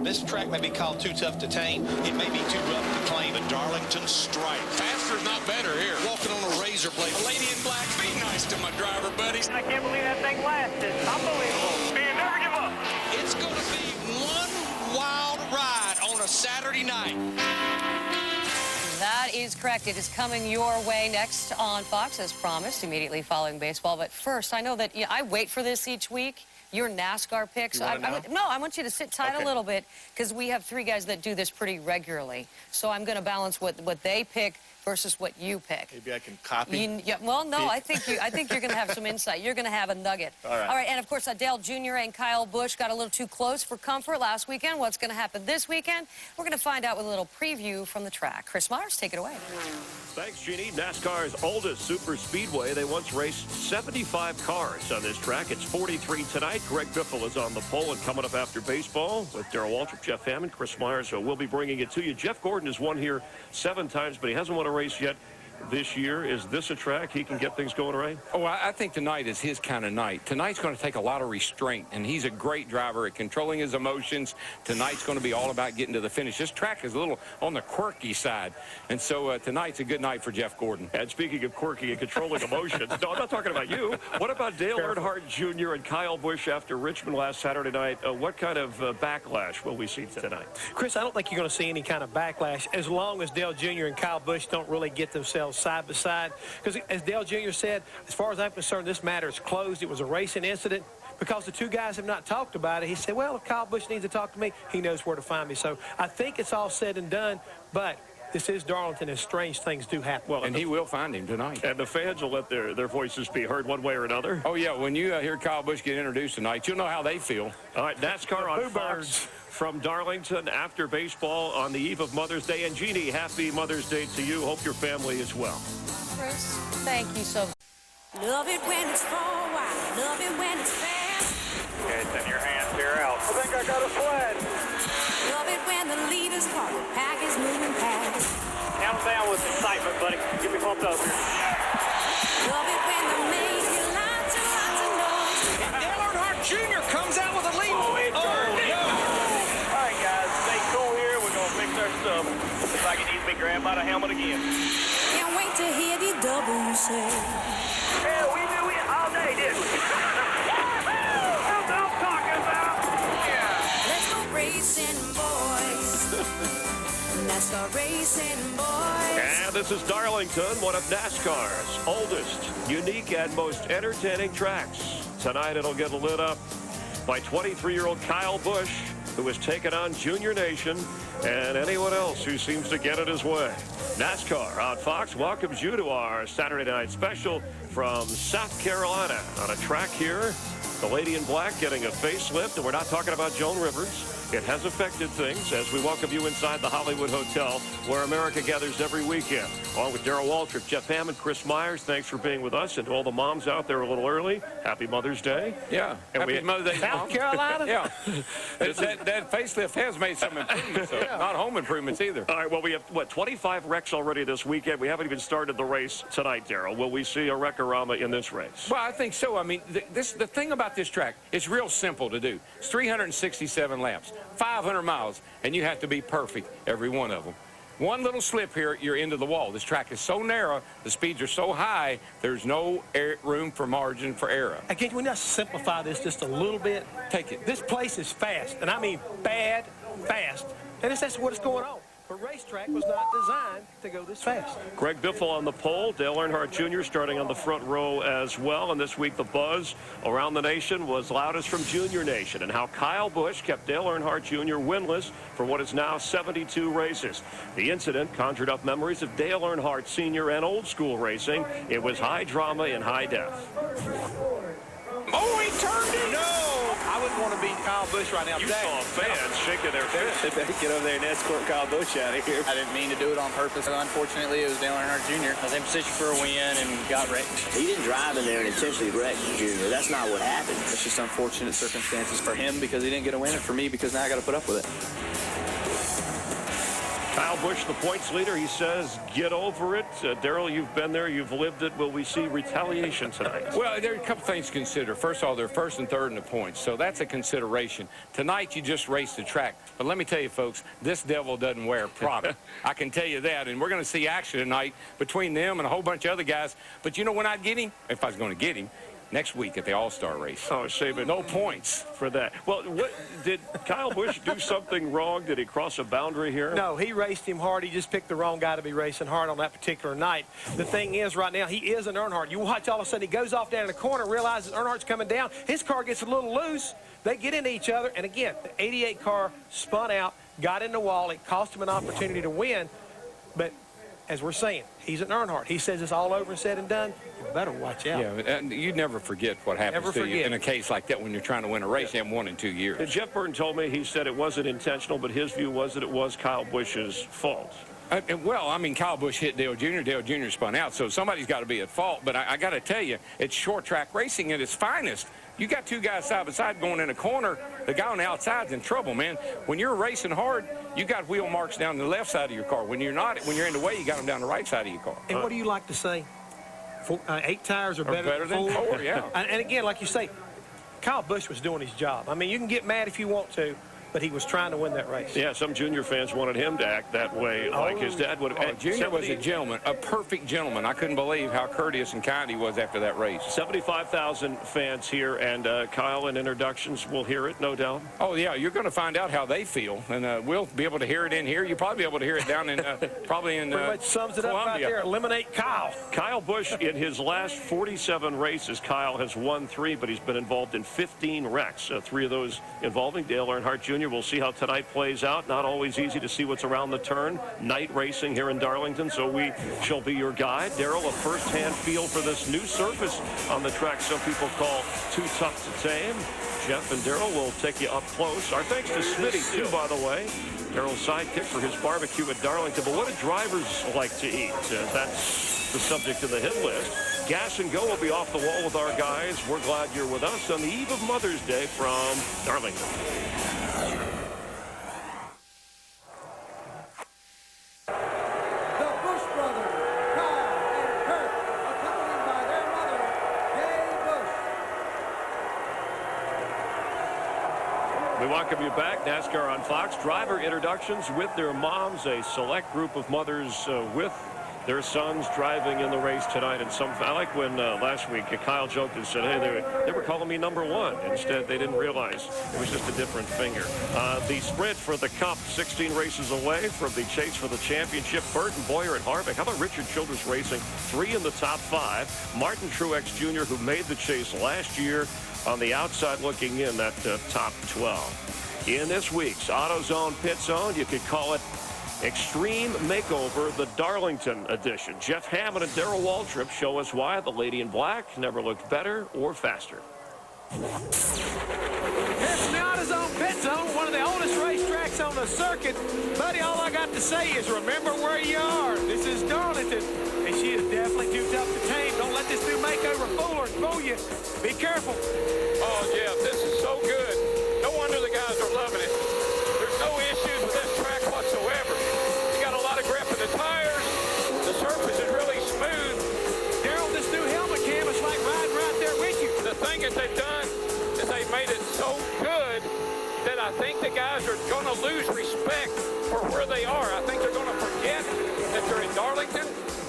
This track may be called too tough to tame. It may be too rough to claim. A Darlington strike. Faster is not better here. Walking on a razor blade. A lady in black, be nice to my driver, buddies. I can't believe that thing lasted. Unbelievable. Man, never give up. It's going to be one wild ride on a Saturday night. That is correct. It is coming your way next on Fox, as promised, immediately following baseball. But first, I know that I wait for this each week. Your NASCAR picks. I want you to sit tight a little bit because we have three guys that do this pretty regularly. So I'm going to balance what they pick versus what you pick. Maybe I can copy. Well, no, I think you're going to have some insight. You're going to have a nugget. All right. All right, and of course, Dale Jr. and Kyle Busch got a little too close for comfort last weekend. What's going to happen this weekend? We're going to find out with a little preview from the track. Chris Myers, take it away. Thanks, Jeannie. NASCAR's oldest super speedway. They once raced 75 cars on this track. It's 43 tonight. Greg Biffle is on the pole, and coming up after baseball with Darrell Waltrip, Jeff Hammond, Chris Myers. So we'll be bringing it to you. Jeff Gordon has won here 7 times, but he hasn't won a race yet this year. Is this a track he can get things going right? Oh, I think tonight is his kind of night. Tonight's going to take a lot of restraint, and he's a great driver at controlling his emotions. Tonight's going to be all about getting to the finish. This track is a little on the quirky side, and so tonight's a good night for Jeff Gordon. And speaking of quirky and controlling emotions, no, I'm not talking about you. What about Dale Earnhardt Jr. and Kyle Busch after Richmond last Saturday night? What kind of backlash will we see tonight? Chris, I don't think you're going to see any kind of backlash as long as Dale Jr. and Kyle Busch don't really get themselves side by side. Because as Dale Jr. said, as far as I'm concerned, this matter is closed. It was a racing incident. Because the two guys have not talked about it, he said, well, if Kyle Busch needs to talk to me, he knows where to find me. So I think it's all said and done, but this is Darlington, and strange things do happen. Well, and he will find him tonight. And the fans will let their voices be heard one way or another. Oh, yeah, when you hear Kyle Busch get introduced tonight, you'll know how they feel. All right, NASCAR on Fox from Darlington after baseball on the eve of Mother's Day. And Jeannie, happy Mother's Day to you. Hope your family is well. Chris, thank you so much. Love it when it's for a while. Love it when it's fast. Okay, it's in your hands here, out. I think I got a sled. Love it when the leader's part, the pack is moving past. Count down with excitement, buddy. Get me pumped up here. Love it when they make you lots and noise. And Dale Earnhardt Jr. comes out with a lead. Oh, it turned it. All right, guys, stay cool here. We're going to fix our stuff. Looks like it needs to be grabbed by the helmet again. Can't wait to hear the W say. Yeah, we knew it all day, didn't we? That's what I'm talking about. Yeah. Let's go racing, boys. NASCAR racing, boys. And this is Darlington, one of NASCAR's oldest, unique, and most entertaining tracks. Tonight it'll get lit up by 23-year-old Kyle Busch, who has taken on Junior Nation and anyone else who seems to get it his way. NASCAR on Fox welcomes you to our Saturday night special from South Carolina on a track here. The lady in black getting a facelift, and we're not talking about Joan Rivers. It has affected things as we welcome you inside the Hollywood Hotel, where America gathers every weekend. Along with Darrell Waltrip, Jeff Hammond, Chris Myers, thanks for being with us. And to all the moms out there a little early, happy Mother's Day. Yeah, and happy Mother's Day, South Carolina? Yeah. that facelift has made some improvements, so not home improvements either. All right, well, we have, 25 wrecks already this weekend. We haven't even started the race tonight, Darrell. Will we see a wreck-orama in this race? Well, I think so. I mean, the thing about this track, it's real simple to do. It's 367 laps, 500 miles, and you have to be perfect, every one of them. One little slip here, you're into the wall. This track is so narrow, the speeds are so high, there's no room for margin for error. Again, can we not simplify this just a little bit? Take it. This place is fast, and I mean bad, fast. And that's what is going on. The racetrack was not designed to go this fast. Greg Biffle on the pole, Dale Earnhardt Jr. starting on the front row as well. And this week the buzz around the nation was loudest from Junior Nation, and how Kyle Busch kept Dale Earnhardt Jr. winless for what is now 72 races. The incident conjured up memories of Dale Earnhardt Sr. and old school racing. It was high drama and high def. Oh, he turned it. No! I wouldn't want to beat Kyle Busch right now. You saw fans shaking their fists. They better get over there and escort Kyle Busch out of here. I didn't mean to do it on purpose. Unfortunately, it was Dale Earnhardt Jr. I was in position for a win and got wrecked. He didn't drive in there and intentionally wreck Junior. That's not what happened. It's just unfortunate circumstances for him because he didn't get a win, and for me because now I got to put up with it. Kyle Busch, the points leader, he says, get over it. Darrell, you've been there. You've lived it. Will we see retaliation tonight? Well, there are a couple things to consider. First of all, they're first and third in the points, so that's a consideration. Tonight, you just raced the track. But let me tell you, folks, this devil doesn't wear Prada. I can tell you that. And we're going to see action tonight between them and a whole bunch of other guys. But you know when I'd get him? If I was going to get him. Next week at the All-Star race. Oh, save it. No points for that. Well, what did Kyle Busch do something wrong? Did he cross a boundary here? No, he raced him hard. He just picked the wrong guy to be racing hard on that particular night. The thing is, right now, he is an Earnhardt. You watch, all of a sudden, he goes off down in the corner, realizes Earnhardt's coming down. His car gets a little loose. They get into each other. And again, the 88 car spun out, got in the wall. It cost him an opportunity to win. But as we're saying, he's an Earnhardt. He says it's all over and said and done. You better watch out. Yeah, and you never forget what happens to you in a case like that when you're trying to win a race. You haven't won in 2 years. And Jeff Burton told me, he said it wasn't intentional, but his view was that it was Kyle Busch's fault. Well, I mean, Kyle Busch hit Dale Jr. Dale Jr. spun out, so somebody's got to be at fault. But I got to tell you, it's short track racing at its finest. You got two guys side by side going in a corner. The guy on the outside's in trouble, man. When you're racing hard, you got wheel marks down the left side of your car. When you're not, when you're in the way, you got them down the right side of your car. And what do you like to say? 8 tires are better than 4, yeah. And again, like you say, Kyle Busch was doing his job. I mean, you can get mad if you want to, but he was trying to win that race. Yeah, some Junior fans wanted him to act that way, like his dad would have. Junior was a gentleman, a perfect gentleman. I couldn't believe how courteous and kind he was after that race. 75,000 fans here, and Kyle, in introductions, we'll hear it, no doubt. Oh, yeah, you're going to find out how they feel, and we'll be able to hear it in here. You'll probably be able to hear it down in, probably in pretty much sums it up right there. Eliminate Kyle. Kyle Busch, in his last 47 races, Kyle has won 3, but he's been involved in 15 wrecks, 3 of those involving Dale Earnhardt Jr. We'll see how tonight plays out. Not always easy to see what's around the turn. Night racing here in Darlington, so we shall be your guide. Darrell, a first-hand feel for this new surface on the track some people call too tough to tame. Jeff and Darrell will take you up close. Our thanks to Smitty, too, by the way. Darrell's sidekick for his barbecue at Darlington. But what do drivers like to eat? That's the subject of the hit list. Gas and Go will be off the wall with our guys. We're glad you're with us on the eve of Mother's Day from Darlington. We welcome you back. NASCAR on Fox. Driver introductions with their moms. A select group of mothers with their sons driving in the race tonight. And I like when last week Kyle joked and said, hey, they were calling me number 1. Instead, they didn't realize it was just a different finger. The sprint for the Cup, 16 races away from the chase for the championship. Burton, Boyer, and Harvick. How about Richard Childress Racing? 3 in the top 5. Martin Truex Jr., who made the chase last year, on the outside looking in, that top 12. In this week's AutoZone Pit Zone, you could call it Extreme Makeover, the Darlington edition. Jeff Hammond and Darrell Waltrip show us why the Lady in Black never looked better or faster. Here's from the AutoZone Pit Zone, one of the oldest racetracks on the circuit. Buddy, all I got to say is remember where you are. This is Darlington, and she is definitely too tough to tame. Don't let this new makeover fool you. Be careful. Oh, Jeff, this is so good. No wonder the guys are loving it. There's no issues with this track whatsoever. You got a lot of grip in the tires. The surface is really smooth. Darrell, this new helmet cam is like riding right there with you. The thing that they've done is they've made it so good that I think the guys are going to lose respect for where they are. I think they're going to forget that they're in Darlington.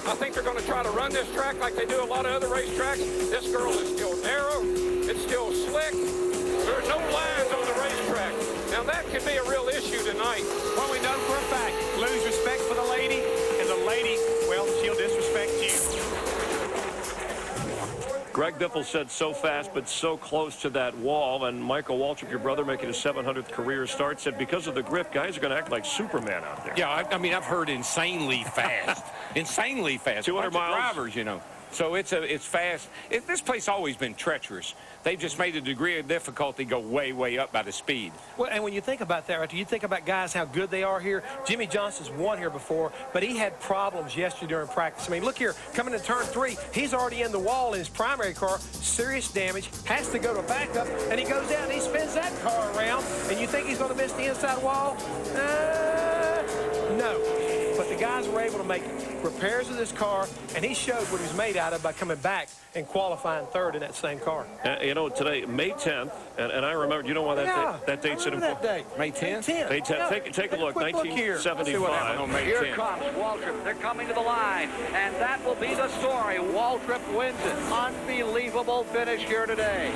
I think they're going to try to run this track like they do a lot of other racetracks. This girl is still narrow. It's still slick. There's no lines on the racetrack. Now, that could be a real issue tonight. Well, we know for a fact, lose respect for the lady, and the lady, well, she'll disrespect you. Greg Biffle said so fast but so close to that wall. And Michael Waltrip, your brother, making his 700th career start, said because of the grip, guys are going to act like Superman out there. Yeah, I mean, I've heard insanely fast. Insanely fast. 200 miles. Drivers, you know. So it's fast. This place always been treacherous. They've just made the degree of difficulty go way, way up by the speed. Well, and when you think about that, you think about guys, how good they are here. Jimmy Johnson's won here before, but he had problems yesterday during practice. I mean, look here, coming to turn 3, he's already in the wall in his primary car, serious damage, has to go to backup, and he goes down and he spins that car around, and you think he's going to miss the inside wall? No. But the guys were able to make repairs of this car, and he showed what he was made out of by coming back and qualifying third in that same car. You know, today, May 10th, and I remember, you know why that date's so important? That day. May 10th? May 10th. Take a look, 1975. Here comes Waltrip. They're coming to the line, and that will be the story. Waltrip wins it. Unbelievable finish here today.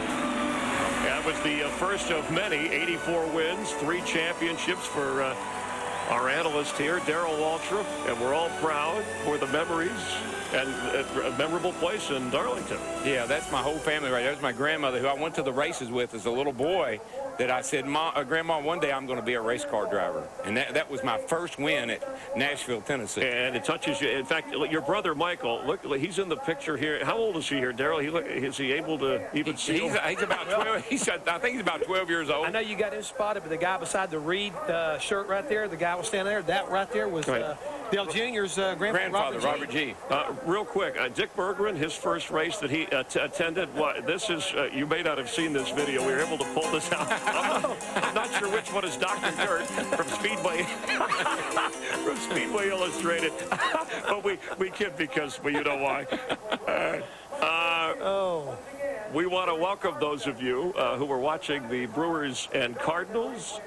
That was the first of many, 84 wins, 3 championships for our analyst here, Darrell Waltrip, and we're all proud for the memories and a memorable place in Darlington. Yeah, that's my whole family right there. That's my grandmother, who I went to the races with as a little boy, that I said, Grandma, one day I'm going to be a race car driver. And that was my first win at Nashville, Tennessee. And it touches you. In fact, your brother, Michael, look, he's in the picture here. How old is he here, Darrell? Is he able to even see? He's about 12. I think he's about 12 years old. I know you got him spotted, but the guy beside the Reed shirt right there, the guy was standing there. That right there was Dale Jr.'s grandfather, Robert G. Real quick, Dick Bergman, his first race that he attended, this is, you may not have seen this video. We were able to pull this out. I'm not sure which one is Dr. Dirt from Speedway Illustrated, but we kid because, well, you know why. We want to welcome those of you who are watching the Brewers and Cardinals.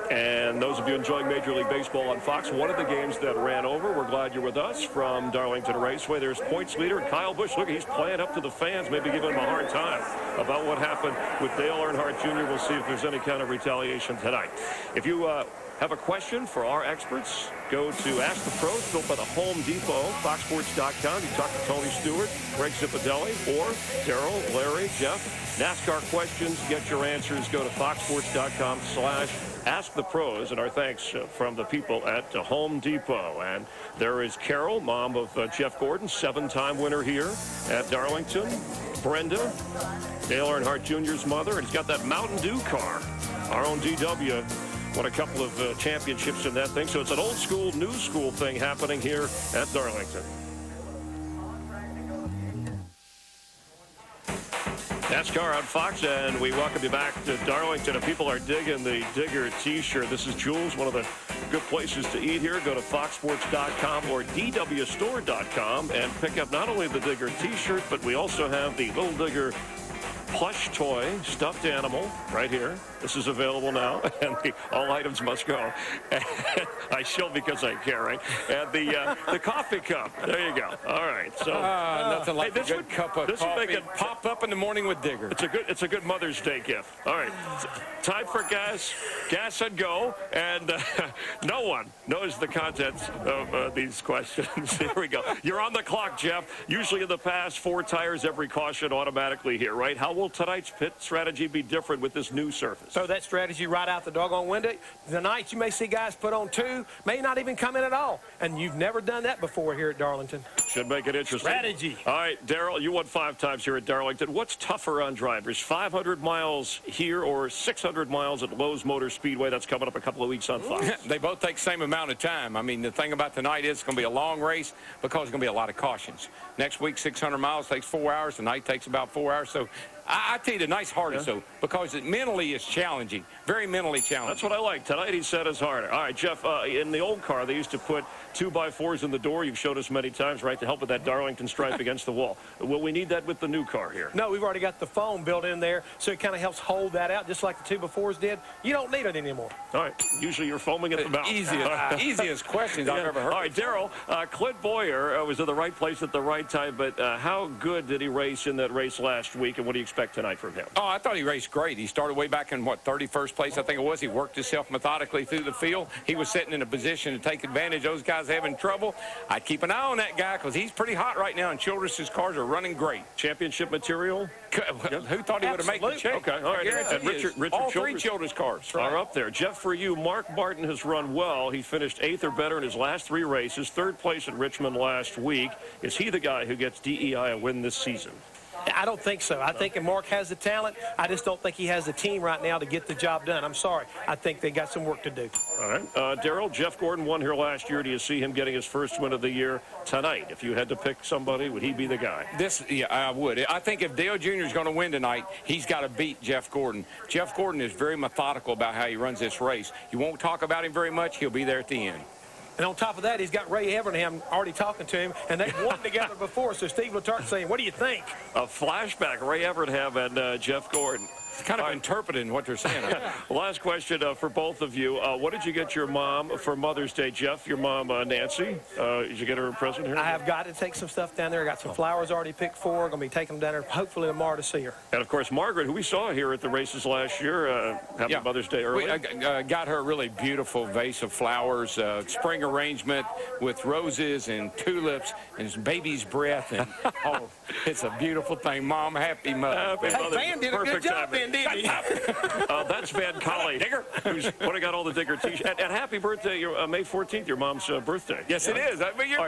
And those of you enjoying Major League Baseball on Fox, one of the games that ran over, we're glad you're with us from Darlington Raceway. There's points leader Kyle Busch. Look, he's playing up to the fans, maybe giving them a hard time about what happened with Dale Earnhardt Jr. We'll see if there's any kind of retaliation tonight. If you have a question for our experts, go to Ask the Pros, built by the Home Depot, foxsports.com. You talk to Tony Stewart, Greg Zippodelli, or Darrell, Larry, Jeff. NASCAR questions, get your answers. Go to foxsports.com/Ask the Pros, and our thanks from the people at Home Depot. And there is Carol, mom of Jeff Gordon, 7-time winner here at Darlington. Brenda, Dale Earnhardt Jr.'s mother, and he's got that Mountain Dew car. Our own DW won a couple of championships in that thing. So it's an old school, new school thing happening here at Darlington. NASCAR on Fox, and we welcome you back to Darlington. If people are digging the Digger T-shirt, this is Jules, one of the good places to eat here. Go to foxsports.com or dwstore.com and pick up not only the Digger T-shirt, but we also have the Little Digger plush toy stuffed animal right here. This is available now, and all items must go. And I show because I care, right? And the coffee cup. There you go. All right. So nothing like a good cup of coffee. This pop up in the morning with Digger. It's a good Mother's Day gift. All right. Time for gas and go. And no one knows the contents of these questions. Here we go. You're on the clock, Jeff. Usually in the past, 4 tires, every caution automatically here, right? How will tonight's pit strategy be different with this new surface? Throw that strategy right out the doggone window. Tonight you may see guys put on 2, may not even come in at all. And you've never done that before here at Darlington. Should make it interesting. Strategy. All right, Darrell, you won 5 times here at Darlington. What's tougher on drivers, 500 miles here or 600 miles at Lowe's Motor Speedway? That's coming up a couple of weeks on Fox. They both take the same amount of time. I mean, the thing about tonight is it's going to be a long race because there's going to be a lot of cautions. Next week, 600 miles takes 4 hours. Tonight takes about 4 hours. So I tell you, tonight's hardest, though, because it mentally is challenging, very mentally challenging. That's what I like. Tonight, he said, is harder. All right, Jeff, in the old car, they used to put 2x4s in the door. You've showed us many times, right, to help with that Darlington stripe against the wall. Will we need that with the new car here? No, we've already got the foam built in there, so it kind of helps hold that out, just like the 2x4s did. You don't need it anymore. All right. Usually you're foaming at the mouth. Easiest questions I've ever heard. All right, Darrell, Clint Boyer was in the right place at the right time, but how good did he race in that race last week, and what do you expect tonight from him? Oh, I thought he raced great. He started way back in, 31st place, I think it was. He worked himself methodically through the field. He was sitting in a position to take advantage. Those guys having trouble. I'd keep an eye on that guy because he's pretty hot right now, and Childress's cars are running great. Championship material? Who thought he would have made the chase? Okay, all right. And Richard all 3 Childress cars are up there. Jeff, for you, Mark Barton has run well. He finished 8th or better in his last 3 races, 3rd place at Richmond last week. Is he the guy who gets DEI a win this season? I don't think so. I think Mark has the talent. I just don't think he has the team right now to get the job done. I'm sorry. I think they got some work to do. All right. Darrell, Jeff Gordon won here last year. Do you see him getting his first win of the year tonight? If you had to pick somebody, would he be the guy? Yeah, I would. I think if Dale Jr. is going to win tonight, he's got to beat Jeff Gordon. Jeff Gordon is very methodical about how he runs this race. You won't talk about him very much. He'll be there at the end. And on top of that, he's got Ray Evernham already talking to him, and they've won together before. So Steve Letart's saying, what do you think? A flashback, Ray Evernham and Jeff Gordon. It's kind of interpreting what they're saying. Last question for both of you. What did you get your mom for Mother's Day? Jeff, your mom, Nancy, did you get her a present here? I have got to take some stuff down there. I got some flowers already picked for her. Going to be taking them down there hopefully tomorrow to see her. And, of course, Margaret, who we saw here at the races last year, happy Mother's Day early. We got her a really beautiful vase of flowers, spring arrangement with roses and tulips and baby's breath. And, oh, it's a beautiful thing. Mom, happy Mother's Day. Hey, Van did a good job, Ben, didn't he? That's Van Colley, who's putting out all the Digger t-shirts. And happy birthday, May 14th, your mom's birthday. Yes, it is. I mean, you're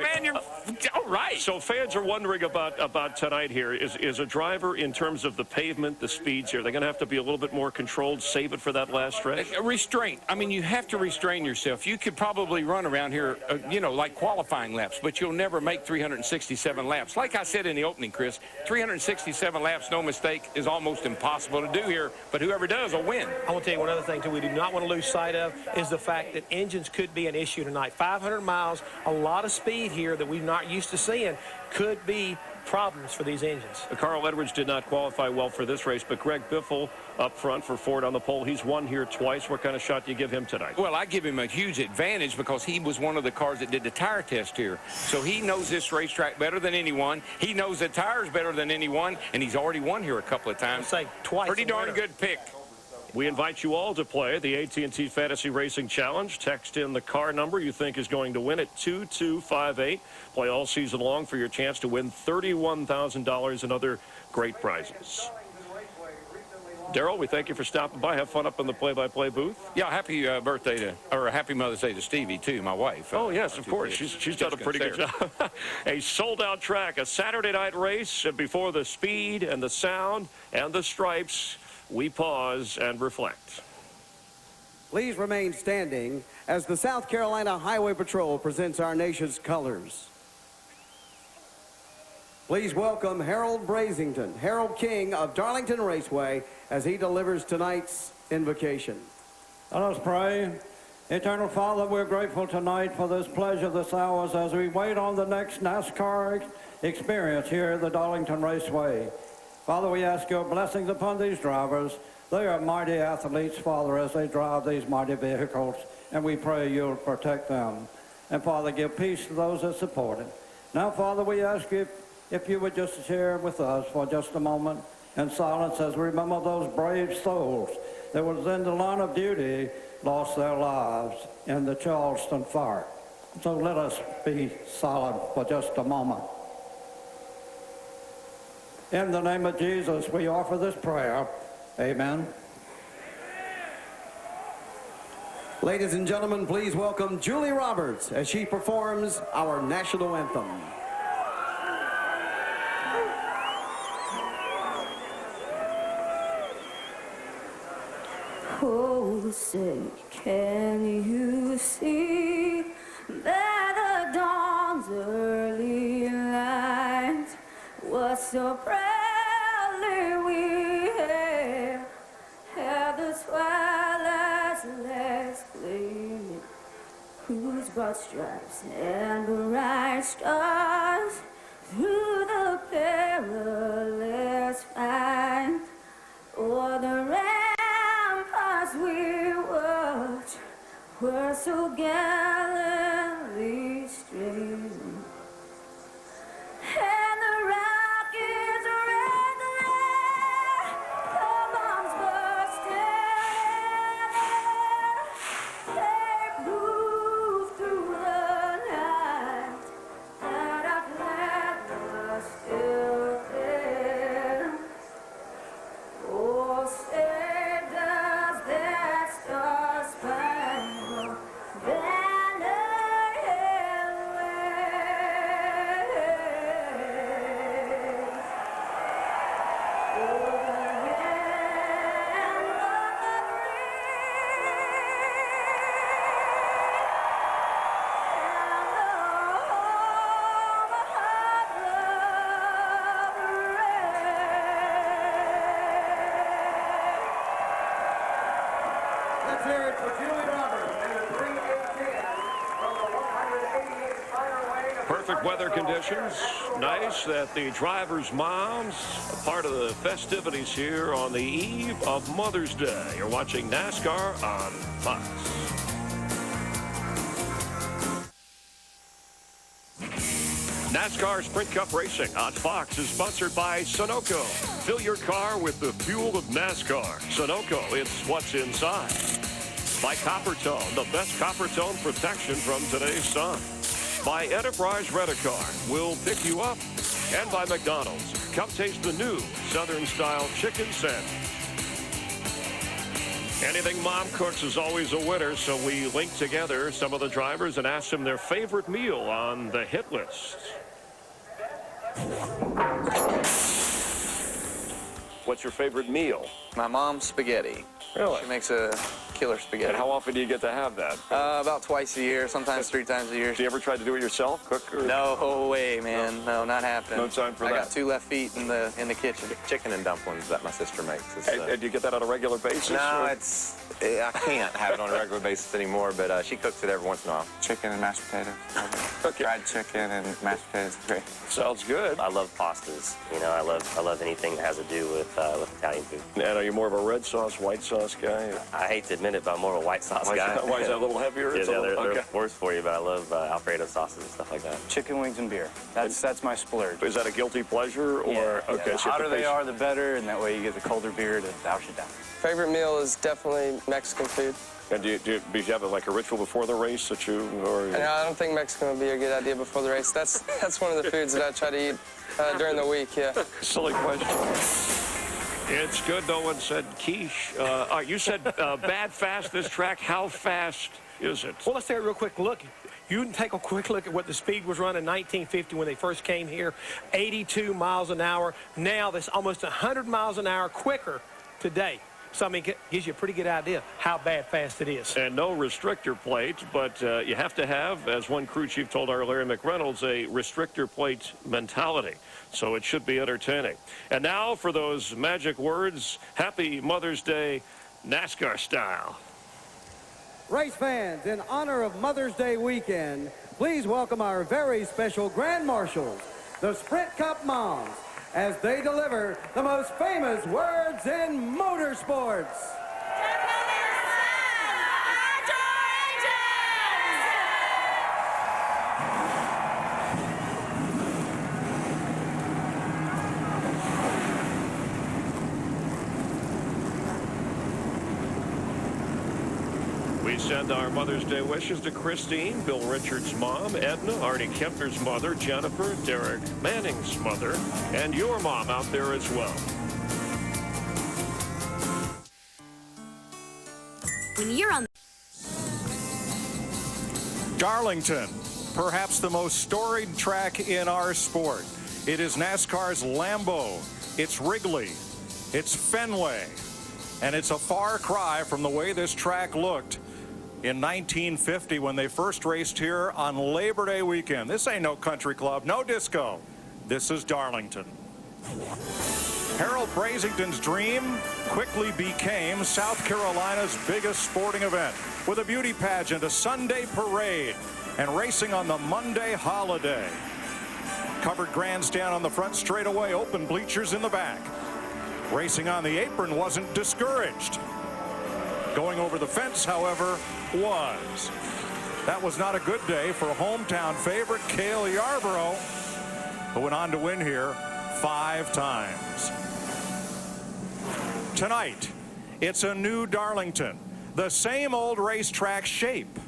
all right. So fans are wondering about tonight here. Is a driver, in terms of the pavement, the speeds here, they're going to have to be a little bit more controlled, save it for that last stretch? Restraint. I mean, you have to restrain yourself. You could probably run around here, like qualifying laps, but you'll never make 367 laps. Like I said in the opening, Chris, 367 laps, no mistake, is almost impossible to do here. But whoever does will win. I want to tell you one other thing, too, we do not want to lose sight of is the fact that engines could be an issue tonight. 500 miles, a lot of speed here that we're not used to seeing could be problems for these engines. Carl Edwards did not qualify well for this race, but Greg Biffle up front for Ford on the pole. He's won here twice. What kind of shot do you give him tonight? Well, I give him a huge advantage because he was one of the cars that did the tire test here. So he knows this racetrack better than anyone. He knows the tires better than anyone, and he's already won here a couple of times. I'll say twice. Pretty darn good pick. We invite you all to play the AT&T Fantasy Racing Challenge. Text in the car number you think is going to win at 2258. Play all season long for your chance to win $31,000 and other great prizes. Darrell, we thank you for stopping by. Have fun up in the play-by-play booth. Yeah, happy birthday or happy Mother's Day to Stevie, too, my wife. Oh, yes, of course. She's done a pretty good job. A sold-out track, a Saturday night race before the speed and the sound and the stripes. We pause and reflect. Please remain standing as the South Carolina Highway Patrol presents our nation's colors. Please welcome Harold Brazington, Harold King of Darlington Raceway, as he delivers tonight's invocation. Let us pray. Eternal Father, we're grateful tonight for this pleasure this hour as we wait on the next NASCAR experience here at the Darlington Raceway. Father, we ask your blessings upon these drivers. They are mighty athletes, Father, as they drive these mighty vehicles, and we pray you'll protect them. And, Father, give peace to those that support it. Now, Father, we ask you if you would just share with us for just a moment in silence as we remember those brave souls that was in the line of duty, lost their lives in the Charleston fire. So let us be silent for just a moment. In the name of Jesus, we offer this prayer. Amen. Ladies and gentlemen, please welcome Julie Roberts as she performs our national anthem. Oh, say, can you see that the dawn's early light was so proudly we hailed the twilight's last gleaming, whose broad stripes and bright stars through the perilous fight o'er the ramparts we watched were so gallantly streaming. And the rockets red glare, the bombs bursting in air. They moved through the night, and our flag was still there. Let's hear it for Julie Roberts in the 3:18 from the 188 Spiderway. Perfect weather conditions. Nice that the drivers' moms are part of the festivities here on the eve of Mother's Day. You're watching NASCAR on Fox. NASCAR Sprint Cup Racing on Fox is sponsored by Sunoco. Fill your car with the fuel of NASCAR. Sunoco, it's what's inside. By Coppertone, the best Coppertone protection from today's sun. By Enterprise Rent-A-Car, we'll pick you up. And by McDonald's, come taste the new Southern-style chicken sandwich. Anything Mom cooks is always a winner, so we linked together some of the drivers and asked them their favorite meal on the hit list. What's your favorite meal? My mom's spaghetti. Really? She makes a killer spaghetti. And how often do you get to have that? About twice a year, sometimes 3 times a year. Do you ever try to do it yourself, cook? Or? No way, man. No, not happening. No time for that. I got 2 left feet in the kitchen. Chicken and dumplings that my sister makes. And do you get that on a regular basis? No, or? I can't have it on a regular basis anymore, but she cooks it every once in a while. Chicken and mashed potatoes. Okay. Fried chicken and mashed potatoes. Great. Sounds good. I love pastas. You know, I love anything that has to do with Italian food. And are you more of a red sauce, white sauce guy? I hate to admit it, but I'm more of a white sauce guy. Why is that a little heavier? Yeah, they're worse for you, but I love Alfredo sauces and stuff like that. Chicken wings and beer. That's my splurge. Is that a guilty pleasure? Or yeah. Okay, The so hotter they are, the better, and that way you get the colder beer to douse you down. Favorite meal is definitely Mexican food. And do you have like a ritual before the race that you, or? No, I don't think Mexican would be a good idea before the race. That's one of the foods that I try to eat during the week, yeah. Silly question. It's good no one said quiche. You said bad fast this track. How fast is it? Well, let's take a real quick look. You can take a quick look at what the speed was running in 1950 when they first came here. 82 miles an hour. Now that's almost 100 miles an hour quicker today. So, I mean, it gives you a pretty good idea how bad fast it is. And no restrictor plate, but you have to have, as one crew chief told our Larry McReynolds, a restrictor plate mentality. So it should be entertaining. And now for those magic words, Happy Mother's Day, NASCAR style. Race fans, in honor of Mother's Day weekend, please welcome our very special Grand Marshals, the Sprint Cup Moms, as they deliver the most famous words in motorsports. We send our Mother's Day wishes to Christine, Bill Richards' mom, Edna, Arnie Kempner's mother, Jennifer, Derek Manning's mother, and your mom out there as well. When you're on Darlington, perhaps the most storied track in our sport. It is NASCAR's Lambeau. It's Wrigley. It's Fenway. And it's a far cry from the way this track looked in 1950 when they first raced here on Labor Day weekend. This ain't no country club, no disco. This is Darlington. Harold Brasington's dream quickly became South Carolina's biggest sporting event, with a beauty pageant, a Sunday parade, and racing on the Monday holiday. Covered grandstand on the front straightaway, open bleachers in the back. Racing on the apron wasn't discouraged. Going over the fence, however, was. That was not a good day for hometown favorite Cale Yarborough, who went on to win here 5 times. Tonight, it's a new Darlington, the same old racetrack shape,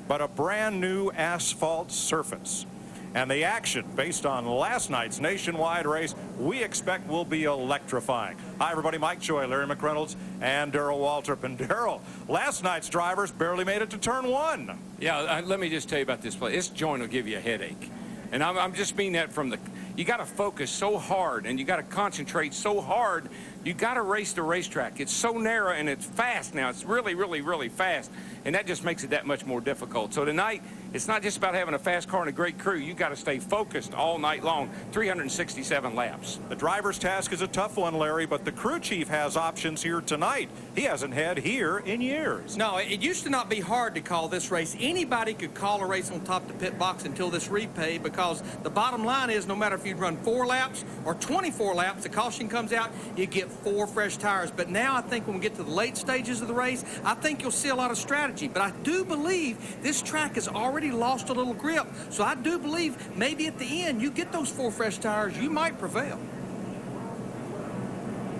but a brand new asphalt surface. And the action, based on last night's nationwide race, we expect will be electrifying. Hi, everybody. Mike Joy, Larry McReynolds, and Darrell Waltrip. And Darrell, last night's drivers barely made it to turn 1. Yeah, let me just tell you about this place. This joint will give you a headache. And I'm just mean that from the, you got to focus so hard and you got to concentrate so hard. You got to race the racetrack. It's so narrow and it's fast now. It's really, really, really fast. And that just makes it that much more difficult. So tonight, it's not just about having a fast car and a great crew. You got to stay focused all night long, 367 laps. The driver's task is a tough one, Larry, but the crew chief has options here tonight. He hasn't had here in years. No, it used to not be hard to call this race. Anybody could call a race on top of the pit box until this repay, because the bottom line is no matter if you run 4 laps or 24 laps, the caution comes out, you get 4 fresh tires. But now I think when we get to the late stages of the race, I think you'll see a lot of strategy. But I do believe this track has already lost a little grip. So I do believe maybe at the end you get those 4 fresh tires, you might prevail.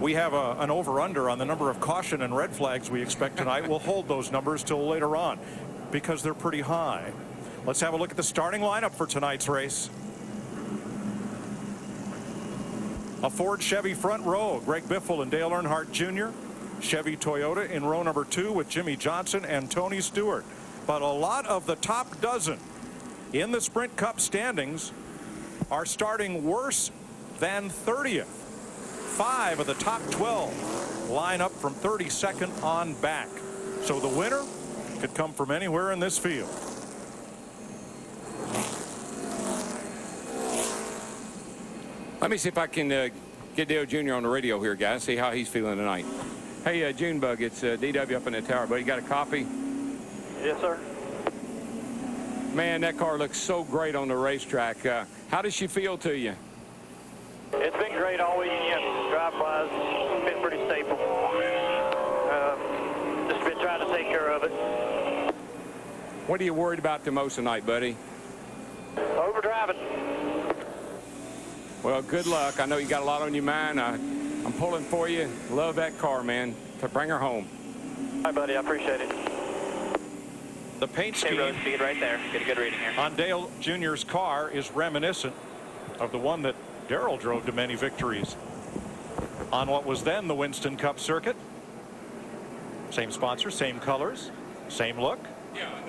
We have an over-under on the number of caution and red flags we expect tonight. We'll hold those numbers till later on because they're pretty high. Let's have a look at the starting lineup for tonight's race. A Ford Chevy front row, Greg Biffle and Dale Earnhardt Jr. Chevy Toyota in row number 2 with Jimmy Johnson and Tony Stewart. But a lot of the top dozen in the Sprint Cup standings are starting worse than 30th. 5 of the top 12 line up from 32nd on back. So the winner could come from anywhere in this field. Let me see if I can get Dale Jr. on the radio here, guys, see how he's feeling tonight. Hey, Junebug, it's DW up in the tower, buddy. You got a copy? Yes, sir. Man, that car looks so great on the racetrack. How does she feel to you? It's been great all weekend. Drive-wise, it's been pretty stable. Just been trying to take care of it. What are you worried about the most tonight, buddy? Overdriving. Well, good luck. I know you got a lot on your mind. I'm pulling for you. Love that car, man. To bring her home. Hi, buddy. I appreciate it. The paint scheme road speed right there. Get a good reading here. On Dale Jr.'s car is reminiscent of the one that Darrell drove to many victories on what was then the Winston Cup circuit. Same sponsor, same colors, same look,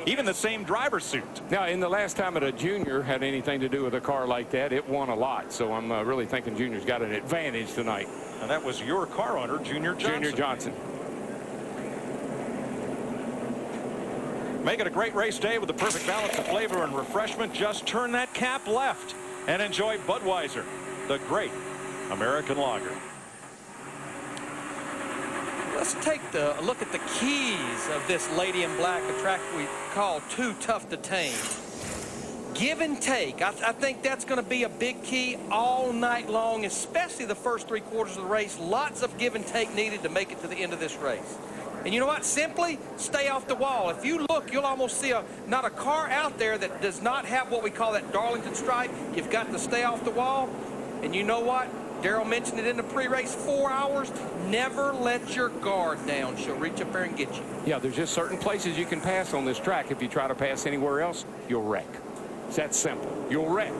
even the same driver's suit. Now, in the last time that a Junior had anything to do with a car like that, it won a lot. So I'm really thinking Junior's got an advantage tonight. And that was your car owner, Junior Johnson. Junior Johnson. Make it a great race day with the perfect balance of flavor and refreshment. Just turn that cap left and enjoy Budweiser, the great American lager. Let's take a look at the keys of this Lady in Black, a track we call Too Tough to Tame. Give and take. I think that's going to be a big key all night long, especially the first 3 quarters of the race. Lots of give and take needed to make it to the end of this race. And you know what? Simply stay off the wall. If you look, you'll almost see not a car out there that does not have what we call that Darlington stripe. You've got to stay off the wall. And you know what? Darrell mentioned it in the pre-race, 4 hours. Never let your guard down. She'll reach up there and get you. Yeah, there's just certain places you can pass on this track. If you try to pass anywhere else, you'll wreck. It's that simple. You'll wreck.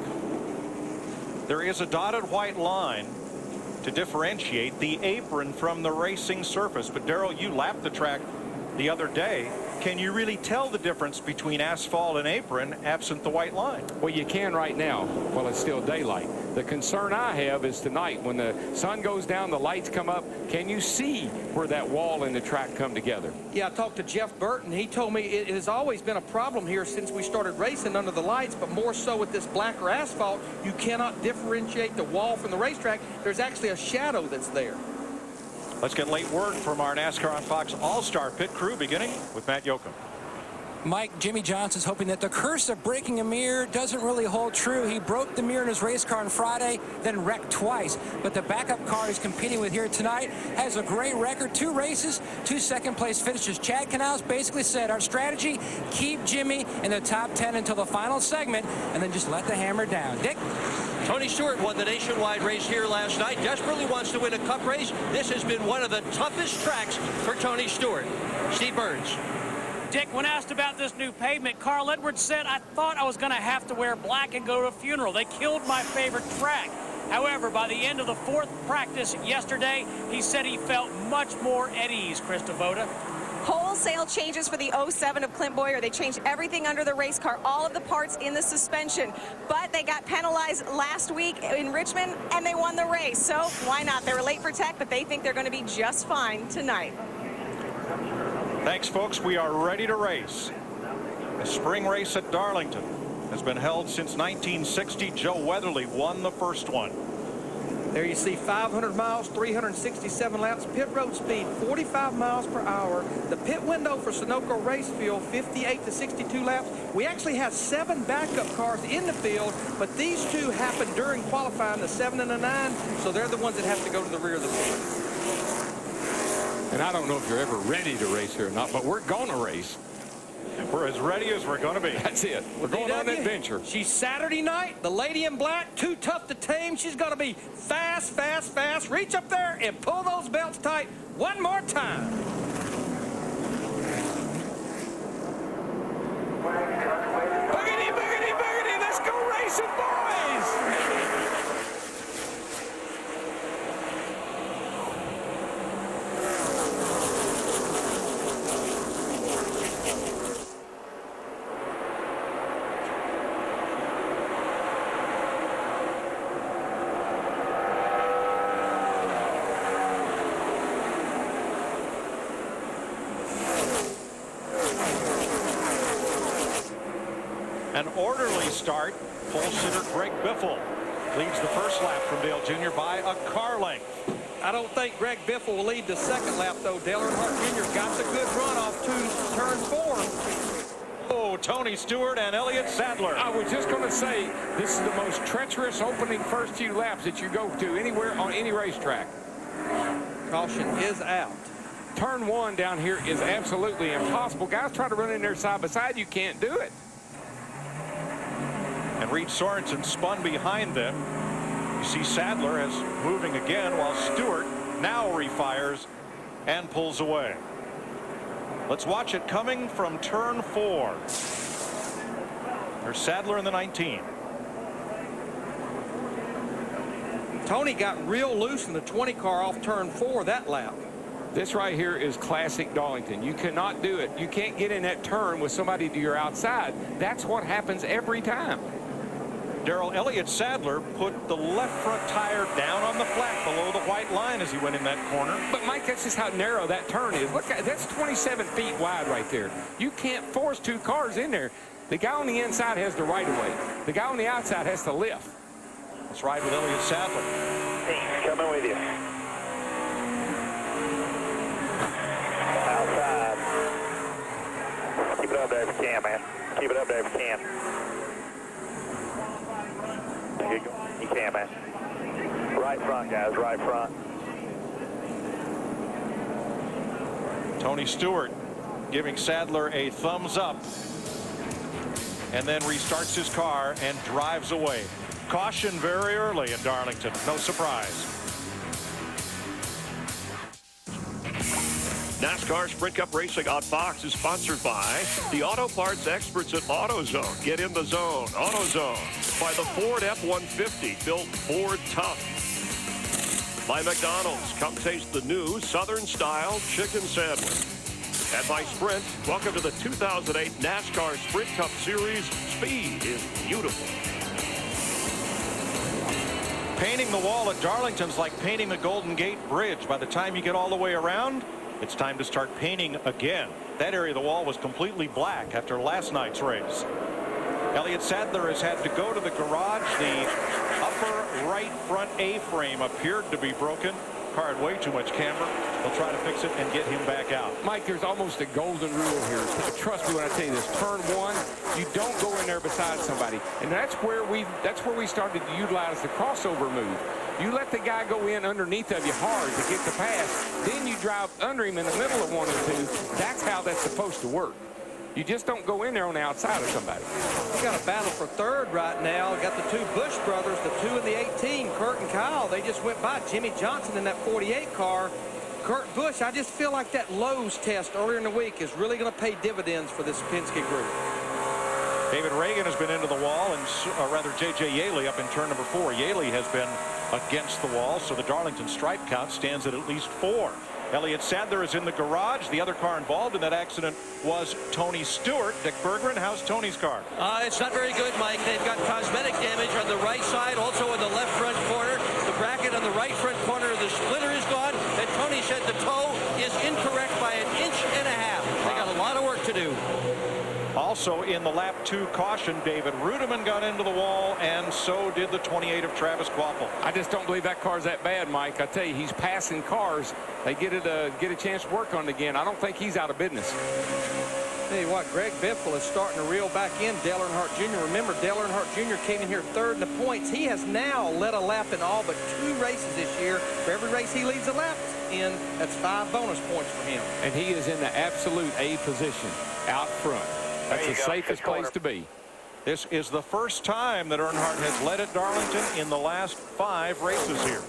There is a dotted white line to differentiate the apron from the racing surface. But Darrell, you lapped the track the other day. Can you really tell the difference between asphalt and apron absent the white line? Well, you can right now while it's still daylight. The concern I have is tonight when the sun goes down, the lights come up. Can you see where that wall and the track come together? Yeah, I talked to Jeff Burton. He told me it has always been a problem here since we started racing under the lights, but more so with this blacker asphalt, you cannot differentiate the wall from the racetrack. There's actually a shadow that's there. Let's get late word from our NASCAR on Fox All-Star pit crew, beginning with Matt Yoakum. Mike, Jimmy Johnson's hoping that the curse of breaking a mirror doesn't really hold true. He broke the mirror in his race car on Friday, then wrecked twice. But the backup car he's competing with here tonight has a great record. 2 races, 2 second-place finishes. Chad Canals basically said, our strategy, keep Jimmy in the top 10 until the final segment, and then just let the hammer down. Dick? Tony Stewart won the nationwide race here last night. Desperately wants to win a cup race. This has been one of the toughest tracks for Tony Stewart. Steve Burns. Dick, when asked about this new pavement, Carl Edwards said, I thought I was going to have to wear black and go to a funeral. They killed my favorite track. However, by the end of the 4th practice yesterday, he said he felt much more at ease, Chris Devoda. Whole wholesale changes for the 07 of Clint Boyer. They changed everything under the race car, all of the parts in the suspension. But they got penalized last week in Richmond, and they won the race. So why not? They were late for tech, but they think they're going to be just fine tonight. Thanks, folks. We are ready to race. The spring race at Darlington has been held since 1960. Joe Weatherly won the first one. There you see 500 miles, 367 laps, pit road speed 45 miles per hour. The pit window for Sunoco Race Field, 58 to 62 laps. We actually have 7 backup cars in the field, but these 2 happened during qualifying, the 7 and the 9, so they're the ones that have to go to the rear of the field. And I don't know if you're ever ready to race here or not, but we're going to race. We're as ready as we're going to be. That's it. We're going on an adventure. She's Saturday night. The lady in black, too tough to tame. She's going to be fast, fast, fast. Reach up there and pull those belts tight one more time. Boogity, boogity, boogity. Let's go racing, boys. An orderly start. Pole sitter Greg Biffle leads the first lap from Dale Jr. by a car length. I don't think Greg Biffle will lead the second lap, though. Dale Earnhardt Jr. got the good run off to turn 4. Oh, Tony Stewart and Elliott Sadler. I was just going to say, this is the most treacherous opening first few laps that you go to anywhere on any racetrack. Caution is out. Turn 1 down here is absolutely impossible. Guys try to run in there side by side. You can't do it. And Reed Sorensen spun behind them. You see Sadler as moving again while Stewart now refires and pulls away. Let's watch it coming from turn 4. There's Sadler in the 19. Tony got real loose in the 20 car off turn 4 that lap. This right here is classic Darlington. You cannot do it. You can't get in that turn with somebody to your outside. That's what happens every time. Darrell, Elliott Sadler put the left front tire down on the flat below the white line as he went in that corner. But Mike, that's just how narrow that turn is. Look, that's 27 feet wide right there. You can't force 2 cars in there. The guy on the inside has the right of way. The guy on the outside has to lift. Let's ride with Elliott Sadler. Hey, coming with you. Outside. Keep it up there if you can, man. Keep it up there if you can. You can, man. Right front, guys, right front. Tony Stewart giving Sadler a thumbs up and then restarts his car and drives away. Caution very early in Darlington. No surprise. NASCAR Sprint Cup Racing on Fox is sponsored by the auto parts experts at AutoZone. Get in the zone. AutoZone. By the Ford F-150, built Ford tough. By McDonald's. Come taste the new Southern-style chicken sandwich. And by Sprint, welcome to the 2008 NASCAR Sprint Cup Series. Speed is beautiful. Painting the wall at Darlington's like painting the Golden Gate Bridge. By the time you get all the way around, it's time to start painting again. That area of the wall was completely black after last night's race. Elliott Sadler has had to go to the garage. The upper right front A-frame appeared to be broken. Car had way too much camber. They'll try to fix it and get him back out. Mike, there's almost a golden rule here. Trust me when I tell you this. Turn 1, you don't go in there beside somebody. And that's where we started to utilize the crossover move. You let the guy go in underneath of you hard to get the pass. Then you drive under him in the middle of 1 and 2. That's how that's supposed to work. You just don't go in there on the outside of somebody. We got a battle for third right now. Got the 2 Busch brothers, the 2 in the 18, Kurt and Kyle. They just went by Jimmy Johnson in that 48 car. Kurt Busch, I just feel like that Lowe's test earlier in the week is really going to pay dividends for this Penske group. David Reagan has been into the wall, and rather J.J. Yaley up in turn number 4. Yaley has been against the wall, so the Darlington stripe count stands at least 4. Elliott Sadler is in the garage. The other car involved in that accident was Tony Stewart. Dick Berggren, how's Tony's car? It's not very good, Mike. They've got cosmetic damage on the right side, also in the left front corner. The bracket on the right front corner of the splitter is gone. And Tony said the toe is incorrect by 1.5 inches. They got a lot of work to do. Also in the lap 2 caution, David Rudiman got into the wall, and so did the 28 of Travis Quapple. I just don't believe that car's that bad, Mike. I tell you, he's passing cars. They get a chance to work on it again. I don't think he's out of business. Tell you what, Greg Biffle is starting to reel back in Dale Earnhardt Jr. Remember, Dale Earnhardt Jr. came in here third in the points. He has now led a lap in all but 2 races this year. For every race he leads a lap in, that's 5 bonus points for him. And he is in the absolute A position out front. That's the safest place to be. This is the first time that Earnhardt has led at Darlington in the last 5 races here.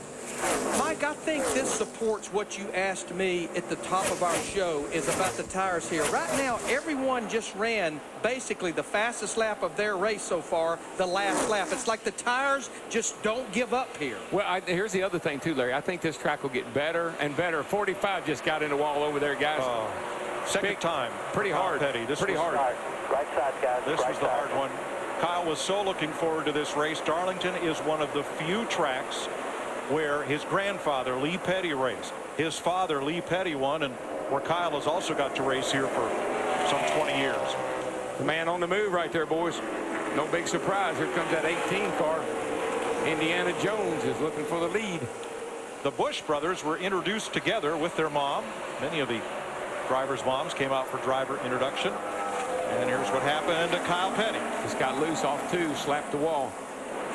Mike, I think this supports what you asked me at the top of our show is about the tires here. Right now, everyone just ran basically the fastest lap of their race so far, the last lap. It's like the tires just don't give up here. Well, here's the other thing, too, Larry. I think this track will get better and better. 45 just got in the wall over there, guys. Second time. Pretty hard. Petty. This pretty hard. Right side, guys. This was the hard one. Kyle was so looking forward to this race. Darlington is one of the few tracks where his grandfather, Lee Petty, raced. His father, Lee Petty, won, and where Kyle has also got to race here for some 20 years. The man on the move right there, boys. No big surprise. Here comes that 18 car. Indiana Jones is looking for the lead. The Busch brothers were introduced together with their mom. Many of the drivers' moms came out for driver introduction. And here's what happened to Kyle Petty. Just got loose off 2, slapped the wall.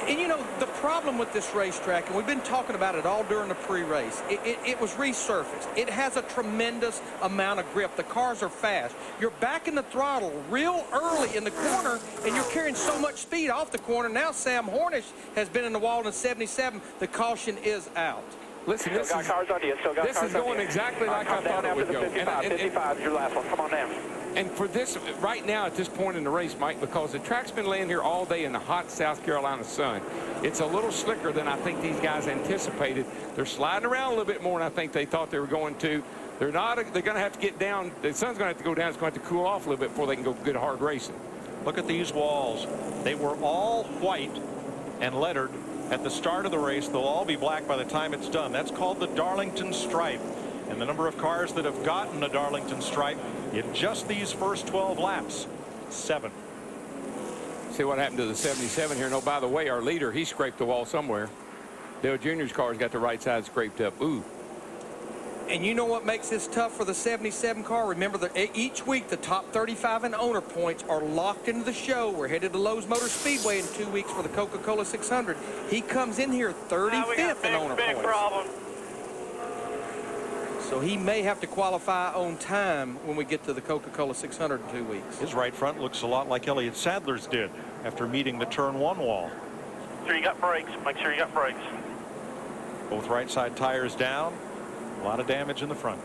And you know, the problem with this racetrack, and we've been talking about it all during the pre-race, it was resurfaced. It has a tremendous amount of grip. The cars are fast. You're back in the throttle real early in the corner, and you're carrying so much speed off the corner. Now Sam Hornish has been in the wall in 77. The caution is out. Listen, this is going exactly like I thought it would go. 55 is your last one. Come on down. And for this, right now at this point in the race, Mike, because the track's been laying here all day in the hot South Carolina sun, it's a little slicker than I think these guys anticipated. They're sliding around a little bit more than I think they thought they were going to. They're not. They're going to have to get down. The sun's going to have to go down. It's going to have to cool off a little bit before they can go good hard racing. Look at these walls. They were all white and lettered at the start of the race. They'll all be black by the time it's done. That's called the Darlington stripe. And the number of cars that have gotten a Darlington stripe in just these first 12 laps, 7. See what happened to the 77 here. No, by the way, our leader, he scraped the wall somewhere. Dale Jr.'s car's got the right side scraped up. Ooh. And you know what makes this tough for the 77 car? Remember that each week the top 35 in owner points are locked into the show. We're headed to Lowe's Motor Speedway in 2 weeks for the Coca-Cola 600. He comes in here 35th in owner points. Problem. So he may have to qualify on time when we get to the Coca-Cola 600 in 2 weeks. His right front looks a lot like Elliott Sadler's did after meeting the turn 1 wall. Make sure you got brakes. Make sure you got brakes. Both right side tires down. A lot of damage in the front.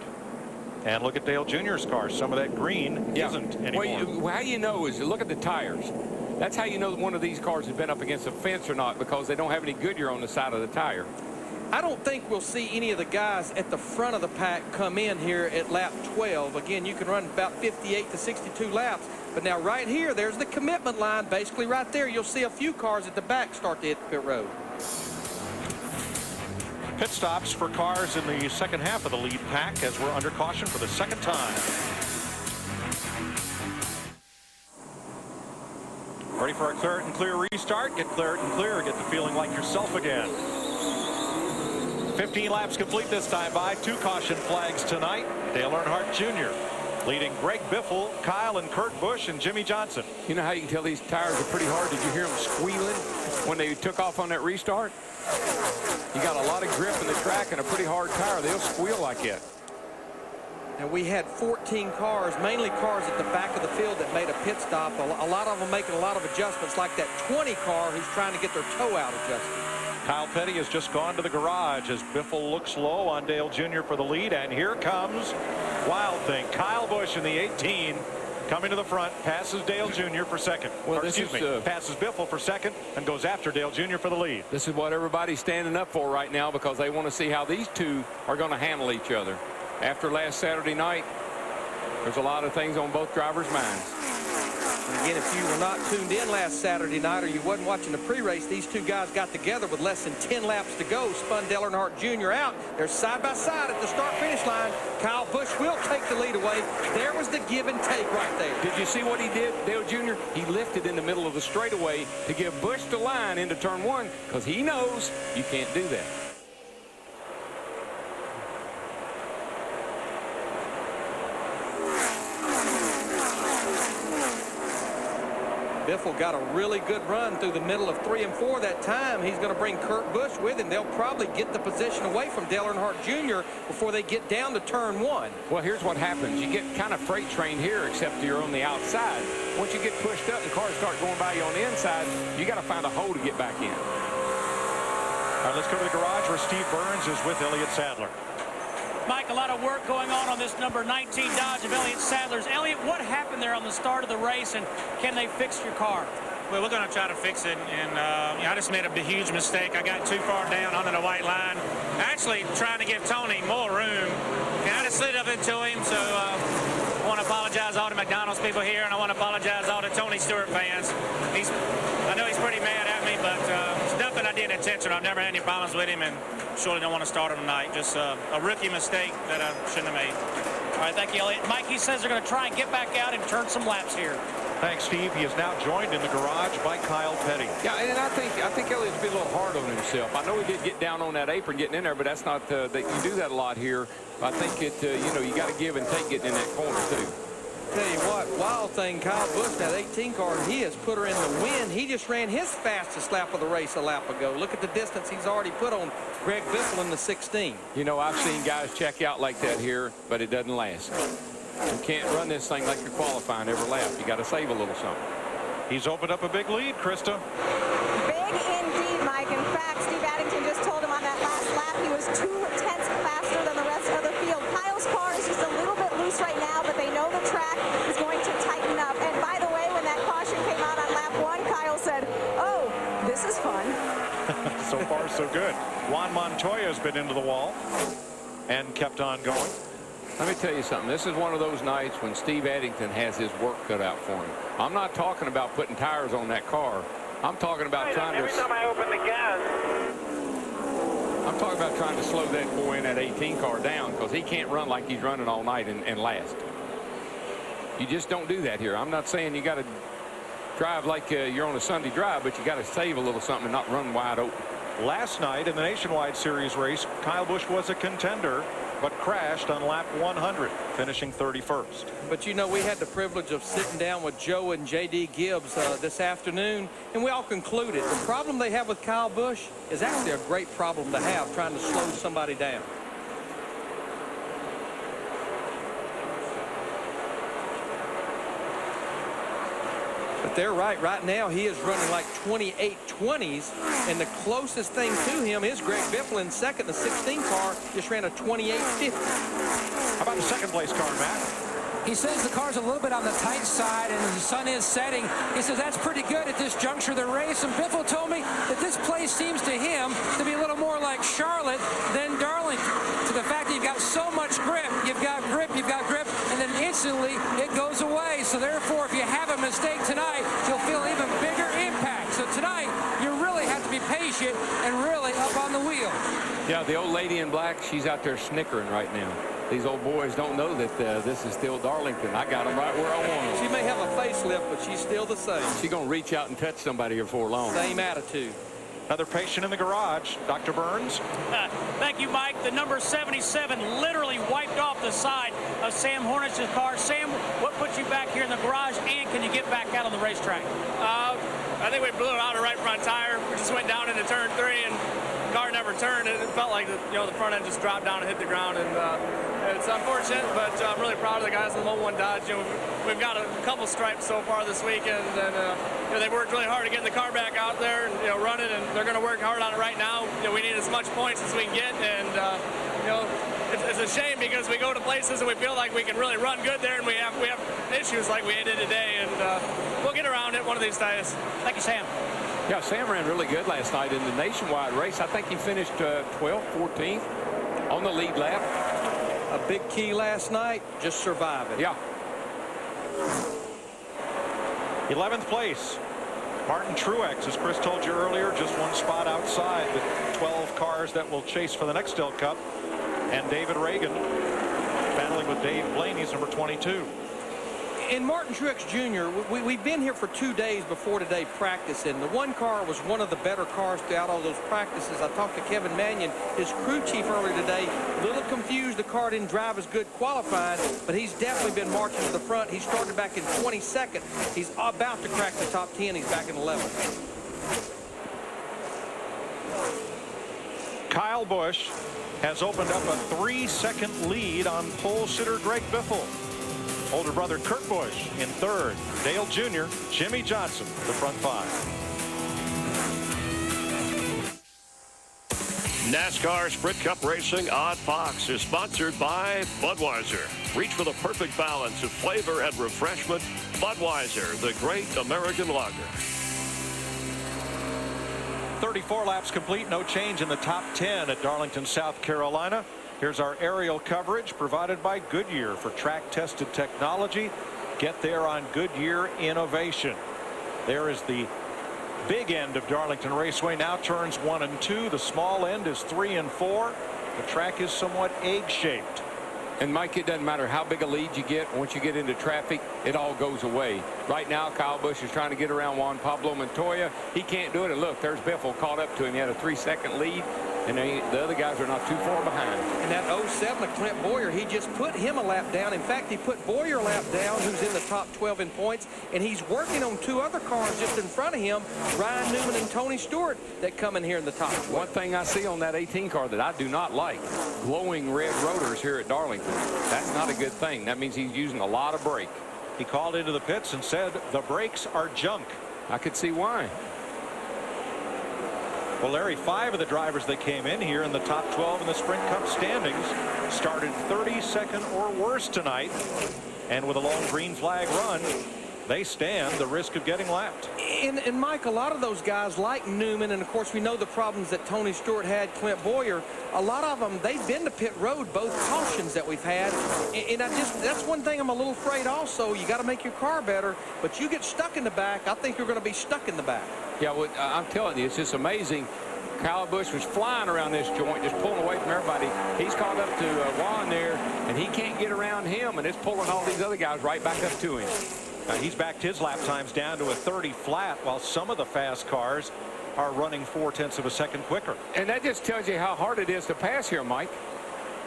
And look at Dale Jr.'s car. Some of that green isn't anymore. Well, how you know is you look at the tires. That's how you know that one of these cars has been up against a fence or not, because they don't have any Goodyear on the side of the tire. I don't think we'll see any of the guys at the front of the pack come in here at lap 12. Again, you can run about 58 to 62 laps. But now right here, there's the commitment line. Basically right there, you'll see a few cars at the back start to hit the pit road. Pit stops for cars in the second half of the lead pack as we're under caution for the second time. Ready for a Claret and Clear restart? Get Claret and Clear. Get the feeling like yourself again. 15 laps complete this time by 2 caution flags tonight. Dale Earnhardt Jr. leading Greg Biffle, Kyle and Kurt Busch, and Jimmy Johnson. You know how you can tell these tires are pretty hard? Did you hear them squealing when they took off on that restart? You got a lot of grip in the track and a pretty hard tire. They'll squeal like that. And we had 14 cars, mainly cars at the back of the field, that made a pit stop. A lot of them making a lot of adjustments, like that 20 car who's trying to get their toe out adjusted. Kyle Petty has just gone to the garage as Biffle looks low on Dale Jr. for the lead. And here comes Wild Thing. Kyle Busch in the 18 coming to the front, passes Dale Jr. for second. Well, passes Biffle for second and goes after Dale Jr. for the lead. This is what everybody's standing up for right now, because they want to see how these two are going to handle each other. after last Saturday night, there's a lot of things on both drivers' minds. And again, if you were not tuned in last Saturday night or you wasn't watching the pre-race, these two guys got together with less than 10 laps to go, spun Dale Earnhardt Jr. out. They're side by side at the start-finish line. Kyle Busch will take the lead away. There was the give and take right there. Did you see what he did, Dale Jr.? He lifted in the middle of the straightaway to give Busch the line into turn 1 because he knows you can't do that. Biffle got a really good run through the middle of 3 and 4 that time. He's going to bring Kurt Busch with him. They'll probably get the position away from Dale Earnhardt Jr. before they get down to turn 1. Well, here's what happens. You get kind of freight trained here, except you're on the outside. Once you get pushed up and cars start going by you on the inside, you got to find a hole to get back in. All right, let's go to the garage where Steve Burns is with Elliott Sadler. Mike, a lot of work going on this number 19 Dodge of Elliott Sadler's. Elliott, what happened there on the start of the race, and can they fix your car? Well, we're going to try to fix it, and I just made a huge mistake. I got too far down under the white line. Actually, trying to give Tony more room, and I just slid up into him, so I want to apologize to all the McDonald's people here, and I want to apologize to all the Tony Stewart fans. I know he's pretty mad at me, but it's nothing I did intentional. I've never had any problems with him, and surely don't want to start him tonight. Just a rookie mistake that I shouldn't have made. All right, thank you, Elliott. Mike, he says they're going to try and get back out and turn some laps here. Thanks, Steve. He is now joined in the garage by Kyle Petty. Yeah, and I think Elliott's been a little hard on himself. I know he did get down on that apron getting in there, but that's not that you do that a lot here. I think you got to give and take getting in that corner too. Tell you what, wild thing, Kyle Busch, that 18 car, he has put her in the wind. He just ran his fastest lap of the race a lap ago. Look at the distance he's already put on Greg Biffle in the 16. You know, I've seen guys check out like that here, but it doesn't last. You can't run this thing like you're qualifying every lap. You got to save a little something. He's opened up a big lead, Krista. Big indeed, Mike. In fact, Steve Addington just told him on that last lap he was 2 tenths faster than the rest of the field. Kyle's car is just a little bit loose right now, but they know the track is going to tighten up. And by the way, when that caution came out on lap 1, Kyle said, "Oh, this is fun." So far, so good. Juan Montoya has been into the wall and kept on going. Let me tell you something. This is one of those nights when Steve Addington has his work cut out for him. I'm not talking about putting tires on that car. I'm talking about trying to... Every time I open the gas. I'm talking about trying to slow that boy in that 18 car down because he can't run like he's running all night and last. You just don't do that here. I'm not saying you got to drive like you're on a Sunday drive, but you got to save a little something and not run wide open. Last night in the Nationwide Series race, Kyle Busch was a contender, but crashed on lap 100, finishing 31st. But you know, we had the privilege of sitting down with Joe and J.D. Gibbs this afternoon, and we all concluded the problem they have with Kyle Busch is actually a great problem to have, trying to slow somebody down. But they're right. Right now, he is running like 28.20s, and the closest thing to him is Greg Biffle in second. The 16 car just ran a 28.50. How about the second place car, Matt? He says the car's a little bit on the tight side and the sun is setting. He says that's pretty good at this juncture of the race. And Biffle told me that this place seems to him to be a little more like Charlotte than Darlington. To the fact that you've got so much grip, you've got grip, and then instantly it goes away. So therefore, if you have a mistake tonight, you'll feel even bigger impact. So tonight, you really have to be patient and really up on the wheel. Yeah, the old lady in black, she's out there snickering right now. These old boys don't know that this is still Darlington. I got them right where I want them. She may have a facelift, but she's still the same. She's going to reach out and touch somebody here before long. Same attitude. Another patient in the garage, Dr. Burns. Thank you, Mike. The number 77 literally wiped off the side of Sam Hornich's car. Sam, what put you back here in the garage, and can you get back out on the racetrack? I think we blew it out of the right front tire. We just went down into turn 3, and the car never turned. It felt like the front end just dropped down and hit the ground, and it's unfortunate, but I'm really proud of the guys in the Mo1 Dodge. We've got a couple stripes so far this weekend, and they worked really hard to get the car back out there and run it, and they're going to work hard on it right now. We need as much points as we can get, and it's a shame because we go to places and we feel like we can really run good there, and we have issues like we did today, and we'll get around it one of these days. Thank you, Sam. Yeah, Sam ran really good last night in the Nationwide race. I think he finished 12th, 14th on the lead lap. a big key last night, just survive it. Yeah. 11th place. Martin Truex, as Chris told you earlier, just one spot outside the 12 cars that will chase for the next Nextel Cup. And David Reagan battling with Dave Blaney's number 22. And Martin Truex Jr., we've been here for 2 days before today practicing. The one car was one of the better cars throughout all those practices. I talked to Kevin Mannion, his crew chief, earlier today. A little confused the car didn't drive as good qualifying, but he's definitely been marching to the front. He started back in 22nd. He's about to crack the top 10. He's back in 11th. Kyle Busch has opened up a 3-second lead on pole sitter Greg Biffle. Older brother Kurt Busch in third. Dale Jr., Jimmy Johnson, the front five. NASCAR Sprint Cup Racing on Fox is sponsored by Budweiser. Reach for the perfect balance of flavor and refreshment. Budweiser, the great American lager. 34 laps complete, no change in the top 10 at Darlington, South Carolina. Here's our aerial coverage provided by Goodyear for track-tested technology. Get there on Goodyear innovation. There is the big end of Darlington Raceway, now turns 1 and 2. The small end is 3 and 4. The track is somewhat egg-shaped. And Mike, it doesn't matter how big a lead you get. Once you get into traffic, it all goes away. Right now, Kyle Busch is trying to get around Juan Pablo Montoya. He can't do it. And look, there's Biffle caught up to him. He had a 3-second lead. And the other guys are not too far behind. And that 07 of Clint Boyer, he just put him a lap down. In fact, he put Boyer a lap down, who's in the top 12 in points. And he's working on 2 other cars just in front of him, Ryan Newman and Tony Stewart, that come in here in the top 12. One thing I see on that 18 car that I do not like, glowing red rotors here at Darlington. That's not a good thing. That means he's using a lot of brake. He called into the pits and said the brakes are junk. I could see why. Well, Larry, 5 of the drivers that came in here in the top 12 in the Sprint Cup standings started 32nd or worse tonight. And with a long green flag run, they stand the risk of getting lapped. And Mike, a lot of those guys like Newman, and of course we know the problems that Tony Stewart had, Clint Boyer, a lot of them, they've been to pit road, both cautions that we've had. And that's one thing I'm a little afraid also. You got to make your car better, but you get stuck in the back, I think you're going to be stuck in the back. Yeah, well, I'm telling you, it's just amazing. Kyle Busch was flying around this joint, just pulling away from everybody. He's caught up to Juan there, and he can't get around him, and it's pulling all these other guys right back up to him. He's backed his lap times down to a 30 flat, while some of the fast cars are running 0.4 of a second quicker. And that just tells you how hard it is to pass here, Mike.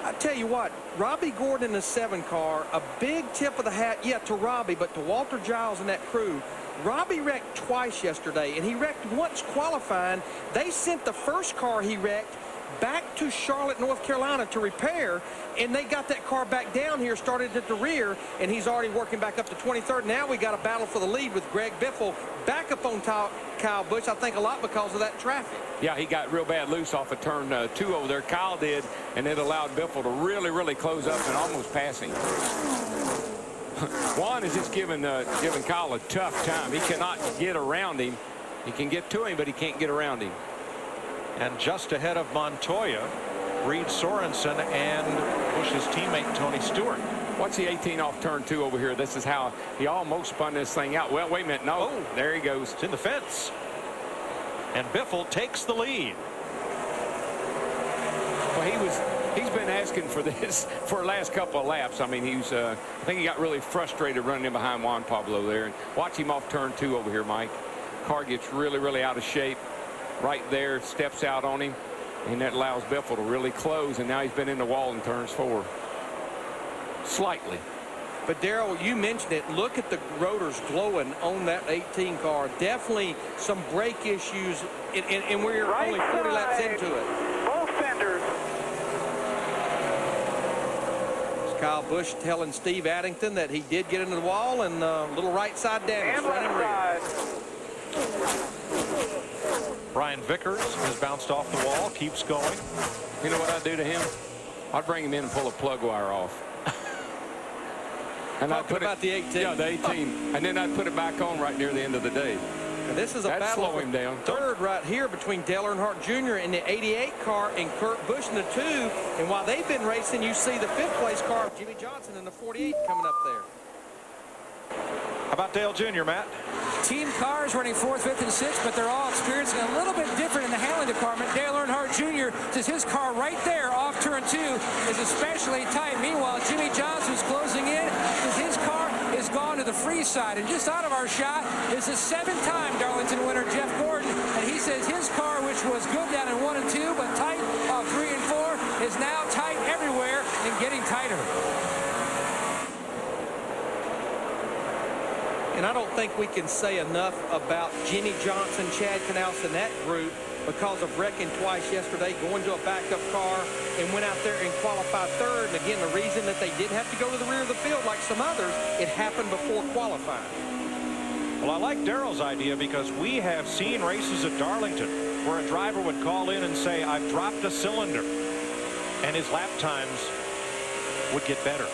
I tell you what, Robbie Gordon in the 7 car, a big tip of the hat, yeah, to Robbie, but to Walter Giles and that crew. Robbie wrecked twice yesterday, and he wrecked once qualifying. They sent the first car he wrecked back to Charlotte, North Carolina to repair, and they got that car back down here, started at the rear, and he's already working back up to 23rd. Now we got a battle for the lead with Greg Biffle back up on Kyle Busch, I think a lot because of that traffic. Yeah, he got real bad loose off of turn 2 over there. Kyle did, and it allowed Biffle to really, really close up and almost pass him. Juan is just giving Kyle a tough time. He cannot get around him. He can get to him, but he can't get around him. And just ahead of Montoya, Reed Sorensen and Busch's teammate Tony Stewart. What's the 18 off turn 2 over here? This is how he almost spun this thing out. Well, wait a minute. No, there he goes. It's in the fence. And Biffle takes the lead. Well, he's been asking for this for the last couple of laps. I mean, I think he got really frustrated running in behind Juan Pablo there. And watch him off turn 2 over here, Mike. Car gets really, really out of shape. Right there, steps out on him, and that allows Biffle to really close, and now he's been in the wall in turns 4. Slightly. But Darrell, you mentioned it. Look at the rotors glowing on that 18 car. Definitely some brake issues, and we're right only 40 laps into it. Both fenders. It's Kyle Busch telling Steve Addington that he did get into the wall, and a little right side damage. And left side. Brian Vickers has bounced off the wall, keeps going. You know what I'd do to him? I'd bring him in and pull a plug wire off. And I'd put about the 18. Yeah, the 18. And then I'd put it back on right near the end of the day. And this is a That'd battle slow him down. third right here between Dale Earnhardt Jr. in the 88 car and Kurt Busch in the 2. And while they've been racing, you see the 5th place car of Jimmy Johnson in the 48 coming up there. How about Dale Jr., Matt? Team cars running 4th, 5th, and 6th, but they're all experiencing a little bit different in the handling department. Dale Earnhardt Jr. says his car right there off turn 2 is especially tight. Meanwhile, Jimmy Johnson's closing in because his car is gone to the free side. And just out of our shot is the 7-time Darlington winner, Jeff Gordon. And he says his car, which was good down in 1 and 2, but tight off 3 and 4, is now tight everywhere and getting tighter. And I don't think we can say enough about Jimmy Johnson, Chad Knaus, and that group because of wrecking twice yesterday, going to a backup car, and went out there and qualified third. And again, the reason that they didn't have to go to the rear of the field like some others, it happened before qualifying. Well, I like Darrell's idea because we have seen races at Darlington where a driver would call in and say, I've dropped a cylinder, and his lap times would get better.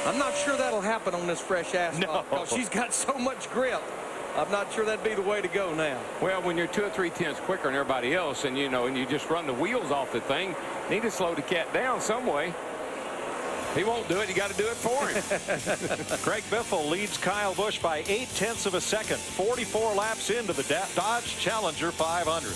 I'm not sure that'll happen on this fresh asphalt because she's got so much grip. I'm not sure that'd be the way to go now. Well, when you're 2 or 3 tenths quicker than everybody else, and you know, and you just run the wheels off the thing, you need to slow the cat down some way. He won't do it. You got to do it for him. Greg Biffle leads Kyle Busch by 0.8 of a second, 44 laps into the Dodge Challenger 500.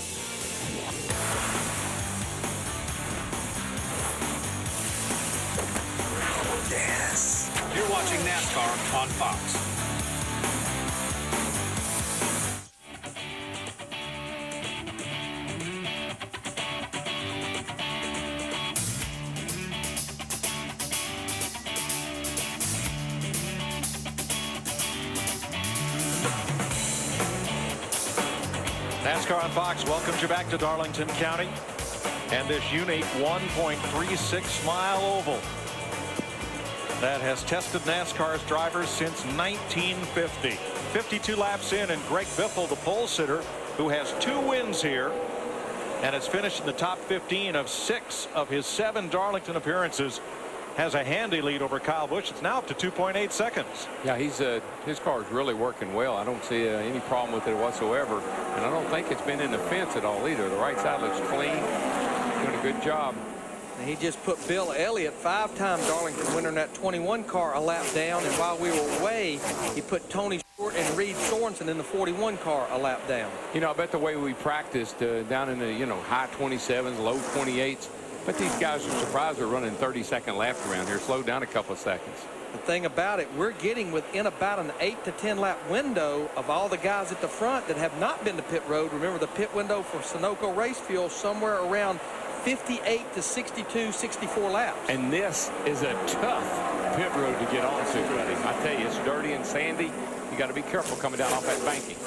Yes. You're watching NASCAR on Fox. NASCAR on Fox welcomes you back to Darlington County and this unique 1.36 mile oval that has tested NASCAR's drivers since 1950. 52 laps in, and Greg Biffle, the pole sitter, who has 2 wins here and has finished in the top 15 of 6 of his 7 Darlington appearances, has a handy lead over Kyle Busch. It's now up to 2.8 seconds. Yeah, his car is really working well. I don't see any problem with it whatsoever, and I don't think it's been in the fence at all either. The right side looks clean. Doing a good job. And he just put Bill Elliott, 5-time Darlington winner in that 21 car, a lap down. And while we were away, he put Tony Stewart and Reed Sorensen in the 41 car a lap down. You know, I bet the way we practiced down in the, high 27s, low 28s, but these guys are surprised they're running 30-second laps around here. Slow down a couple of seconds. The thing about it, we're getting within about an 8 to 10 lap window of all the guys at the front that have not been to pit road. Remember, the pit window for Sunoco Race Fuel somewhere around 58 to 62, 64 laps. And this is a tough pit road to get onto, buddy. I tell you, it's dirty and sandy. You got to be careful coming down off that banking.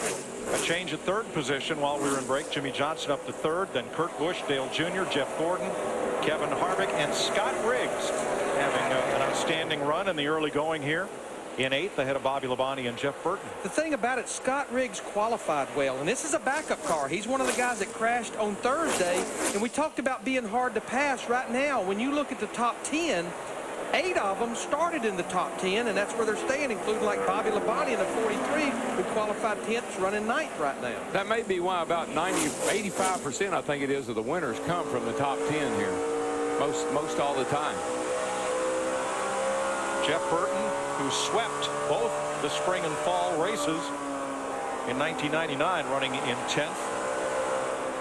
A change at third position while we were in break. Jimmy Johnson up to third, then Kurt Busch, Dale Jr., Jeff Gordon, Kevin Harvick, and Scott Riggs having an outstanding run in the early going here. In 8th, ahead of Bobby Labonte and Jeff Burton. The thing about it, Scott Riggs qualified well, and this is a backup car. He's one of the guys that crashed on Thursday, and we talked about being hard to pass. Right now, when you look at the top 10, 8 of them started in the top 10, and that's where they're staying, including like Bobby Labonte in the 43, who qualified 10th, running 9th right now. That may be why about 85%, I think it is, of the winners come from the top 10 here. Most all the time. Jeff Burton, who swept both the spring and fall races in 1999, running in 10th.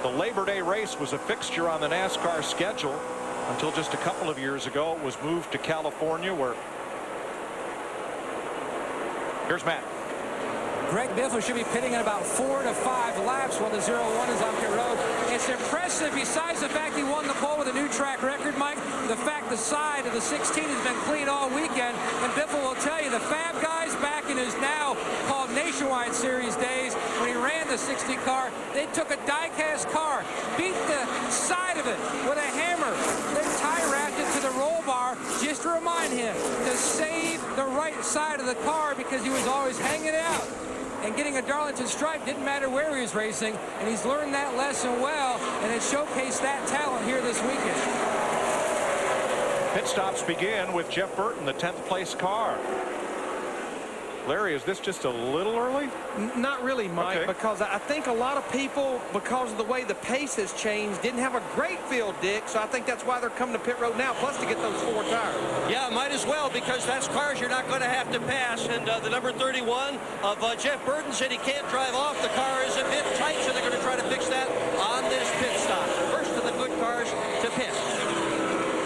The Labor Day race was a fixture on the NASCAR schedule until just a couple of years ago. It was moved to California, where here's Matt. Greg Biffle should be pitting in about 4 to 5 laps while the 0-1 is on pit road. It's impressive, besides the fact he won the pole with a new track record, Mike, the fact the side of the 16 has been clean all weekend. And Biffle will tell you, the Fab guys back in his now called Nationwide Series days, when he ran the 60 car, they took a die-cast car, beat the side of it with a hammer, then tie-wrapped it to the roll bar just to remind him to save the right side of the car because he was always hanging out. And getting a Darlington stripe didn't matter where he was racing, and he's learned that lesson well, and it showcased that talent here this weekend. Pit stops begin with Jeff Burton, the 10th place car. Larry, is this just a little early? Not really, Mike, Okay. because I think a lot of people, because of the way the pace has changed, didn't have a great field, Dick, so I think that's why they're coming to pit road now, plus to get those 4 tires. Yeah, might as well, because that's cars you're not going to have to pass. And the number 31 of Jeff Burton said he can't drive off. The car is a bit tight, so they're going to try to fix that on this pit stop. First of the good cars to pit.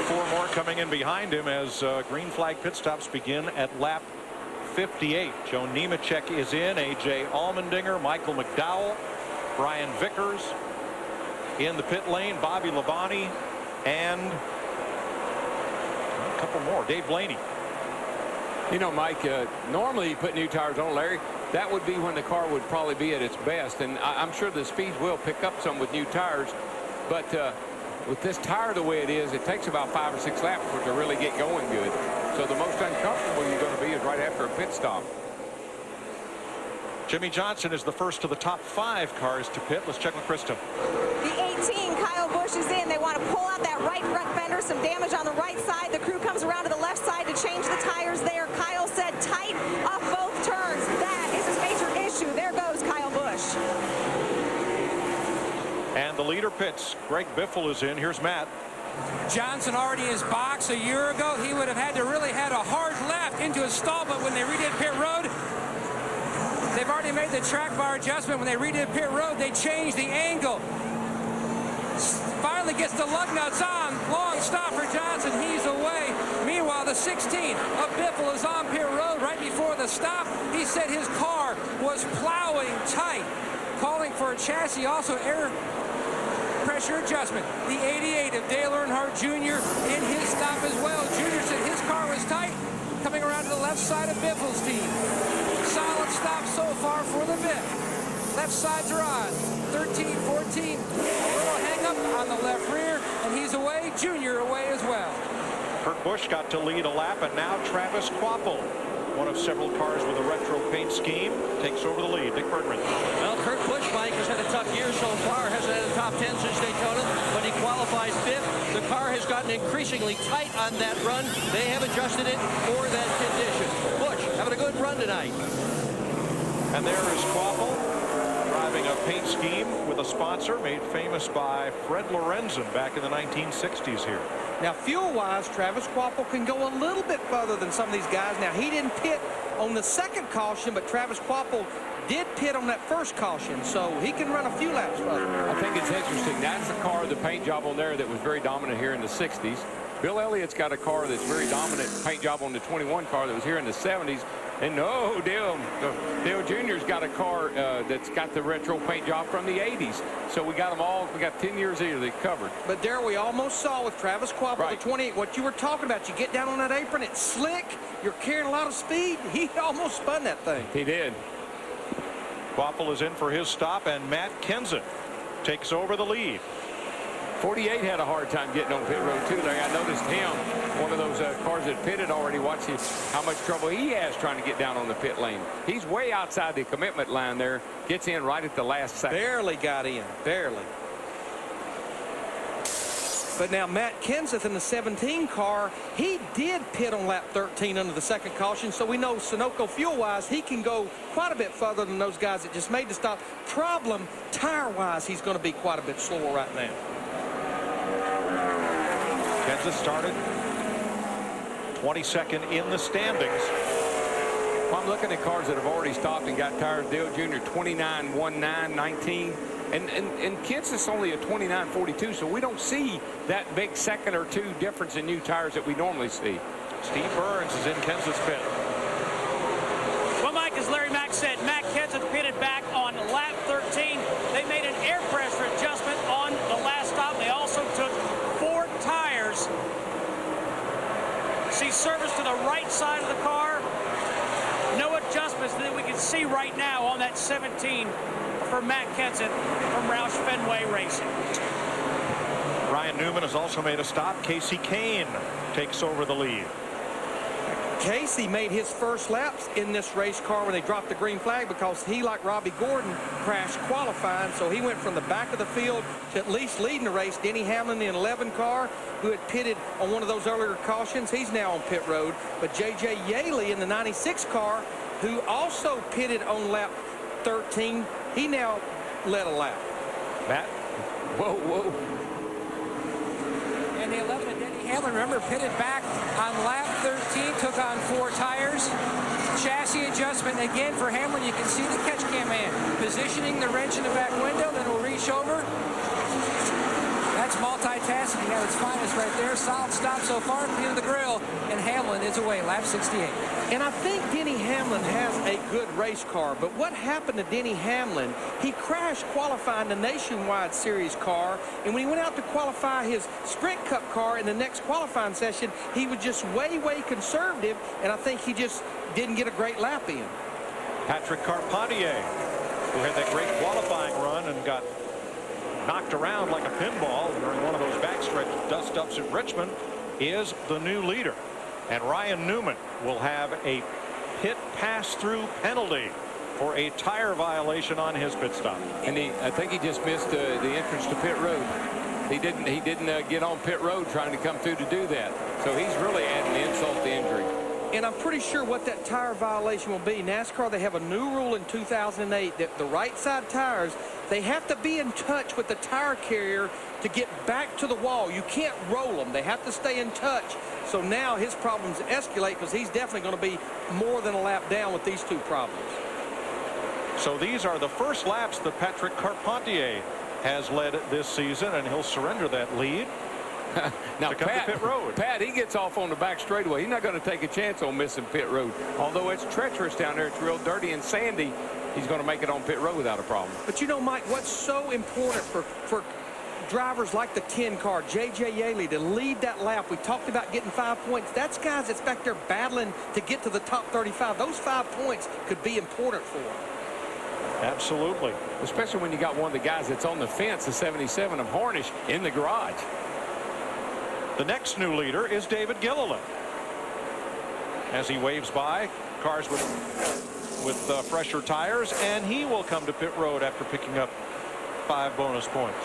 4 more coming in behind him as green flag pit stops begin at lap 58. Joe Nemechek is in, A.J. Allmendinger, Michael McDowell, Brian Vickers in the pit lane, Bobby Labonte, and a couple more, Dave Blaney. You know, Mike, normally you put new tires on, Larry. That would be when the car would probably be at its best, and I'm sure the speeds will pick up some with new tires, but with this tire the way it is, it takes about 5 or 6 laps for it to really get going good. So the most uncomfortable you're going to be is right after a pit stop. Jimmy Johnson is the first of the top 5 cars to pit. Let's check with Krista. The 18, Kyle Busch, is in. They want to pull out that right front fender, some damage on the right side. The crew comes around to the left side to change the tires there. Kyle said tight off both turns. That is his major issue. There goes Kyle Busch. And the leader pits. Greg Biffle is in. Here's Matt. Johnson already in his box a year ago. He would have had to really had a hard left into his stall, but when they redid pit road, they've already made the track bar adjustment. When they redid pit road, they changed the angle. Finally gets the lug nuts on. Long stop for Johnson. He's away. Meanwhile, the 16 of Biffle is on pit road right before the stop. He said his car was plowing tight, calling for a chassis, also air pressure adjustment. The 88 of Dale Earnhardt Jr. in his stop as well. Jr. said his car was tight, coming around to the left side of Biffle's team. Solid stop so far for the Biff. Left sides are on. 13, 14. A little hang up on the left rear, and he's away. Jr. away as well. Kurt Busch got to lead a lap, and now Travis Kvapil, one of several cars with a retro paint scheme, takes over the lead. Nick Bergman. Well, Kurt Busch, Mike, has had a tough year so far. Hasn't had a top 10 since Daytona, but he qualifies 5th. The car has gotten increasingly tight on that run. They have adjusted it for that condition. Busch having a good run tonight. And there is Kvapil driving a paint scheme with a sponsor made famous by Fred Lorenzen back in the 1960s here. Now, fuel-wise, Travis Kvapil can go a little bit further than some of these guys. Now, he didn't pit on the second caution, but Travis Kvapil did pit on that first caution, so he can run a few laps further. I think it's interesting. That's the car, the paint job on there that was very dominant here in the 60s. Bill Elliott's got a car that's very dominant paint job on the 21 car that was here in the 70s. And no, Dale Jr.'s got a car that's got the retro paint job from the 80s. So we got them all. We got 10 years either they covered. But there we almost saw with Travis Kvapil, right. The 28, what you were talking about. You get down on that apron, it's slick. You're carrying a lot of speed. He almost spun that thing. He did. Kvapil is in for his stop, and Matt Kenseth takes over the lead. 48 had a hard time getting on pit road, too, Larry. I noticed him, one of those cars that pitted already. Watch how much trouble he has trying to get down on the pit lane. He's way outside the commitment line there. Gets in right at the last second. Barely got in. Barely. But now Matt Kenseth in the 17 car, he did pit on lap 13 under the second caution, so we know Sunoco fuel-wise, he can go quite a bit further than those guys that just made the stop. Problem, tire-wise, he's going to be quite a bit slower right now. Kenseth started 22nd in the standings. Well, I'm looking at cars that have already stopped and got tires. Dale Jr. 29, 19, 19. And Kenseth's only a 29.42, so we don't see that big second or two difference in new tires that we normally see. Steve Burns is in Kenseth's pit. Well, Mike, as Larry Mack said, Matt Kenseth pitted back on lap 13. They made an air pressure adjustment on the last stop. They also took 4 tires. See service to the right side of the car. No adjustments that we can see right now on that 17 for Matt Kenseth from Roush Fenway Racing. Ryan Newman has also made a stop. Casey Kane takes over the lead. Casey made his first laps in this race car when they dropped the green flag because he, like Robbie Gordon, crashed qualifying. So he went from the back of the field to at least leading the race. Denny Hamlin, the 11 car, who had pitted on one of those earlier cautions, he's now on pit road. But J.J. Yaley in the 96 car, who also pitted on lap 13, he now led a lap. Matt? Whoa. And the 11 of Denny Hamlin, remember, pitted back on lap 13, took on 4 tires. Chassis adjustment again for Hamlin. You can see the catch cam man positioning the wrench in the back window, then we'll reach over. That's multitasking at its finest right there. Solid stop so far, view of the grill, and Hamlin is away, lap 68. And I think Denny Hamlin has a good race car, but what happened to Denny Hamlin, he crashed qualifying the Nationwide Series car, and when he went out to qualify his Sprint Cup car in the next qualifying session, he was just way conservative, and I think he just didn't get a great lap in. Patrick Carpentier, who had that great qualifying run and got knocked around like a pinball during one of those backstretch dust-ups at Richmond, is the new leader. And Ryan Newman will have a pit pass-through penalty for a tire violation on his pit stop. And I think he just missed the entrance to pit road. He didn't get on pit road trying to come through to do that. So he's really adding insult to injury. And I'm pretty sure what that tire violation will be. NASCAR, they have a new rule in 2008 that the right side tires, they have to be in touch with the tire carrier to get back to the wall. You can't roll them. They have to stay in touch. So now his problems escalate because he's definitely going to be more than a lap down with these 2 problems. So these are the first laps that Patrick Carpentier has led this season, and he'll surrender that lead. Now, to come to pit road. Pat, he gets off on the back straightaway. He's not going to take a chance on missing pit road. Although it's treacherous down there, it's real dirty and sandy, he's going to make it on pit road without a problem. But you know, Mike, what's so important for drivers like the 10 car, J.J. Yaley, to lead that lap. We talked about getting 5 points. That's guys that's back there battling to get to the top 35. Those 5 points could be important for them. Absolutely. Especially when you got one of the guys that's on the fence, the 77 of Harnish, in the garage. The next new leader is David Gilliland. As he waves by, cars with fresher tires, and he will come to pit road after picking up 5 bonus points.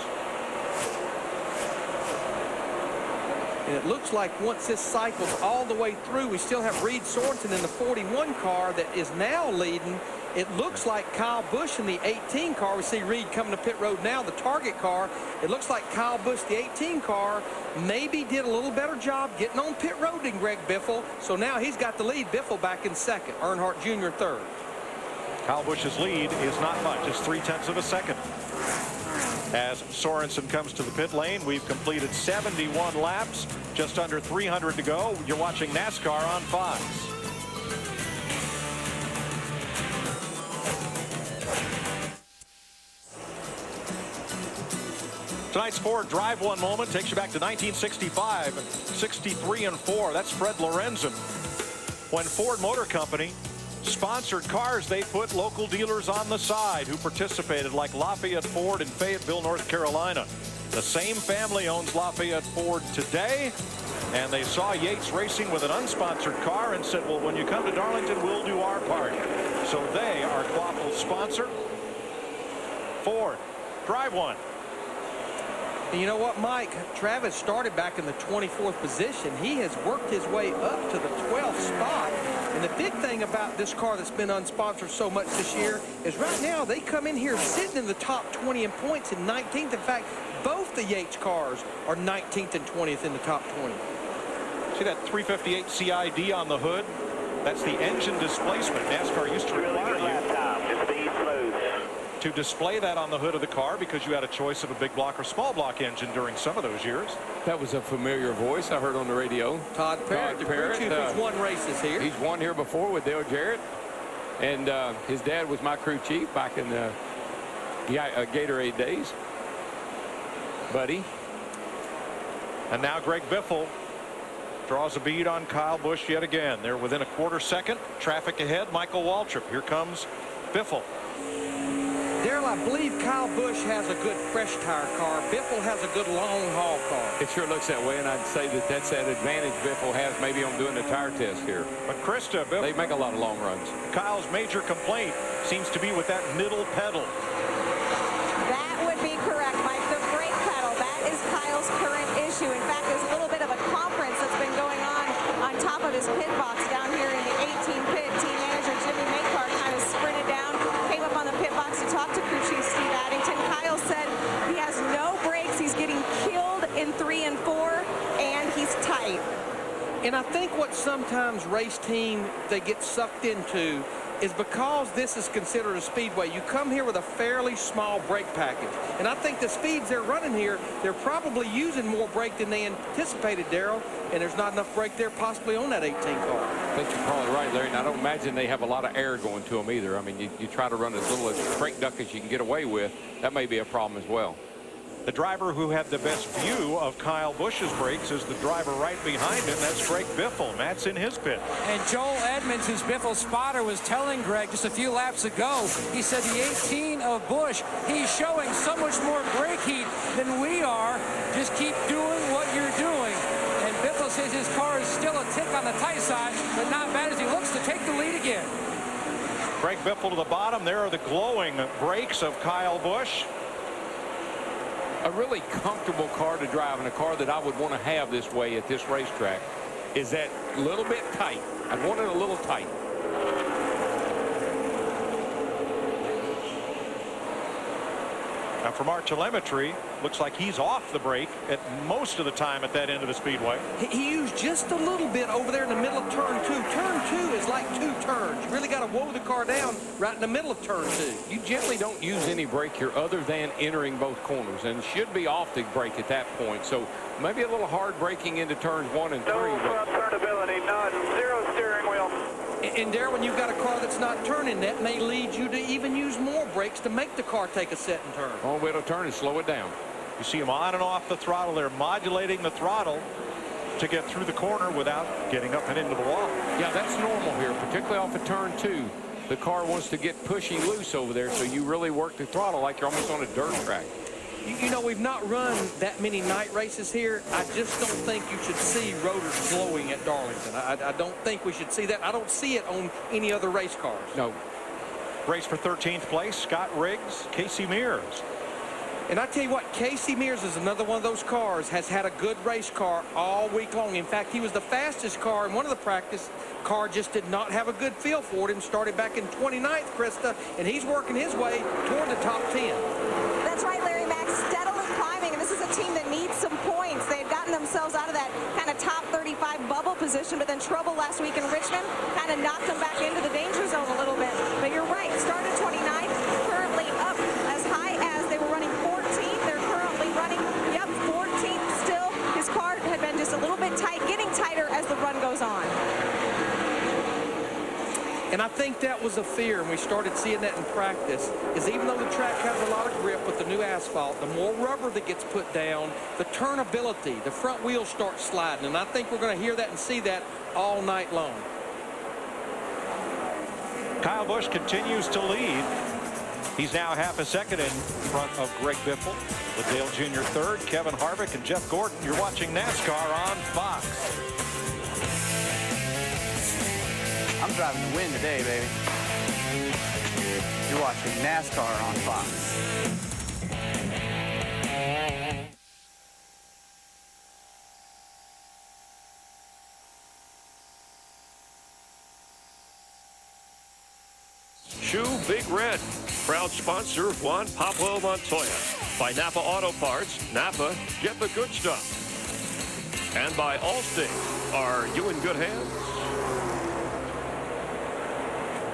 And it looks like once this cycles all the way through, we still have Reed Sorensen in the 41 car that is now leading. It looks like Kyle Busch in the 18 car. We see Reed coming to pit road now, the Target car. It looks like Kyle Busch, the 18 car, maybe did a little better job getting on pit road than Greg Biffle. So now he's got the lead. Biffle back in second. Earnhardt Jr. third. Kyle Busch's lead is not much. It's 0.3 of a second. As Sorensen comes to the pit lane, we've completed 71 laps, just under 300 to go. You're watching NASCAR on Fox. Tonight's Ford Drive One moment takes you back to 1965, 63-4. That's Fred Lorenzen. When Ford Motor Company sponsored cars, they put local dealers on the side who participated, like Lafayette Ford in Fayetteville, North Carolina. The same family owns Lafayette Ford today, and they saw Yates racing with an unsponsored car and said, well, when you come to Darlington, we'll do our part. So they are Quapple's sponsor. Ford Drive One. And you know what, Mike? Travis started back in the 24th position. He has worked his way up to the 12th spot. And the big thing about this car that's been unsponsored so much this year is right now they come in here sitting in the top 20 in points and 19th. In fact, both the Yates cars are 19th and 20th in the top 20. See that 358 CID on the hood? That's the engine displacement. NASCAR used to require you to display that on the hood of the car because you had a choice of a big block or small block engine during some of those years. That was a familiar voice I heard on the radio. Todd Parrott, the crew chief, who's won races here. He's won here before with Dale Jarrett. And his dad was my crew chief back in the Gatorade days. Buddy. And now Greg Biffle draws a bead on Kyle Busch yet again. They're within a quarter second. Traffic ahead. Michael Waltrip. Here comes Biffle. Daryl, I believe Kyle Busch has a good fresh tire car. Biffle has a good long haul car. It sure looks that way, and I'd say that that's that advantage Biffle has maybe on doing the tire test here. But Krista, Biffle, they make a lot of long runs. Kyle's major complaint seems to be with that middle pedal. That would be correct, Mike. The brake pedal, that is Kyle's current issue. In fact, there's a little bit of a conference that's been going on top of his pit box down here in the 18 pit. Team manager Jimmy Make And I think what sometimes race team they get sucked into is because this is considered a speedway, you come here with a fairly small brake package. And I think the speeds they're running here, they're probably using more brake than they anticipated, Darrell, and there's not enough brake there possibly on that 18 car. I think you're probably right, Larry, and I don't imagine they have a lot of air going to them either. I mean, you try to run as little as brake duct as you can get away with. That may be a problem as well. The driver who had the best view of Kyle Busch's brakes is the driver right behind him. That's Greg Biffle. Matt's in his pit. And Joel Edmonds, who's Biffle's spotter, was telling Greg just a few laps ago, he said the 18 of Busch, he's showing so much more brake heat than we are. Just keep doing what you're doing. And Biffle says his car is still a tick on the tight side, but not bad as he looks to take the lead again. Greg Biffle to the bottom. There are the glowing brakes of Kyle Busch. A really comfortable car to drive, and a car that I would want to have this way at this racetrack is that little bit tight. I'd want it a little tight. Now from our telemetry, looks like he's off the brake at most of the time at that end of the speedway. He used just a little bit over there in the middle of turn 2. Turn 2 is like 2 turns. You really got to woe the car down right in the middle of turn 2. You generally don't use any brake here other than entering both corners, and should be off the brake at that point. So maybe a little hard braking into turns 1 and 3. No front turnability, none, zero steering wheel. And there, when you've got a car that's not turning, that may lead you to even use more brakes to make the car take a set and turn. Only way to turn is slow it down. You see them on and off the throttle. They're modulating the throttle to get through the corner without getting up and into the wall. Yeah, that's normal here, particularly off of turn 2. The car wants to get pushy loose over there, so you really work the throttle like you're almost on a dirt track. You know, we've not run that many night races here. I just don't think you should see rotors glowing at Darlington. I don't think we should see that. I don't see it on any other race cars. No. Race for 13th place, Scott Riggs, Casey Mears. And I tell you what, Casey Mears is another one of those cars, has had a good race car all week long. In fact, he was the fastest car in one of the practice. Car just did not have a good feel for him. Started back in 29th, Krista, and he's working his way toward the top 10. That's right, Larry. Max steadily climbing, and this is a team that needs some points. They've gotten themselves out of that kind of top 35 bubble position, but then trouble last week in Richmond kind of knocked them back into the danger zone a little bit. But you're right, started 29th, currently up as high as they were running 14th. They're currently running, 14th still. His car had been just a little bit tight, getting tighter as the run goes on. And I think that was a fear, and we started seeing that in practice, is even though the track has a lot of grip with the new asphalt, the more rubber that gets put down, the turnability, the front wheels start sliding, and I think we're going to hear that and see that all night long. Kyle Busch continues to lead. He's now half a second in front of Greg Biffle, with Dale Jr. third, Kevin Harvick, and Jeff Gordon. You're watching NASCAR on Fox. I'm driving to win today, baby. You're watching NASCAR on Fox. Shoe Big Red, proud sponsor of Juan Pablo Montoya. By Napa Auto Parts, Napa, get the good stuff. And by Allstate, are you in good hands?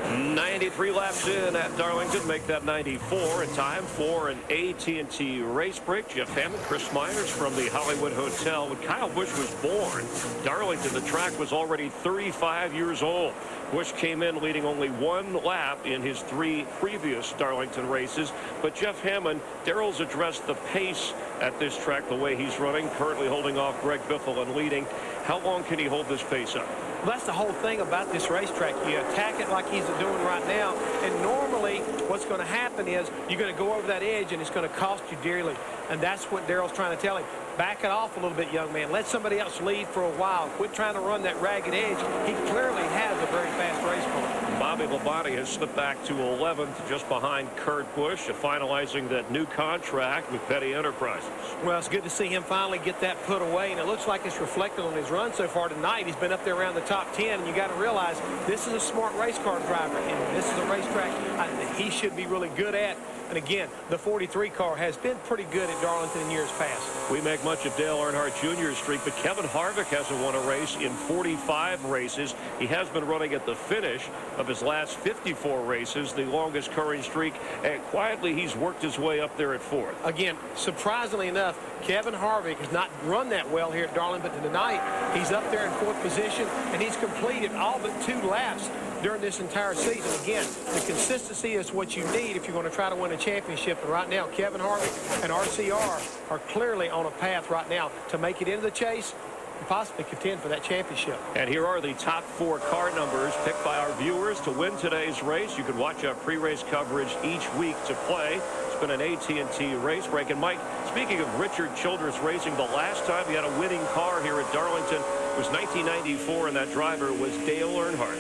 93 laps in at Darlington, make that 94 in time for an AT&T race break. Jeff Hammond, Chris Myers from the Hollywood Hotel. When Kyle Busch was born, Darlington, the track was already 35 years old. Busch came in leading only 1 lap in his 3 previous Darlington races. But Jeff Hammond, Darrell's addressed the pace at this track, the way he's running, currently holding off Greg Biffle and leading. How long can he hold this pace up? Well, that's the whole thing about this racetrack. You attack it like he's doing right now, and normally what's going to happen is you're going to go over that edge, and it's going to cost you dearly. And that's what Darrell's trying to tell him. Back it off a little bit, young man. Let somebody else lead for a while. Quit trying to run that ragged edge. He clearly has a very fast race car. Bobby Labonte has slipped back to 11th, just behind Kurt Busch, finalizing that new contract with Petty Enterprises. Well, it's good to see him finally get that put away, and it looks like it's reflected on his run so far tonight. He's been up there around the top 10, and you got to realize this is a smart race car driver, and this is a racetrack he should be really good at. And again, the 43 car has been pretty good at Darlington in years past. We make much of Dale Earnhardt Jr.'s streak, but Kevin Harvick hasn't won a race in 45 races. He has been running at the finish of his last 54 races, the longest current streak, and quietly he's worked his way up there at 4th. Again, surprisingly enough, Kevin Harvick has not run that well here at Darlington, but tonight he's up there in 4th position, and he's completed all but 2 laps during this entire season. Again, the consistency is what you need if you're going to try to win a championship. And right now, Kevin Harvick and RCR are clearly on a path right now to make it into the chase and possibly contend for that championship. And here are the top 4 car numbers picked by our viewers to win today's race. You can watch our pre-race coverage each week to play. It's been an AT&T race break. And Mike, speaking of Richard Childress Racing, the last time he had a winning car here at Darlington was 1994, and that driver was Dale Earnhardt.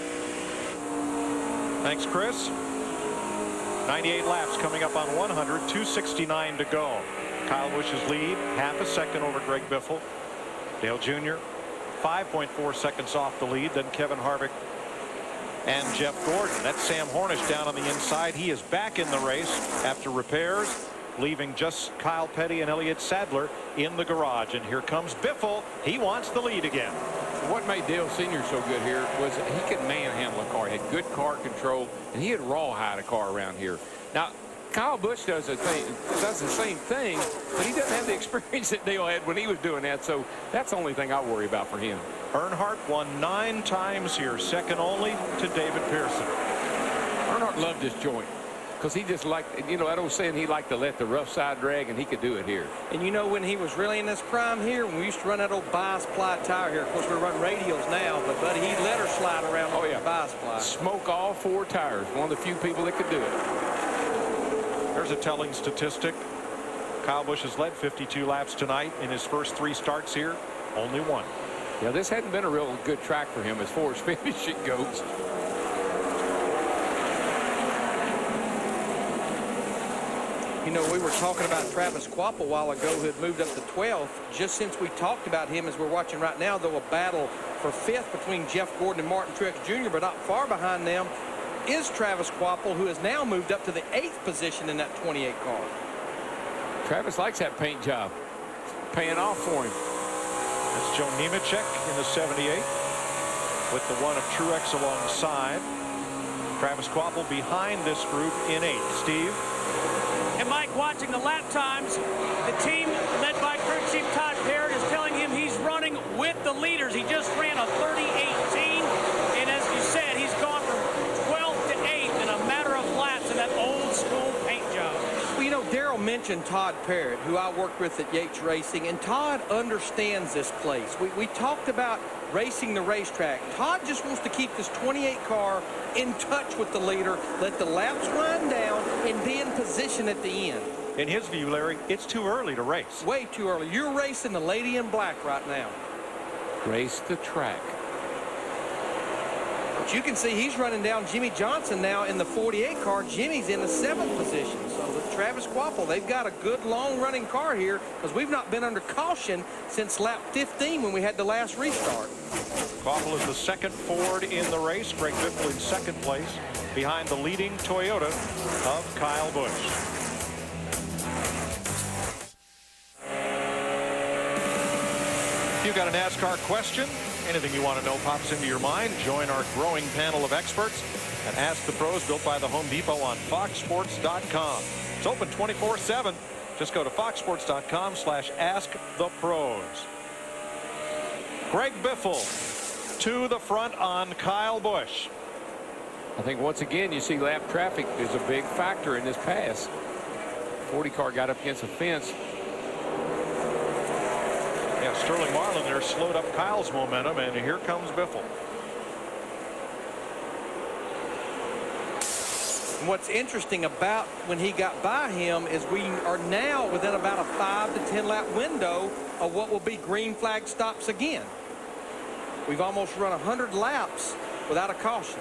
Thanks, Chris. 98 laps coming up on 100, 2:69 to go. Kyle Busch's lead, half a second over Greg Biffle. Dale Jr., 5.4 seconds off the lead. Then Kevin Harvick and Jeff Gordon. That's Sam Hornish down on the inside. He is back in the race after repairs, leaving just Kyle Petty and Elliott Sadler in the garage. And here comes Biffle. He wants the lead again. What made Dale Sr. so good here was he could manhandle a car. He had good car control, and he had rawhide a car around here. Now, Kyle Busch does the same thing, but he doesn't have the experience that Dale had when he was doing that, so that's the only thing I worry about for him. Earnhardt won 9 times here, second only to David Pearson. Earnhardt loved this joint because he just liked, you know, that old saying, he liked to let the rough side drag, and he could do it here. And you know, when he was really in his prime here, when we used to run that old bi-ply tire here, of course we're running radials now, but buddy, he'd let her slide around on the bi-ply. Smoke all 4 tires. One of the few people that could do it. There's a telling statistic. Kyle Busch has led 52 laps tonight in his first 3 starts here. Only 1. Yeah, this hadn't been a real good track for him as far as finishing goes. You know, we were talking about Travis Quapple a while ago, who had moved up to 12th. Just since we talked about him, as we're watching right now, though, a battle for 5th between Jeff Gordon and Martin Truex Jr., but not far behind them is Travis Quapple, who has now moved up to the 8th position in that 28 car. Travis likes that paint job. Paying off for him. That's Joe Nemechek in the 78 with the one of Truex alongside. Travis Quapple behind this group in 8th. Steve? And Mike, watching the lap times, the team led by crew chief Todd Parrott is telling him he's running with the leaders. He just ran a 30-18, and as you said, he's gone from 12th to 8th in a matter of laps in that old school paint job. Well, you know, Darrell mentioned Todd Parrott, who I worked with at Yates Racing, and Todd understands this place. We talked about racing the racetrack. Todd just wants to keep this 28 car in touch with the leader, let the laps wind down, and be in position at the end. In his view, Larry, it's too early to race. Way too early. You're racing the lady in black right now. Race the track. But you can see he's running down Jimmy Johnson now in the 48 car. Jimmy's in the 7th position. So with Travis Quapple, they've got a good long-running car here, because we've not been under caution since lap 15 when we had the last restart. Quapple is the 2nd Ford in the race. Greg Biffle in 2nd place behind the leading Toyota of Kyle Busch. If you've got a NASCAR question, anything you want to know pops into your mind, join our growing panel of experts and Ask the Pros, built by the Home Depot on foxsports.com. It's open 24/7. Just go to foxsports.com/askthepros. Greg Biffle to the front on Kyle Busch. I think once again you see lap traffic is a big factor in this pass. 40 car got up against the fence. Yeah, Sterling Marlin there slowed up Kyle's momentum, and here comes Biffle. What's interesting about when he got by him is we are now within about a 5 to 10 lap window of what will be green flag stops again. We've almost run 100 laps without a caution.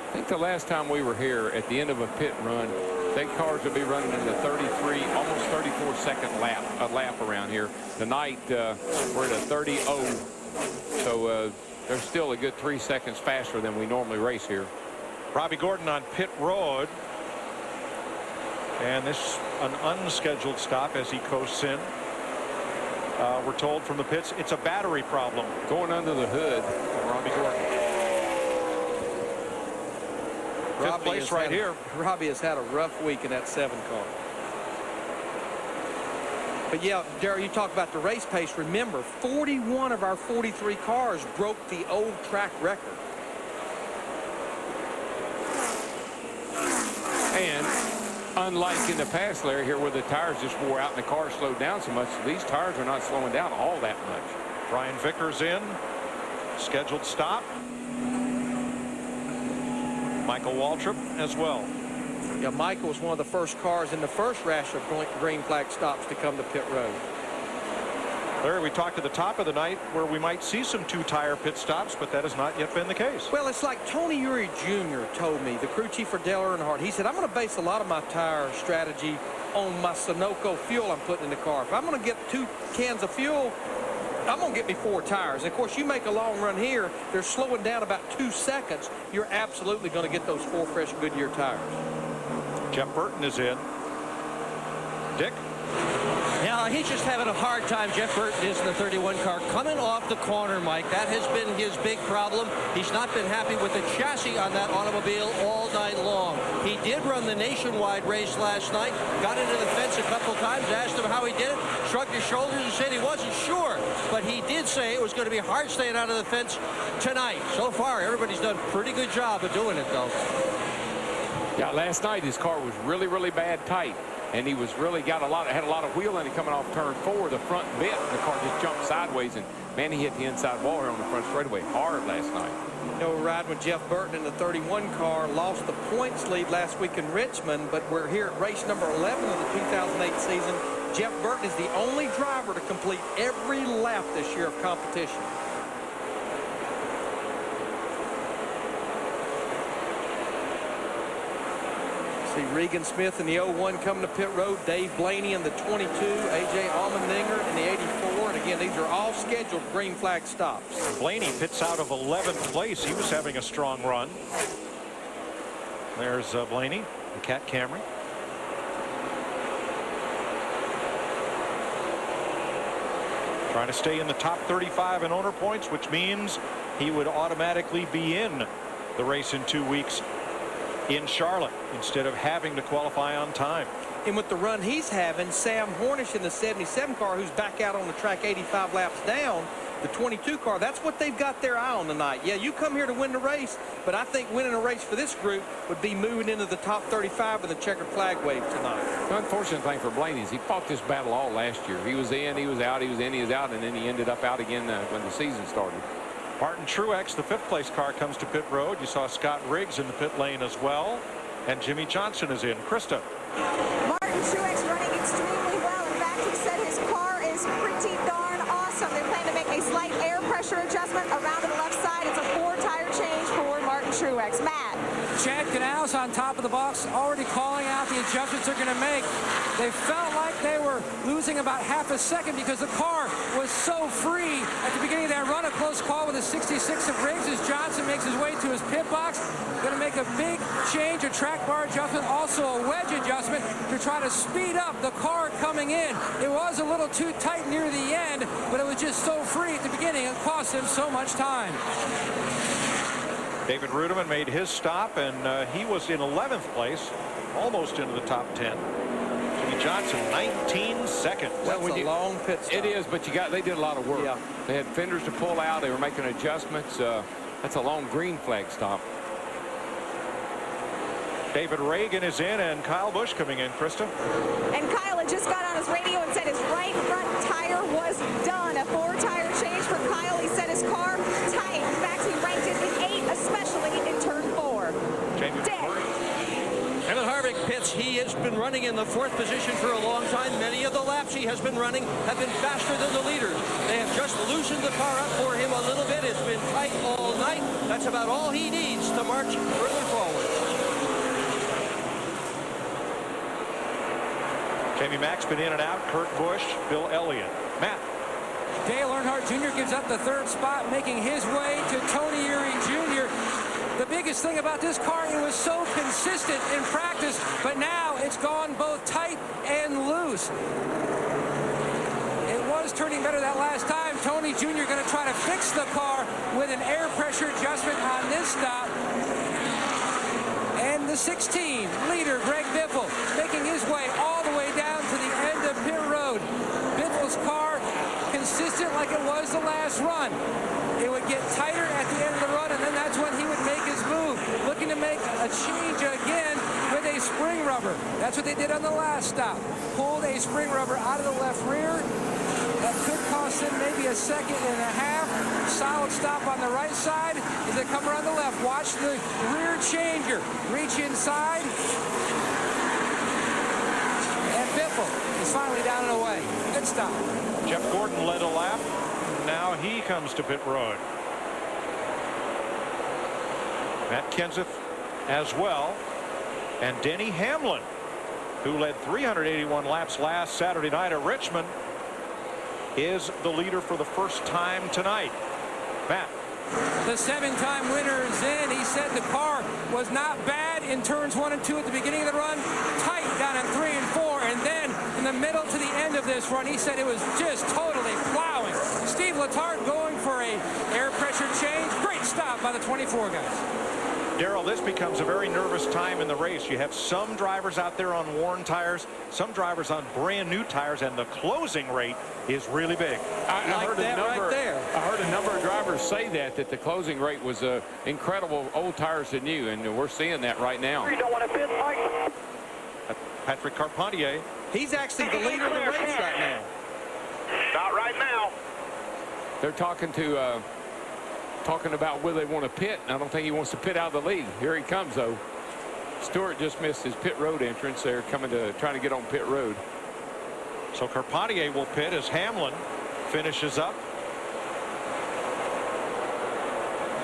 I think the last time we were here at the end of a pit run, big cars would be running in the 33, almost 34-second lap around here. Tonight we're at a 30-0, so there's still a good 3 seconds faster than we normally race here. Robbie Gordon on pit road. And this an unscheduled stop as he coasts in. We're told from the pits it's a battery problem. Going under the hood. Robbie Gordon. Fifth place right here. Robbie has had a rough week in that 7 car. But yeah, Darryl, you talk about the race pace. Remember, 41 of our 43 cars broke the old track record. And unlike in the past, Larry, here where the tires just wore out and the car slowed down so much, these tires are not slowing down all that much. Brian Vickers in. Scheduled stop. Michael Waltrip as well. Yeah, Michael was one of the first cars in the first rash of green flag stops to come to pit road. Larry, we talked at the top of the night where we might see some 2-tire pit stops, but that has not yet been the case. Well, it's like Tony Uri Jr. told me, the crew chief for Dale Earnhardt. He said, I'm going to base a lot of my tire strategy on my Sunoco fuel I'm putting in the car. If I'm going to get 2 cans of fuel, I'm going to get me 4 tires. And of course, you make a long run here, they're slowing down about 2 seconds. You're absolutely going to get those 4 fresh Goodyear tires. Jeff Burton is in. Dick? Yeah, he's just having a hard time. Jeff Burton is in the 31 car coming off the corner, Mike. That has been his big problem. He's not been happy with the chassis on that automobile all night long. He did run the nationwide race last night, got into the fence a couple times, asked him how he did it, shrugged his shoulders and said he wasn't sure. But he did say it was going to be hard staying out of the fence tonight. So far, everybody's done a pretty good job of doing it, though. Yeah, last night his car was really, really bad tight. And he was really had a lot of wheel in it coming off turn 4, the front bit. The car just jumped sideways, and man, he hit the inside wall here on the front straightaway hard last night. You know, we're riding with Jeff Burton in the 31 car, lost the points lead last week in Richmond, but we're here at race number 11 of the 2008 season. Jeff Burton is the only driver to complete every lap this year of competition. See Regan Smith in the 01 coming to pit road, Dave Blaney in the 22, A.J. Allmendinger in the 84, and again, these are all scheduled green flag stops. Blaney pits out of 11th place. He was having a strong run. There's Blaney, the Cat Camry. Trying to stay in the top 35 in owner points, which means he would automatically be in the race in 2 weeks in Charlotte instead of having to qualify on time. And with the run he's having, Sam Hornish in the 77 car, who's back out on the track 85 laps down, the 22 car, that's what they've got their eye on tonight. Yeah, you come here to win the race, but I think winning a race for this group would be moving into the top 35 of the checkered flag wave tonight. The unfortunate thing for Blaney is he fought this battle all last year. He was in, he was out, he was in, he was out, and then he ended up out again when the season started. Martin Truex, the 5th place car, comes to pit road. You saw Scott Riggs in the pit lane as well. And Jimmy Johnson is in. Krista. Martin Truex running extremely well. In fact, he said his car is pretty darn awesome. They plan to make a slight air pressure adjustment around to the left side. It's a 4-tire change for Martin Truex. Matt. Chad Canals on top of the box, already calling out the adjustments they're going to make. They felt like they were losing about half a second because the car was so free at the beginning of that run. A close call with a 66 of Riggs as Johnson makes his way to his pit box. Going to make a big change, a track bar adjustment, also a wedge adjustment to try to speed up the car coming in. It was a little too tight near the end, but it was just so free at the beginning. It cost him so much time. David Rudiman made his stop, and he was in 11th place, almost into the top 10. Jimmy Johnson, 19 seconds. That's a long pit stop. It is, but they did a lot of work. Yeah. They had fenders to pull out. They were making adjustments. That's a long green flag stop. David Reagan is in, and Kyle Busch coming in, Krista. And Kyle had just got on his radio and said his right front tire was done. A 4-tire change for Kyle. He said his car tight. In fact, he ranked it in 8, especially in turn 4. Jamie Kevin Harvick pits. He has been running in the 4th position for a long time. Many of the laps he has been running have been faster than the leaders. They have just loosened the car up for him a little bit. It's been tight all night. That's about all he needs to march further forward. Jamie Mack's been in and out. Kurt Busch, Bill Elliott. Matt. Dale Earnhardt Jr. gives up the 3rd spot, making his way to Tony Uri Jr. The biggest biggest thing about this car, it was so consistent in practice, but now it's gone both tight and loose. It was turning better that last time. Tony Jr. going to try to fix the car with an air pressure adjustment on this stop. And the 16 leader, Greg Biffle, making his way all the way down to the end of pit road. Biffle's car consistent like it was the last run. It would get tighter at the end of the run, and then that's when he would make his move, looking to make a change again with a spring rubber. That's what they did on the last stop. Pulled a spring rubber out of the left rear. That could cost them maybe a second and a half. Solid stop on the right side as they come around the left. Watch the rear changer. Reach inside. And Biffle is finally down and away. Good stop. Jeff Gordon led a lap. Now he comes to pit road. Matt Kenseth as well. And Denny Hamlin, who led 381 laps last Saturday night at Richmond, is the leader for the first time tonight. Matt. The 7-time winner is in. He said the car was not bad in turns 1 and 2 at the beginning of the run, tight down in 3 and 4, and then in the middle to the end of this run, he said it was just totally plowing. Steve Letarte going for a air pressure change. Great stop by the 24 guys. Darrell, this becomes a very nervous time in the race. You have some drivers out there on worn tires, some drivers on brand new tires, and the closing rate is really big. I heard a number of drivers say that the closing rate was incredible, old tires to new, and we're seeing that right now. You don't want to pit, Mike. Patrick Carpentier. He's actually the leader of the race right now. Not right now. They're talking about whether they want to pit. I don't think he wants to pit out of the lead. Here he comes, though. Stewart just missed his pit road entrance. They're trying to get on pit road. So Carpentier will pit as Hamlin finishes up.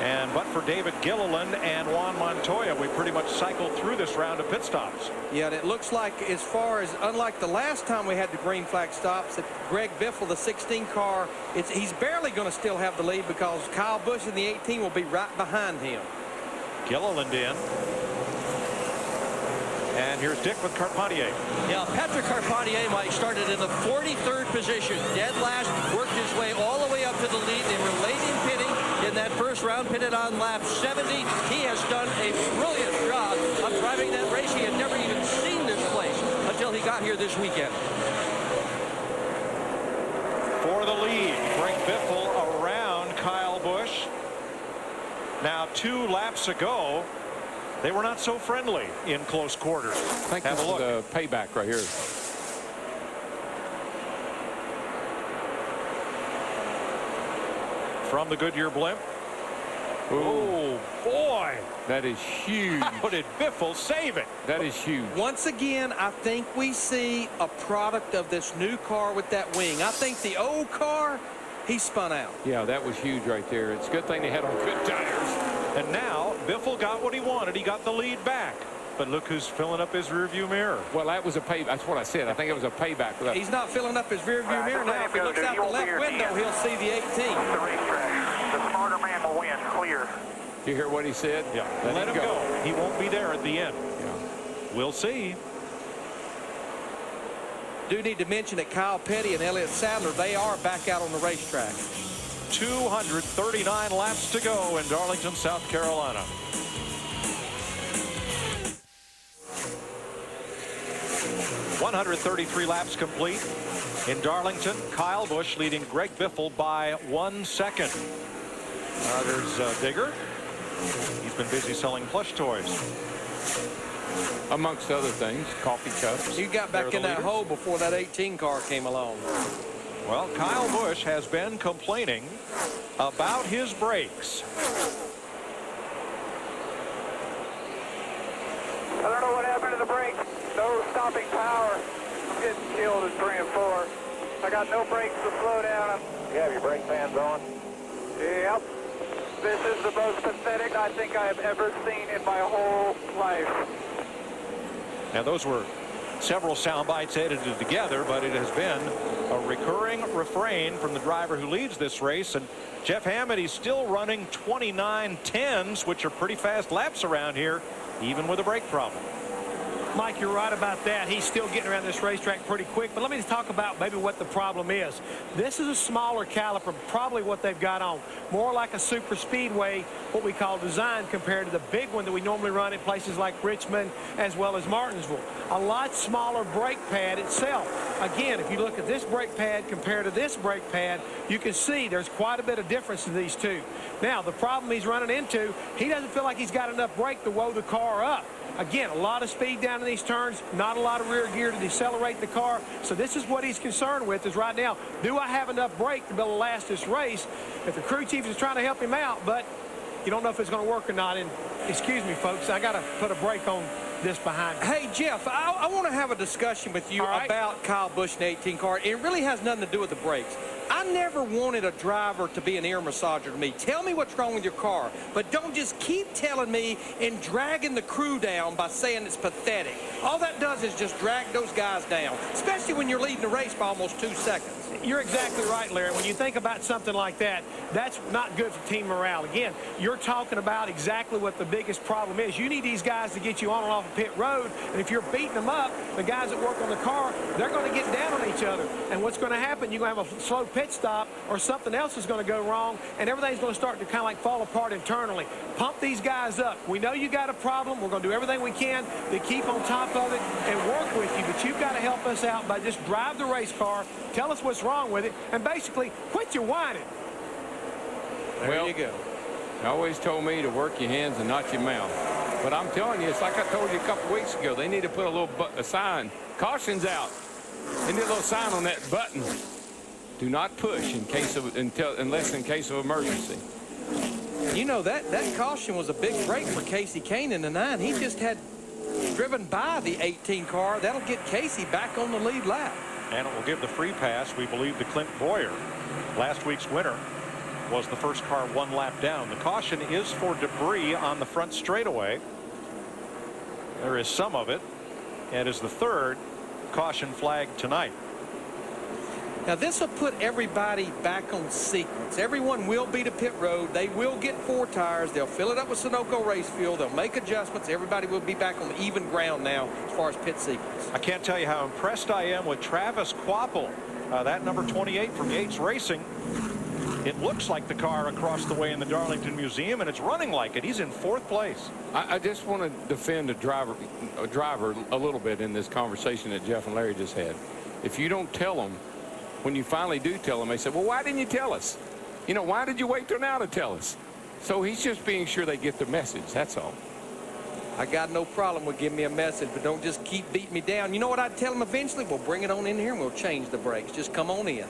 And but for David Gilliland and Juan Montoya, we pretty much cycled through this round of pit stops. Yeah, and it looks like, as far as, unlike the last time we had the green flag stops, that Greg Biffle, the 16 car, he's barely going to still have the lead because Kyle Busch in the 18 will be right behind him. Gilliland in. And here's Dick with Carpentier. Yeah, Patrick Carpentier, Mike, started in the 43rd position. Dead last, worked his way all the way up to the lead. They were late in pitting in that first round, pitted on lap 70. He has done a brilliant job of driving that race. He had never even seen this place until he got here this weekend. For the lead, Greg Biffle around Kyle Busch. Now 2 laps ago, they were not so friendly in close quarters. I think Have a look. The payback right here. From the Goodyear blimp. Oh, boy. That is huge. How did Biffle save it? That is huge. Once again, I think we see a product of this new car with that wing. I think the old car, he spun out. Yeah, that was huge right there. It's a good thing they had on good tires. And now Biffle got what he wanted. He got the lead back. But look who's filling up his rearview mirror. Well, that was a payback. That's what I said. I think it was a payback. He's not filling up his rearview mirror now. If he looks out the left window, he'll see the 18. The racetrack. The smarter man will win. Clear. You hear what he said? Yeah. Let him go. He won't be there at the end. Yeah. We'll see. Do need to mention that Kyle Petty and Elliott Sadler, they are back out on the racetrack. 239 laps to go in Darlington, South Carolina. .133 laps complete in Darlington. Kyle Busch leading Greg Biffle by 1 second. There's Digger. He's been busy selling plush toys. Amongst other things, coffee cups. He got back in that hole before that 18 car came along. Well, Kyle Busch has been complaining about his brakes. I don't know what happened to the brakes. No stopping power. I'm getting killed at 3 and 4. I got no brakes to slow down. You have your brake fans on? Yep. This is the most pathetic I think I have ever seen in my whole life. And those were several sound bites edited together, but it has been a recurring refrain from the driver who leads this race. And Jeff Hammond, he's still running 29.10s, which are pretty fast laps around here, even with a brake problem. Mike, you're right about that. He's still getting around this racetrack pretty quick. But let me just talk about maybe what the problem is. This is a smaller caliper, probably what they've got on. More like a super speedway, what we call design, compared to the big one that we normally run in places like Richmond as well as Martinsville. A lot smaller brake pad itself. Again, if you look at this brake pad compared to this brake pad, you can see there's quite a bit of difference in these two. Now, the problem he's running into, he doesn't feel like he's got enough brake to woe the car up. Again, a lot of speed down in these turns, not a lot of rear gear to decelerate the car. So this is what he's concerned with, is right now, do I have enough brake to be able to last this race? If the crew chief is trying to help him out, but you don't know if it's going to work or not. And excuse me, folks, I got to put a brake on this behind me. Hey, Jeff, I want to have a discussion with you about Kyle Busch and the 18 car. It really has nothing to do with the brakes. I never wanted a driver to be an ear massager to me. Tell me what's wrong with your car, but don't just keep telling me and dragging the crew down by saying it's pathetic. All that does is just drag those guys down, especially when you're leading the race by almost 2 seconds. You're exactly right, Larry. When you think about something like that, that's not good for team morale. Again, you're talking about exactly what the biggest problem is. You need these guys to get you on and off of pit road, and if you're beating them up, the guys that work on the car, they're going to get down on each other. And what's going to happen, you're going to have a slow pit stop, or something else is going to go wrong, and everything's going to start to kind of like fall apart internally. Pump these guys up. We know you got a problem. We're going to do everything we can to keep on top of it and work with you, but you've got to help us out by just drive the race car, tell us what's wrong with it, and basically quit your whining. There you go. You always told me to work your hands and not your mouth. But I'm telling you, it's like I told you a couple weeks ago. They need to put a little a sign. Caution's out. They need a little sign on that button. Do not push in case of unless in case of emergency. You know, that caution was a big break for Casey Kane in the 9. He just had driven by the 18 car. That'll get Casey back on the lead lap. And it will give the free pass, we believe, to Clint Boyer. Last week's winner was the first car 1 lap down. The caution is for debris on the front straightaway. There is some of it, and is the 3rd caution flag tonight. Now, this will put everybody back on sequence. Everyone will be to pit road. They will get 4 tires. They'll fill it up with Sunoco race fuel. They'll make adjustments. Everybody will be back on even ground now as far as pit sequence. I can't tell you how impressed I am with Travis Quapple. That number 28 from Yates Racing. It looks like the car across the way in the Darlington Museum, and it's running like it. He's in 4th place. I just want to defend a driver a little bit in this conversation that Jeff and Larry just had. If you don't tell them, when you finally do tell them, they say, well, why didn't you tell us? You know, why did you wait till now to tell us? So he's just being sure they get the message. That's all. I got no problem with giving me a message, but don't just keep beating me down. You know what I'd tell them eventually? We'll bring it on in here and we'll change the brakes. Just come on in.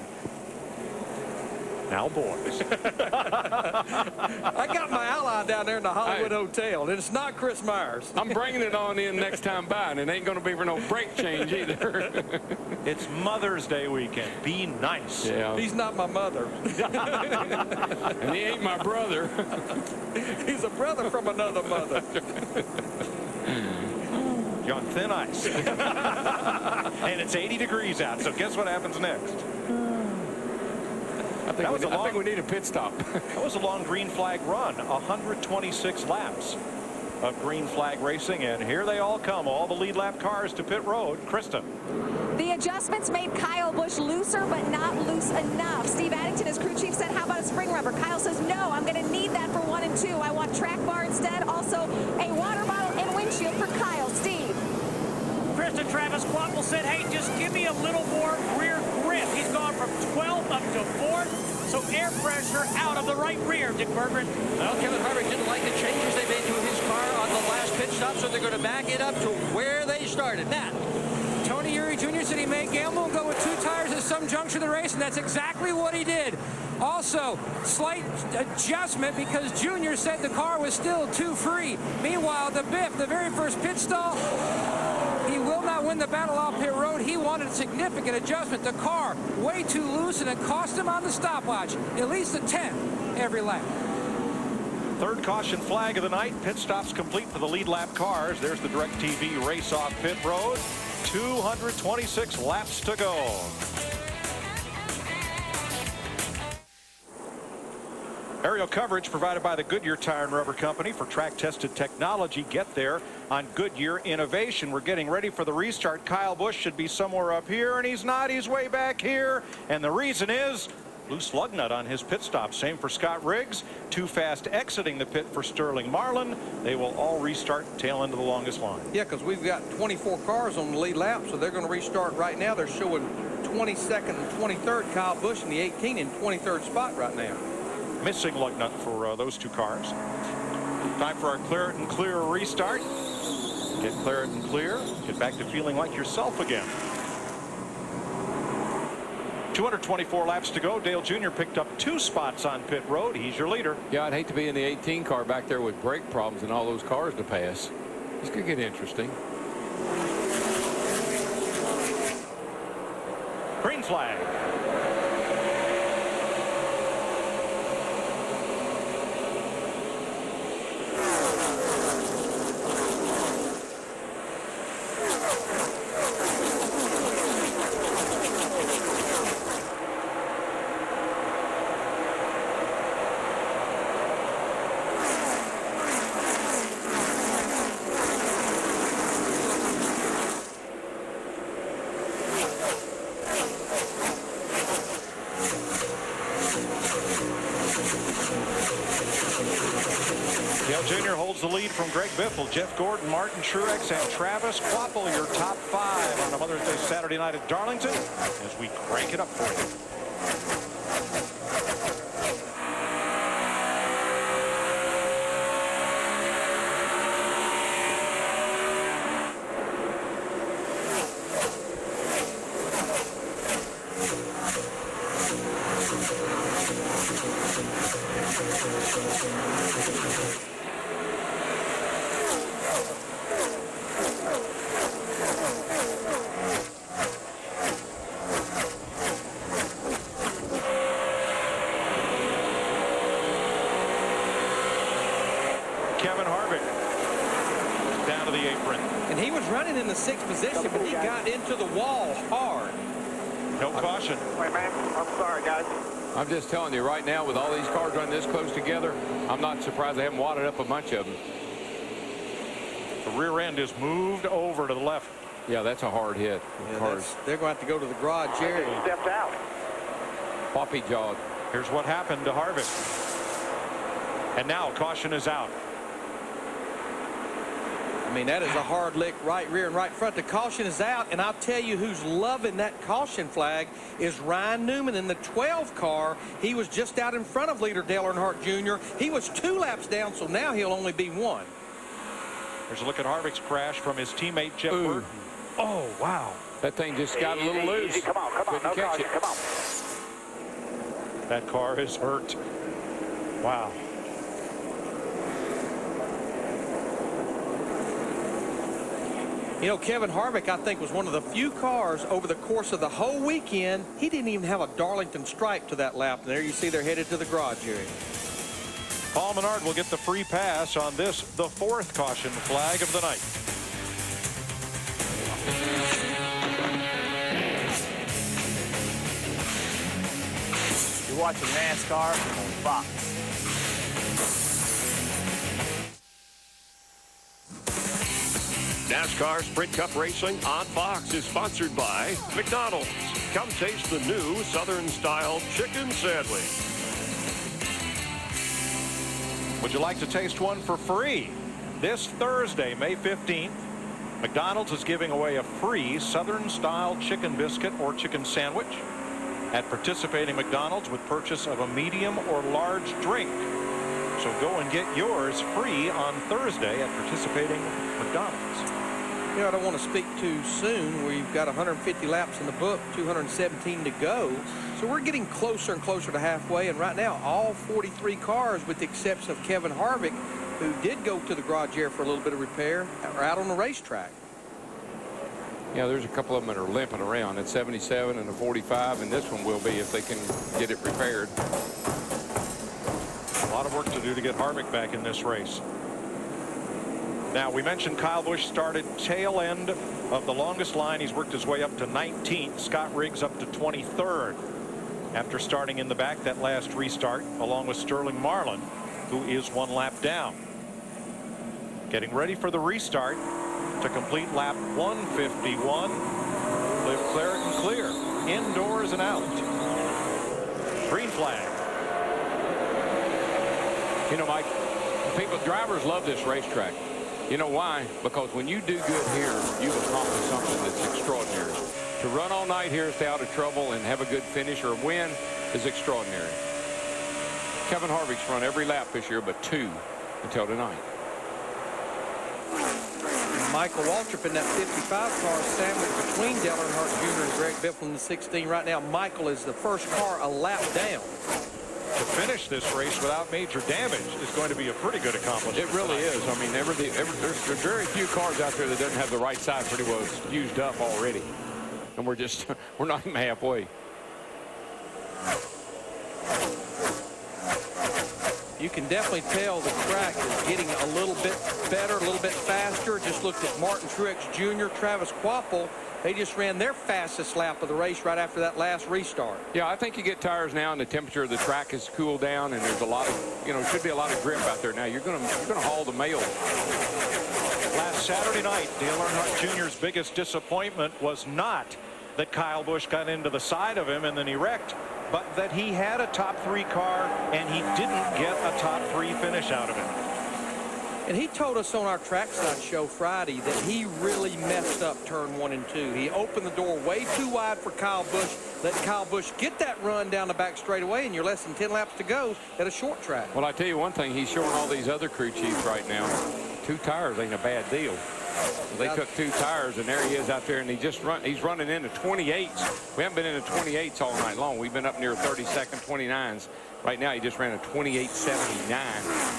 Now, boys. I got my ally down there in the Hollywood Hotel, and it's not Chris Myers. I'm bringing it on in next time by, and it ain't going to be for no brake change either. It's Mother's Day weekend. Be nice. Yeah. He's not my mother. And he ain't my brother. He's a brother from another mother. You're on thin ice. And it's 80 degrees out, so guess what happens next? I think we need a pit stop. That was a long green flag run. 126 laps of green flag racing, and here they all come. All the lead lap cars to pit road. Krista. The adjustments made Kyle Busch looser, but not loose enough. Steve Addington, his crew chief, said, how about a spring rubber? Kyle says, no, I'm going to need that for 1 and 2. I want track bar instead. Also, a water bottle and windshield for Kyle. Steve. Krista, Travis Quapple said, hey, just give me a little more rear grip. He's gone from 12th up to 4th. So air pressure out of the right rear, Dick Berggren. Well, Kevin Harvick didn't like the changes they made to his car on the last pit stop, so they're going to back it up to where they started. Matt. Tony Eury Jr. said he may gamble and go with 2 tires at some juncture of the race, and that's exactly what he did. Also, slight adjustment because Jr. said the car was still too free. Meanwhile, the Biff, the very first pit stall, he will not win the battle off pit road. He wanted a significant adjustment. The car way too loose, and it cost him on the stopwatch at least a 10th every lap. 3rd caution flag of the night. Pit stops complete for the lead lap cars. There's the DirecTV race off pit road. 226 laps to go. Aerial coverage provided by the Goodyear Tire and Rubber Company for track-tested technology. Get there on Goodyear Innovation. We're getting ready for the restart. Kyle Busch should be somewhere up here, and he's not. He's way back here. And the reason is loose lug nut on his pit stop. Same for Scott Riggs. Too fast exiting the pit for Sterling Marlin. They will all restart tail end of the longest line. Yeah, because we've got 24 cars on the lead lap, so they're going to restart right now. They're showing 22nd and 23rd. Kyle Busch in the 18 and 23rd spot right now. Missing lug nut for those two cars. Time for our Clear It and Clear restart. Get clear it and clear. Get back to feeling like yourself again. 224 laps to go. Dale Jr. picked up 2 spots on pit road. He's your leader. Yeah, I'd hate to be in the 18 car back there with brake problems and all those cars to pass. This could get interesting. Green flag. Dale Jr. holds the lead from Greg Biffle, Jeff Gordon, Martin Truex, and Travis Kvapil. Your top 5 on a Mother's Day Saturday night at Darlington as we crank it up for you. Kevin Harvick down to the apron. And he was running in the 6th position, but he got into the wall hard. No caution. Wait, man. I'm sorry, guys. I'm just telling you right now, with all these cars running this close together, I'm not surprised they haven't wadded up a bunch of them. The rear end is moved over to the left. Yeah, that's a hard hit. Yeah, they're going to have to go to the garage area. He stepped out. Floppy jawed. Here's what happened to Harvick. And now caution is out. I mean, that is a hard lick right rear and right front. The caution is out, and I'll tell you who's loving that caution flag is Ryan Newman in the 12 car. He was just out in front of leader Dale Earnhardt Jr. He was 2 laps down, so now he'll only be 1. There's a look at Harvick's crash from his teammate Jeff Burton. Oh, wow. That thing just got a little loose. Easy. Come on, no caution, come on. That car is hurt. Wow. You know, Kevin Harvick, I think, was one of the few cars over the course of the whole weekend. He didn't even have a Darlington stripe to that lap. And there you see they're headed to the garage area. Paul Menard will get the free pass on this, the 4th caution flag of the night. You're watching NASCAR on Fox. NASCAR Sprint Cup Racing on Fox is sponsored by McDonald's. Come taste the new Southern-style chicken sandwich. Would you like to taste one for free? This Thursday, May 15th, McDonald's is giving away a free Southern-style chicken biscuit or chicken sandwich at participating McDonald's with purchase of a medium or large drink. So go and get yours free on Thursday at participating McDonald's. You know, I don't want to speak too soon. We've got 150 laps in the book, 217 to go. So we're getting closer and closer to halfway. And right now, all 43 cars, with the exception of Kevin Harvick, who did go to the garage area for a little bit of repair, are out on the racetrack. Yeah, there's a couple of them that are limping around. It's 77 and a 45, and this one will be if they can get it repaired. A lot of work to do to get Harvick back in this race. Now, we mentioned Kyle Busch started tail end of the longest line. He's worked his way up to 19th. Scott Riggs up to 23rd after starting in the back that last restart, along with Sterling Marlin, who is 1 lap down. Getting ready for the restart to complete lap 151. Live clear and clear. Indoors and out. Green flag. You know, Mike, drivers love this racetrack. You know why? Because when you do good here, you've accomplished something that's extraordinary. To run all night here, stay out of trouble, and have a good finish or win is extraordinary. Kevin Harvick's run every lap this year but 2 until tonight. Michael Waltrip in that 55 car sandwiched between Dale Earnhardt Jr. and Greg Biffle in the 16. Right now, Michael is the first car a lap down. To finish this race without major damage is going to be a pretty good accomplishment. It really is. I mean, there's very few cars out there that doesn't have the right side pretty well used up already. And we're not even halfway. You can definitely tell the track is getting a little bit better, a little bit faster. Just looked at Martin Truex Jr., Travis Quapple. They just ran their fastest lap of the race right after that last restart. Yeah, I think you get tires now and the temperature of the track has cooled down, and there's a lot of, should be a lot of grip out there now. You're gonna haul the mail. Last Saturday night, Dale Earnhardt Jr.'s biggest disappointment was not that Kyle Busch got into the side of him and then he wrecked, but that he had a top 3 car and he didn't get a top 3 finish out of it. And he told us on our trackside show Friday that he really messed up turn 1 and 2. He opened the door way too wide for Kyle Busch, let Kyle Busch get that run down the back straightaway, and you're less than 10 laps to go at a short track. Well, I tell you one thing, he's showing all these other crew chiefs right now, 2 tires ain't a bad deal. They took 2 tires, and there he is out there, and he's running into 28s. We haven't been into 28s all night long. We've been up near 32nd, 29s. Right now, he just ran a 28.79.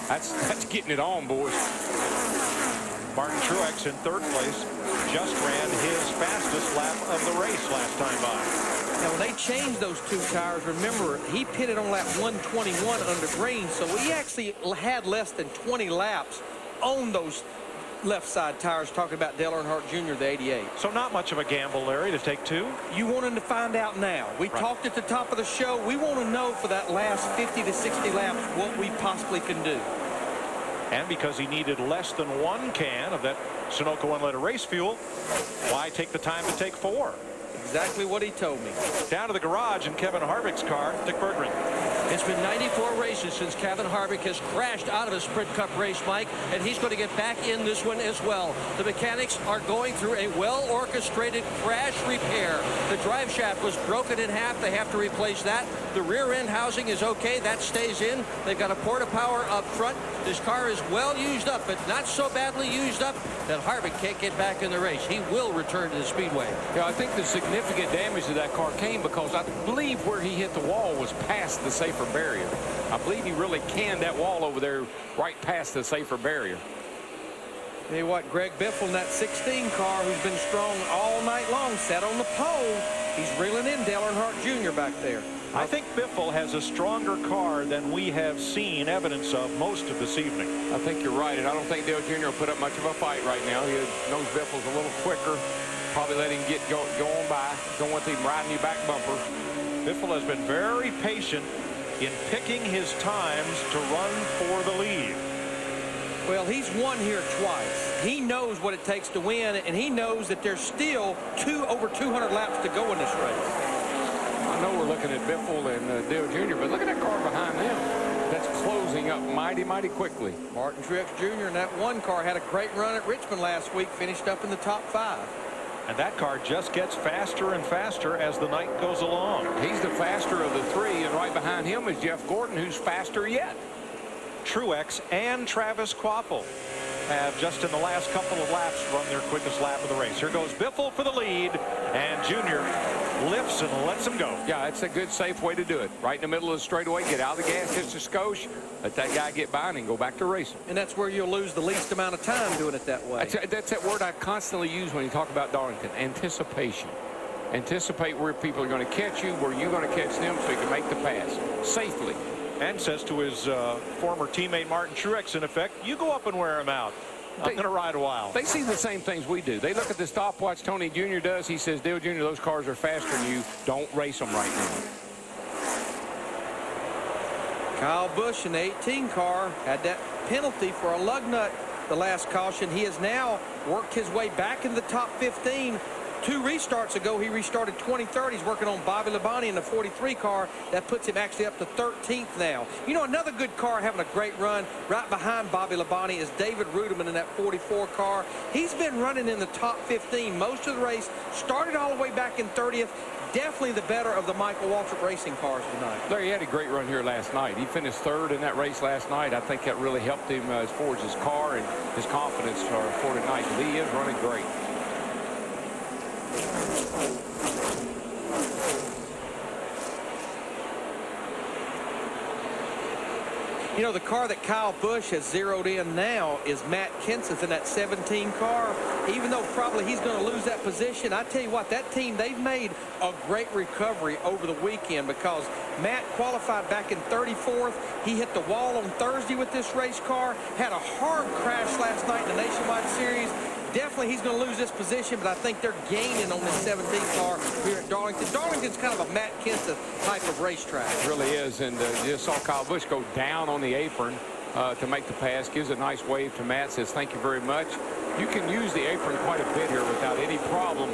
That's getting it on, boys. Martin Truex in 3rd place just ran his fastest lap of the race last time by. Now, when they changed those 2 tires, remember, he pitted on lap 121 under green, so he actually had less than 20 laps on those left side tires, talking about Dale Earnhardt Jr., the 88. So not much of a gamble, Larry, to take 2? You want him to find out now. We talked at the top of the show. We want to know for that last 50 to 60 laps what we possibly can do. And because he needed less than 1 can of that Sunoco 1-liter race fuel, why take the time to take 4? Exactly what he told me. Down to the garage in Kevin Harvick's car, Dick Berggren. It's been 94 races since Kevin Harvick has crashed out of a Sprint Cup race, Mike, and he's going to get back in this one as well. The mechanics are going through a well-orchestrated crash repair. The drive shaft was broken in half. They have to replace that. The rear end housing is okay. That stays in. They've got a port of power up front. This car is well used up, but not so badly used up that Harvick can't get back in the race. He will return to the speedway. Yeah, I think the significant damage to that car came because I believe where he hit the wall was past the safer barrier. I believe he really canned that wall over there right past the safer barrier. Tell you what, Greg Biffle in that 16 car, who's been strong all night long, sat on the pole. He's reeling in Dale Earnhardt Jr. back there. I think Biffle has a stronger car than we have seen evidence of most of this evening. I think you're right, and I don't think Dale Jr. will put up much of a fight right now. He knows Biffle's a little quicker. Probably let him go on by. Don't want him riding your back bumper. Biffle has been very patient in picking his times to run for the lead. Well, he's won here twice. He knows what it takes to win, and he knows that there's still over 200 laps to go in this race. I know we're looking at Biffle and Dale Jr., but look at that car behind them. That's closing up mighty, mighty quickly. Martin Truex Jr. in that 1 car had a great run at Richmond last week, finished up in the top 5. And that car just gets faster and faster as the night goes along. He's the faster of the 3, and right behind him is Jeff Gordon, who's faster yet. Truex and Travis Quapple have just in the last couple of laps run their quickest lap of the race. Here goes Biffle for the lead, and Junior lifts and lets him go. Yeah, it's a good, safe way to do it. Right in the middle of the straightaway, get out of the gas, hits the skosh, let that guy get by and go back to racing. And that's where you'll lose the least amount of time doing it that way. That's that word I constantly use when you talk about Darlington, anticipation. Anticipate where people are going to catch you, where you're going to catch them, so you can make the pass safely. And says to his former teammate Martin Truex, in effect, you go up and wear him out. I'm going to ride a while. They see the same things we do. They look at the stopwatch Tony Jr. does. He says, Dale Jr., those cars are faster than you. Don't race them right now. Kyle Busch in the 18 car had that penalty for a lug nut the last caution. He has now worked his way back in the top 15. 2 restarts ago, he restarted 23rd. He's working on Bobby Labonte in the 43 car. That puts him actually up to 13th now. You know, another good car having a great run right behind Bobby Labonte is David Ruderman in that 44 car. He's been running in the top 15 most of the race. Started all the way back in 30th. Definitely the better of the Michael Waltrip racing cars tonight. Larry had a great run here last night. He finished 3rd in that race last night. I think that really helped him as far as his car and his confidence for tonight. He is running great. You know, the car that Kyle Busch has zeroed in now is Matt Kenseth in that 17 car. Even though probably he's going to lose that position, I tell you what, that team, they've made a great recovery over the weekend because Matt qualified back in 34th. He hit the wall on Thursday with this race car, had a hard crash last night in the Nationwide Series. Definitely he's going to lose this position, but I think they're gaining on this 17 car here at Darlington. Darlington's kind of a Matt Kenseth type of racetrack. It really is, and you just saw Kyle Busch go down on the apron to make the pass. Gives a nice wave to Matt, says thank you very much. You can use the apron quite a bit here without any problem.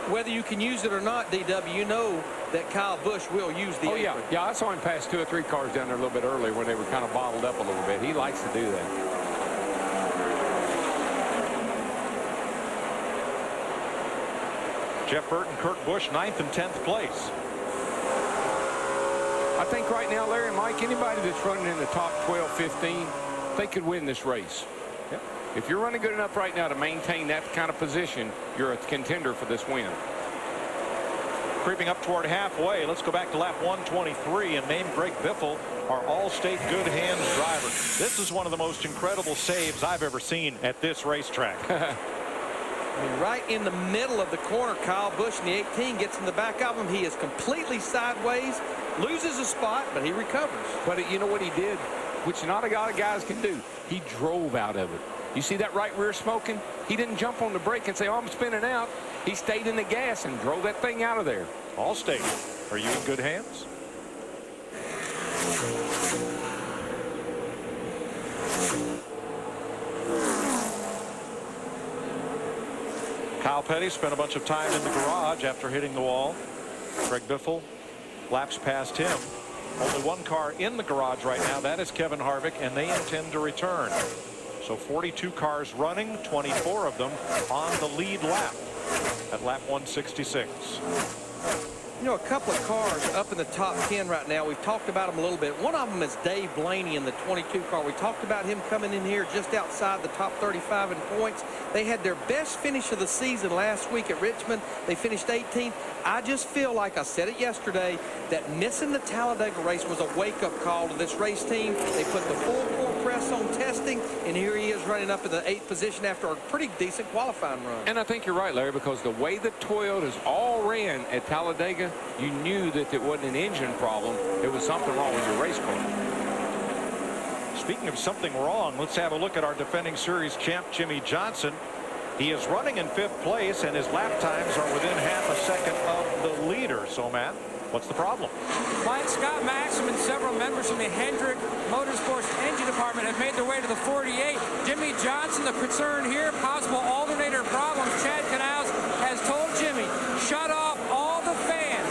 Whether you can use it or not, DW, you know that Kyle Busch will use the apron. Yeah, I saw him pass 2 or 3 cars down there a little bit earlier when they were kind of bottled up a little bit. He likes to do that. Jeff Burton, Kurt Busch, 9th and 10th place. I think right now, Larry and Mike, anybody that's running in the top 12, 15, they could win this race. Yep. If you're running good enough right now to maintain that kind of position, you're a contender for this win. Creeping up toward halfway. Let's go back to lap 123 and name Greg Biffle our All-State Good Hands driver. This is one of the most incredible saves I've ever seen at this racetrack. I mean, right in the middle of the corner, Kyle Busch in the 18 gets in the back of him. He is completely sideways, loses a spot, but he recovers. But you know what he did, which not a lot of guys can do? He drove out of it. You see that right rear smoking? He didn't jump on the brake and say, oh, I'm spinning out. He stayed in the gas and drove that thing out of there. All-State, are you in good hands? Kyle Petty spent a bunch of time in the garage after hitting the wall. Greg Biffle laps past him. Only 1 car in the garage right now. That is Kevin Harvick, and they intend to return. So 42 cars running, 24 of them on the lead lap at lap 166. You know, a couple of cars up in the top 10 right now. We've talked about them a little bit. One of them is Dave Blaney in the 22 car. We talked about him coming in here just outside the top 35 in points. They had their best finish of the season last week at Richmond. They finished 18th. I just feel like I said it yesterday that missing the Talladega race was a wake-up call to this race team. They put the full court press on testing, and here he is running up in the 8th position after a pretty decent qualifying run. And I think you're right, Larry, because the way the Toyotas all ran at Talladega, you knew that it wasn't an engine problem. It was something wrong with your race car. Speaking of something wrong, let's have a look at our defending series champ, Jimmy Johnson. He is running in 5th place, and his lap times are within half a second of the leader. So, Matt, what's the problem? Mike, Scott Maxim and several members from the Hendrick Motorsports engine department have made their way to the 48. Jimmy Johnson, the concern here, possible alternator problems. Chad Canals has told Jimmy, shut off all the fans.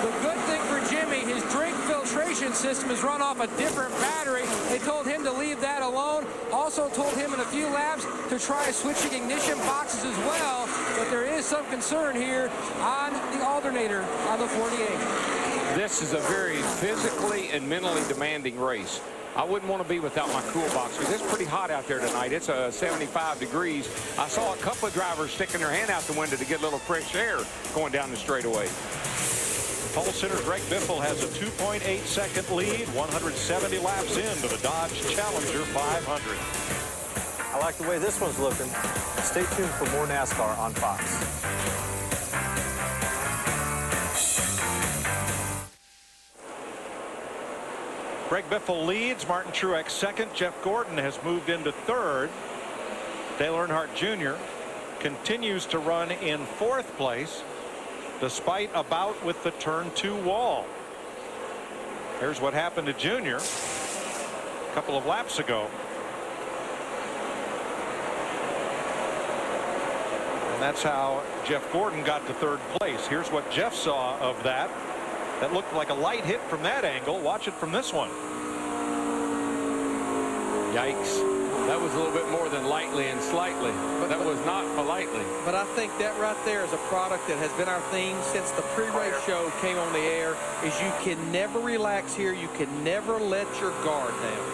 The good thing for Jimmy, his drink filtration system is run off a different battery. They told him to leave that alone. Also told him in a few laps to try switching ignition boxes as well. But there is some concern here on the alternator on the 48. This is a very physically and mentally demanding race. I wouldn't want to be without my cool box because it's pretty hot out there tonight. It's 75 degrees. I saw a couple of drivers sticking their hand out the window to get a little fresh air going down the straightaway. Pole sitter Greg Biffle has a 2.8-second lead, 170 laps into the Dodge Challenger 500. I like the way this one's looking. Stay tuned for more NASCAR on Fox. Greg Biffle leads. Martin Truex second. Jeff Gordon has moved into third. Dale Earnhardt Jr. continues to run in fourth place despite a bout with the turn 2 wall. Here's what happened to Jr. a couple of laps ago. And that's how Jeff Gordon got to third place. Here's what Jeff saw of that. That looked like a light hit from that angle. Watch it from this one. Yikes. That was a little bit more than lightly and slightly. But that was not politely. But I think that right there is a product that has been our theme since the pre-race show came on the air, is you can never relax here. You can never let your guard down.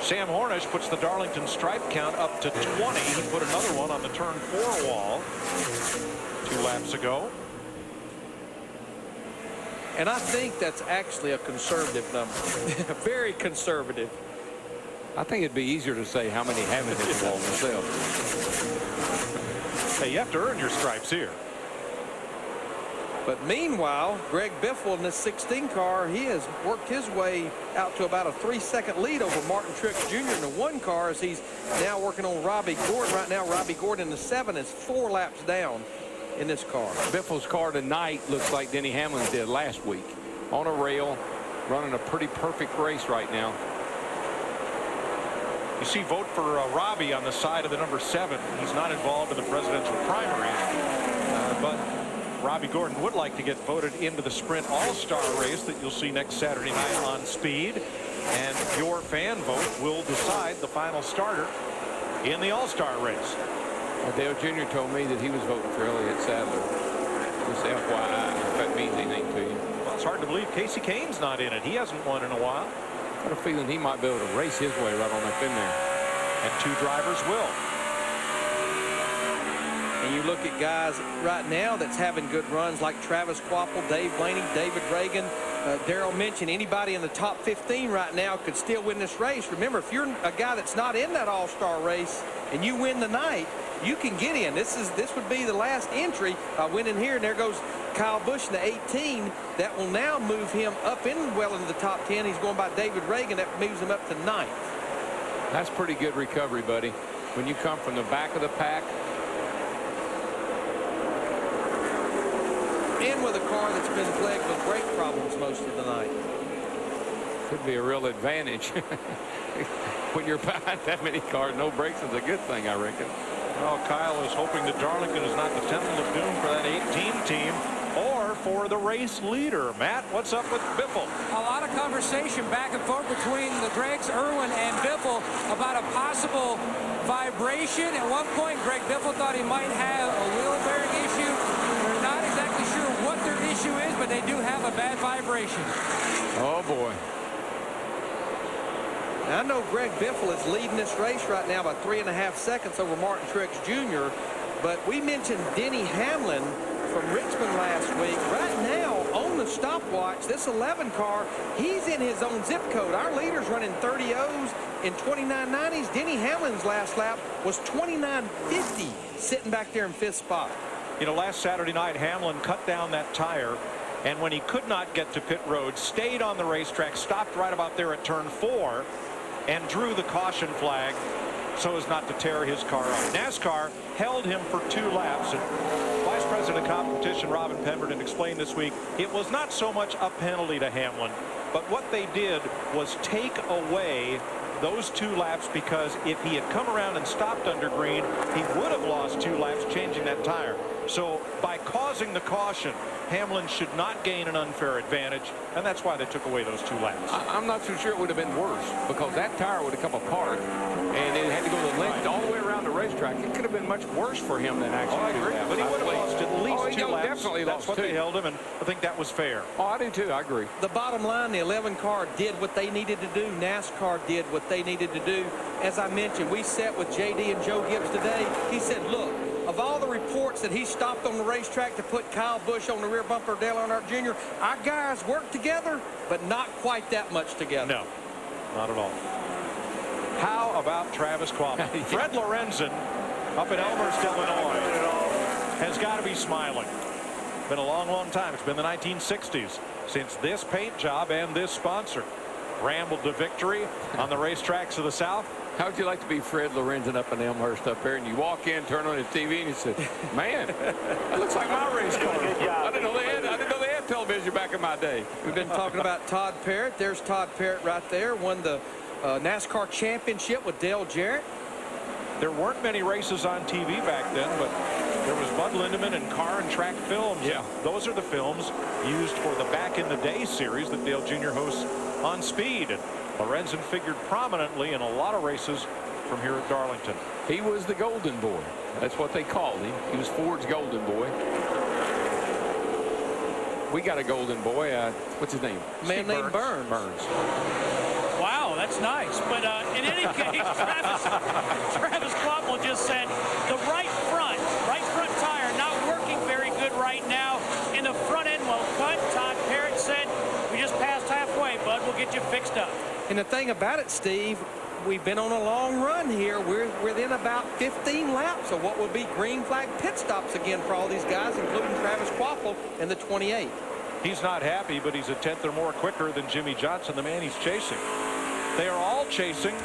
Sam Hornish puts the Darlington stripe count up to 20. He put another one on the turn 4 wall 2 laps ago. And I think that's actually a conservative number. Very conservative. I think it'd be easier to say how many haven't hit the wall myself. Hey, you have to earn your stripes here. But meanwhile, Greg Biffle in this 16 car, he has worked his way out to about a 3-second lead over Martin Truex Jr. in the 1 car, as he's now working on Robbie Gordon. Right now, Robbie Gordon in the 7 is 4 laps down in this car. Biffle's car tonight looks like Denny Hamlin's did last week. On a rail, running a pretty perfect race right now. You see vote for Robbie on the side of the number 7. He's not involved in the presidential primaries, but Robbie Gordon would like to get voted into the Sprint All-Star race that you'll see next Saturday night on Speed. And your fan vote will decide the final starter in the All-Star race. Dale Jr. told me that he was voting for Elliott Sadler. Just FYI, if that means anything to you. Well, it's hard to believe Casey Kane's not in it. He hasn't won in a while. I got a feeling he might be able to race his way right on up in there. And 2 drivers will. And you look at guys right now that's having good runs like Travis Quapple, Dave Blaney, David Reagan. Darrell mentioned anybody in the top 15 right now could still win this race. Remember, if you're a guy that's not in that all-star race and you win the night, you can get in. This would be the last entry by winning here. And there goes Kyle Busch in the 18. That will now move him up well into the top 10. He's going by David Reagan. That moves him up to 9th. That's pretty good recovery, buddy. When you come from the back of the pack. And with a car that's been plagued with brake problems most of the night. Could be a real advantage. When you're behind that many cars, no brakes is a good thing, I reckon. Well, Kyle is hoping that Darlington is not the temple of doom for that 18 team or for the race leader. Matt, what's up with Biffle? A lot of conversation back and forth between the Gregs, Irwin, and Biffle about a possible vibration. At one point, Greg Biffle thought he might have a wheel bearing issue. They're not exactly sure what their issue is, but they do have a bad vibration. Oh, boy. I know Greg Biffle is leading this race right now by 3.5 seconds over Martin Truex Jr., but we mentioned Denny Hamlin from Richmond last week. Right now, on the stopwatch, this 11 car, he's in his own zip code. Our leader's running 30.0s in 29.90s. Denny Hamlin's last lap was 29.50, sitting back there in 5th spot. You know, last Saturday night, Hamlin cut down that tire, and when he could not get to pit road, stayed on the racetrack, stopped right about there at turn 4, and drew the caution flag so as not to tear his car up. NASCAR held him for 2 laps, and Vice President of Competition Robin Pemberton explained this week it was not so much a penalty to Hamlin, but what they did was take away those 2 laps, because if he had come around and stopped under green, he would have lost 2 laps changing that tire. So by causing the caution, Hamlin should not gain an unfair advantage, and that's why they took away those 2 laps. I'm not so sure it would have been worse, because that tire would have come apart, and it had to go the length all the way around the racetrack. It could have been much worse for him than actually. I agree, but he would have lost at least 2 laps. Definitely that's what 2. they held him, and I think that was fair. Oh, I do too. I agree. The bottom line, the 11 car did what they needed to do. NASCAR did what they needed to do. As I mentioned, we sat with JD and Joe Gibbs today. He said, look, of all the reports that he stopped on the racetrack to put Kyle Busch on the rear bumper of Dale Earnhardt Jr., our guys worked together, but not quite that much together. No, not at all. How about Travis Quapple? Fred Lorenzen up in Elmhurst, Illinois, has got to be smiling. Been a long, long time. It's been the 1960s since this paint job and this sponsor. Rambled to victory on the racetracks of the South. How would you like to be Fred Lorenzen up in Elmhurst up there, and you walk in, turn on the TV, and you say, man, that looks like my race car. I didn't know they had television back in my day. We've been talking about Todd Parrott. There's Todd Parrott right there. Won the NASCAR championship with Dale Jarrett. There weren't many races on TV back then, but there was Bud Lindemann and Car and Track Films. Yeah. Those are the films used for the Back in the Day series that Dale Jr. hosts on Speed. And Lorenzen figured prominently in a lot of races from here at Darlington. He was the golden boy. That's what they called him. He was Ford's golden boy. We got a golden boy. What's his name? Man named Burns. Wow, that's nice. But in any case, Travis Quapple just said the right front tire not working very good right now. In the front end, well cut. Todd Parrott said, we just passed halfway, bud. We'll get you fixed up. And the thing about it, Steve, we've been on a long run here. We're within about 15 laps of what would be green flag pit stops again for all these guys, including Travis Quapple in the 28. He's not happy, but he's a tenth or more quicker than Jimmy Johnson, the man he's chasing. They are all chasing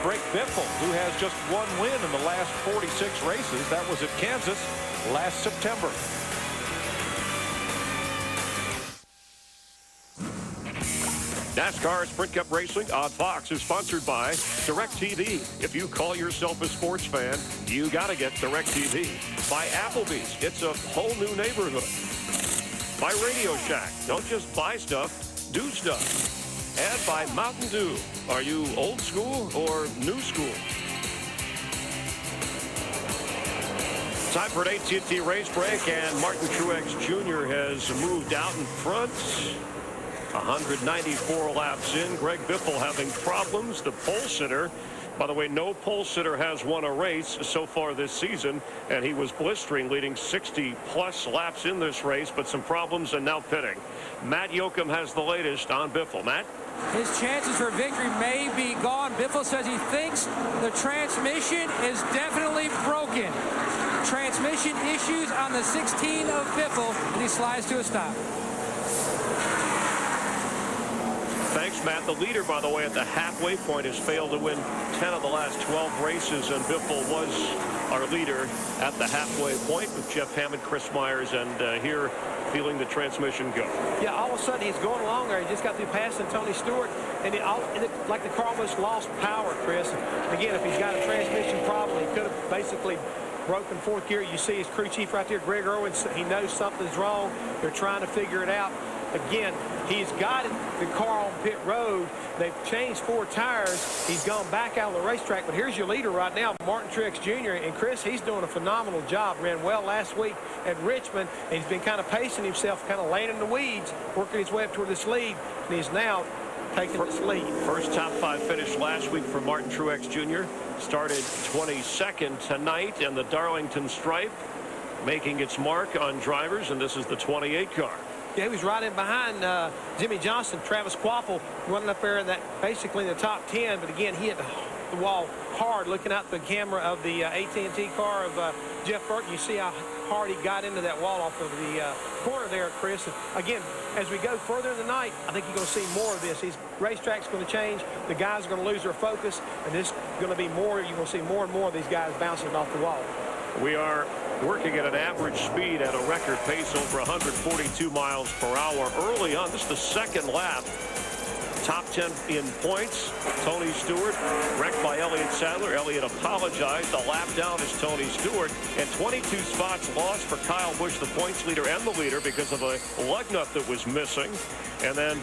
Greg Biffle, who has just one win in the last 46 races. That was at Kansas last September. NASCAR Sprint Cup Racing on Fox is sponsored by DirecTV. If you call yourself a sports fan, you got to get DirecTV. By Applebee's, it's a whole new neighborhood. By Radio Shack, don't just buy stuff, do stuff. And by Mountain Dew. Are you old school or new school? Time for an AT&T race break, and Martin Truex Jr. has moved out in front. 194 laps in. Greg Biffle having problems. The pole sitter. By the way, no pole sitter has won a race so far this season, and he was blistering, leading 60-plus laps in this race, but some problems and now pitting. Matt Yoakum has the latest on Biffle. Matt? His chances for victory may be gone. Biffle says he thinks the transmission is definitely broken. Transmission issues on the 16 of Biffle, and he slides to a stop. Thanks, Matt. The leader, by the way, at the halfway point has failed to win 10 of the last 12 races, and Biffle was our leader at the halfway point with Jeff Hammond, Chris Myers, and here feeling the transmission go. Yeah, all of a sudden he's going along there. He just got through passing Tony Stewart, and it like the car almost lost power, Chris. And again, if he's got a transmission problem, he could have basically broken fourth gear. You see his crew chief right there, Greg Irwin. He knows something's wrong. They're trying to figure it out. Again, he's got the car on pit road. They've changed 4 tires. He's gone back out on the racetrack. But here's your leader right now, Martin Truex Jr. And Chris, he's doing a phenomenal job. Ran well last week at Richmond. And he's been kind of pacing himself, kind of laying in the weeds, working his way up toward this lead. And he's now taking this lead. First top 5 finish last week for Martin Truex Jr. Started 22nd tonight in the Darlington stripe, making its mark on drivers. And this is the 28 car. Yeah, he was right in behind Jimmy Johnson, Travis Quapple, running up there in that basically in the top 10. But again, he hit the wall hard, looking out the camera of the AT&T car of Jeff Burton. You see how hard he got into that wall off of the corner there, Chris. And again, as we go further in the night, I think you're going to see more of this. These racetracks going to change. The guys are going to lose their focus, and this is going to be more. You're going to see more and more of these guys bouncing off the wall. We are working at an average speed at a record pace over 142 miles per hour early on. This is the second lap. Top 10 in points. Tony Stewart wrecked by Elliott Sadler. Elliott apologized. The lap down is Tony Stewart. And 22 spots lost for Kyle Busch, the points leader and the leader, because of a lug nut that was missing. And then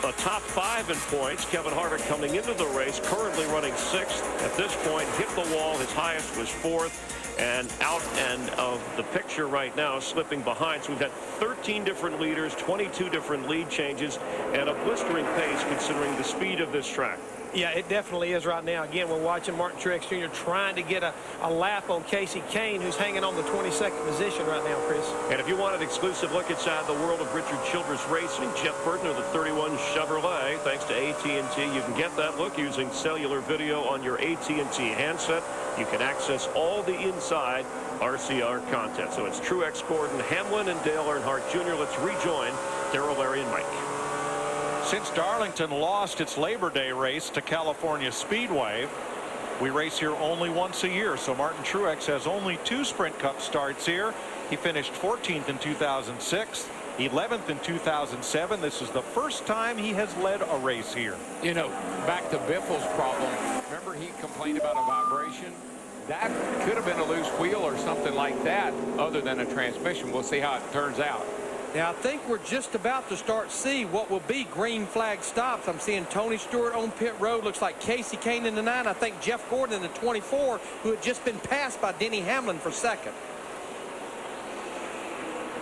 a top 5 in points. Kevin Harvick coming into the race, currently running 6th. At this point, hit the wall. His highest was 4th. And out and of the picture right now, slipping behind. So we've got 13 different leaders, 22 different lead changes, and a blistering pace considering the speed of this track. Yeah, it definitely is right now. Again, we're watching Martin Truex Jr. trying to get a lap on Casey Kane, who's hanging on the 22nd position right now, Chris. And if you want an exclusive look inside the world of Richard Childress Racing, Jeff Burton of the 31 Chevrolet, thanks to AT&T, you can get that look using cellular video on your AT&T handset. You can access all the inside RCR content. So it's Truex, Gordon, Hamlin, and Dale Earnhardt Jr. Let's rejoin Darrell, Larry, and Mike. Since Darlington lost its Labor Day race to California Speedway, we race here only once a year, so Martin Truex has only 2 Sprint Cup starts here. He finished 14th in 2006, 11th in 2007. This is the first time he has led a race here. You know, back to Biffle's problem. Remember he complained about a vibration? That could have been a loose wheel or something like that other than a transmission. We'll see how it turns out. Now, I think we're just about to start see what will be green flag stops. I'm seeing Tony Stewart on pit road. Looks like Casey Kane in the 9. I think Jeff Gordon in the 24, who had just been passed by Denny Hamlin for second.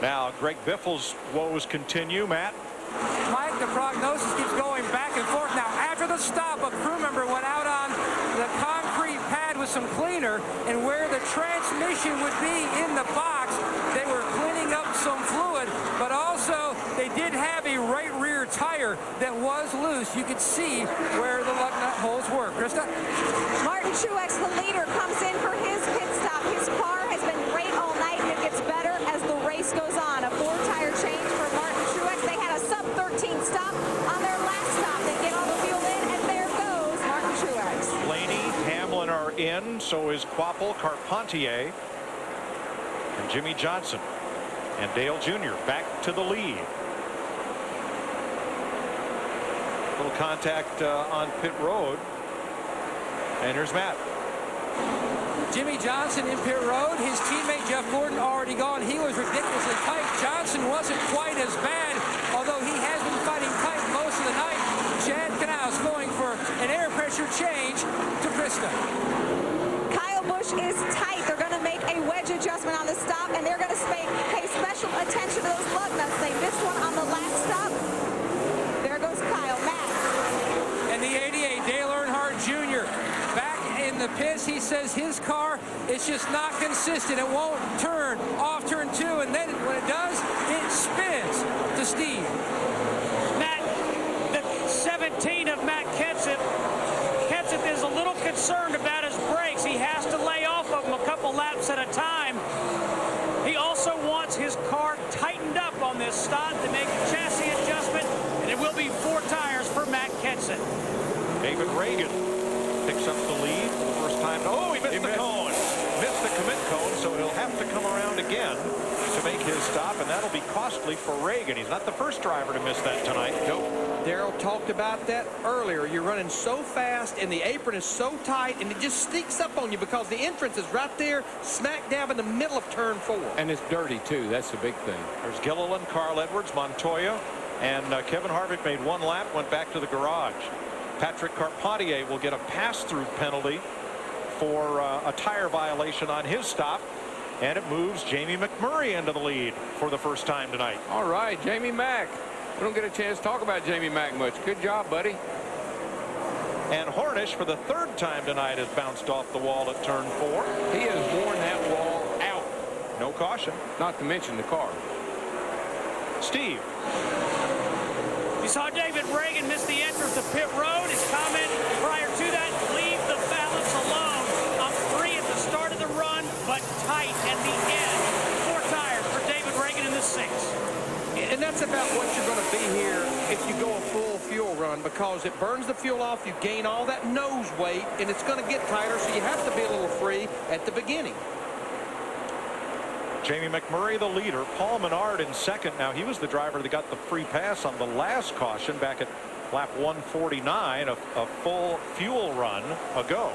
Now, Greg Biffle's woes continue. Matt? Mike, the prognosis keeps going back and forth. Now, after the stop, a crew member went out on the concrete pad with some cleaner, and where the transmission would be in the box, they were cleaning up some fluid, but also they did have a right rear tire that was loose. You could see where the lug nut holes were. Krista? Martin Truex, the leader, comes in for his pit stop. His car has been great all night, and it gets better as the race goes on. A 4-tire change for Martin Truex. They had a sub-13 stop on their last stop. They get all the fuel in, and there goes Martin Truex. Blaney, Hamlin are in, so is Quapple, Carpentier, and Jimmy Johnson. And Dale Jr. back to the lead. Little contact on pit road. And here's Matt. Jimmy Johnson in pit road. His teammate Jeff Gordon already gone. He was ridiculously tight. Johnson wasn't quite as bad, although he has been fighting tight most of the night. Chad Knaus going for an air pressure change to Krista. Kyle Busch is tight. They're going to make a wedge adjustment on the stop, and they're going to pay special attention to those lug nuts. They missed one on the last stop. There goes Kyle. Matt. And the 88, Dale Earnhardt Jr. back in the pits. He says his car is just not consistent. It won't turn off turn 2, and then when it does, it spins to Steve. Matt, the 17 of Matt Kenseth. Kenseth is a little concerned about his brakes. He has to lay off of them a couple laps at a time. He also wants his car tightened up on this stop to make a chassis adjustment, and it will be 4 tires for Matt Kenseth. David Reagan picks up the lead for the first time. Oh, he missed the cone. Missed the commit cone, so he'll have to come around again to make his stop, and that'll be costly for Reagan. He's not the first driver to miss that tonight. Nope. Darrell talked about that earlier. You're running so fast, and the apron is so tight, and it just sneaks up on you because the entrance is right there, smack dab in the middle of turn 4. And it's dirty, too. That's the big thing. There's Gilliland, Carl Edwards, Montoya, and Kevin Harvick made 1 lap, went back to the garage. Patrick Carpentier will get a pass-through penalty for a tire violation on his stop, and it moves Jamie McMurray into the lead for the first time tonight. All right, Jamie Mack. We don't get a chance to talk about Jamie Mack much. Good job, buddy. And Hornish, for the 3rd time tonight, has bounced off the wall at turn 4. He has worn that wall out. No caution. Not to mention the car. Steve. You saw David Reagan miss the entrance to pit road. His comment prior to that, leave the balance alone. I'm 3 at the start of the run, but tight at the end. 4 tires for David Reagan in the 6. And that's about what you're going to be here if you go a full fuel run, because it burns the fuel off, you gain all that nose weight, and it's going to get tighter, so you have to be a little free at the beginning. Jamie McMurray, the leader. Paul Menard in second. Now, he was the driver that got the free pass on the last caution back at lap 149, a full fuel run ago.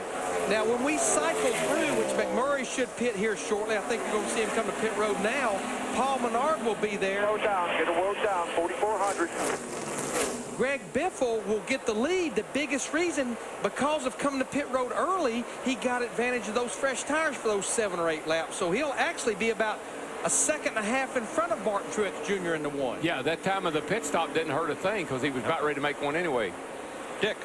Now, when we cycle through, which McMurray should pit here shortly, I think you're going to see him come to pit road now. Paul Menard will be there. Slow down, get a low down, 4,400. Greg Biffle will get the lead. The biggest reason, because of coming to pit road early, he got advantage of those fresh tires for those 7 or 8 laps. So he'll actually be about a second and a half in front of Martin Truex Jr. in the 1. Yeah, that time of the pit stop didn't hurt a thing because he was about ready to make one anyway. Dick.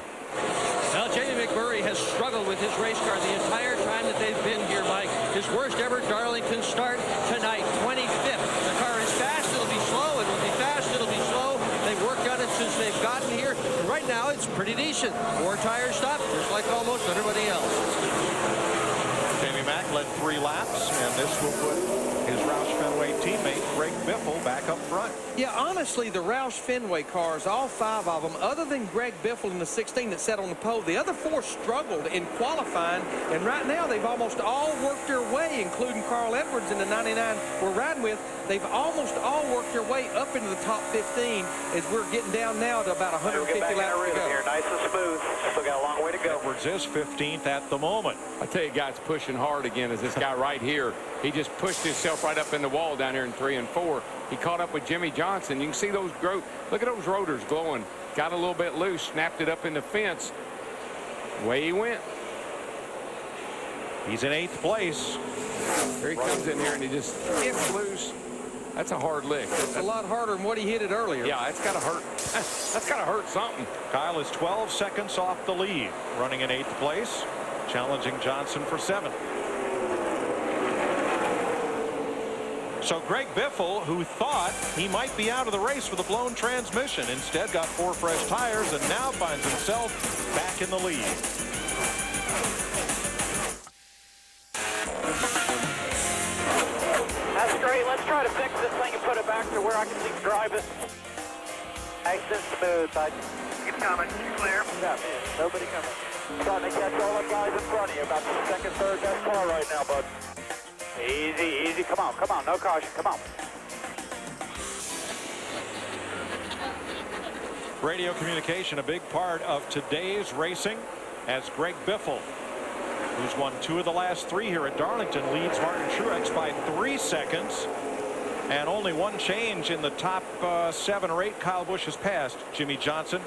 Well, Jamie McMurray has struggled with his race car the entire time that they've been here, Mike. His worst ever Darlington start tonight, 25th. The car is fast, it'll be slow, it'll be fast, it'll be slow. They've worked on it since they've gotten here. And right now, it's pretty decent. 4 tire stop, just like almost everybody else. Jamie Mack led 3 laps, and this will put his Roush Fenway teammate, Greg Biffle, back up front. Yeah, honestly, the Roush Fenway cars, all 5 of them, other than Greg Biffle in the 16 that sat on the pole, the other 4 struggled in qualifying, and right now they've almost all worked their way, including Carl Edwards in the 99 we're riding with. They've almost all worked their way up into the top 15 as we're getting down now to about 150 laps to go. Here, nice and smooth. Still got a long way to go. Edwards is 15th at the moment. I tell you, guys, pushing hard again is this guy right here. He just pushed himself right up in the wall down here in 3 and 4. He caught up with Jimmy Johnson. You can see those look at those rotors glowing. Got a little bit loose, snapped it up in the fence. Away he went. He's in 8th place. There he comes in here and he just gets loose. That's a hard lick. It's a lot harder than what he hit it earlier. Yeah, it's got to hurt. That's got to hurt something. Kyle is 12 seconds off the lead, running in 8th place, challenging Johnson for 7th. So Greg Biffle, who thought he might be out of the race with a blown transmission, instead got 4 fresh tires and now finds himself back in the lead. That's great. Let's try to fix this thing and put it back to where I can drive it. Nice and smooth, bud. Keep coming. Clear. Yeah, nobody coming. Starting to catch all the guys in front of you. About the second, third best car right now, bud. Easy, easy. Come on. No caution. Come on. Radio communication, a big part of today's racing, as Greg Biffle, who's won 2 of the last 3 here at Darlington, leads Martin Truex by 3 seconds. And only 1 change in the top 7 or 8 Kyle Busch has passed Jimmy Johnson,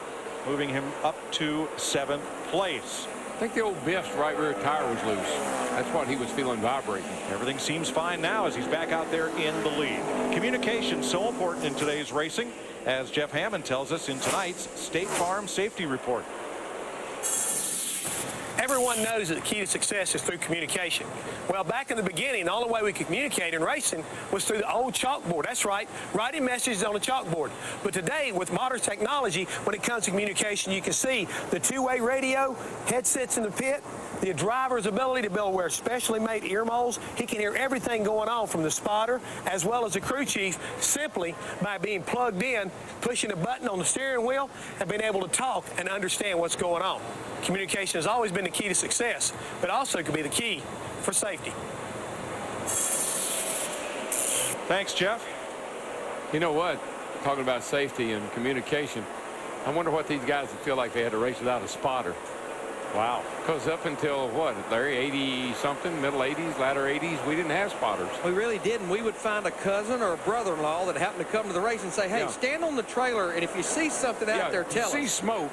moving him up to 7th place. I think the old Biff's right rear tire was loose. That's what he was feeling vibrating. Everything seems fine now as he's back out there in the lead. Communication so important in today's racing, as Jeff Hammond tells us in tonight's State Farm Safety Report. Everyone knows that the key to success is through communication. Well, back in the beginning, the only way we could communicate in racing was through the old chalkboard. That's right, writing messages on a chalkboard. But today, with modern technology, when it comes to communication, you can see the 2-way radio, headsets in the pit, the driver's ability to be able to wear specially made ear moles. He can hear everything going on from the spotter as well as the crew chief simply by being plugged in, pushing a button on the steering wheel, and being able to talk and understand what's going on. Communication has always been the key to success, but also could be the key for safety. Thanks, Jeff. You know what? Talking about safety and communication, I wonder what these guys would feel like they had to race without a spotter. Wow. Because up until, what, Larry, 80-something, middle 80s, latter 80s, we didn't have spotters. We really didn't. We would find a cousin or a brother-in-law that happened to come to the race and say, hey, stand on the trailer, and if you see something out there, tell us. See smoke.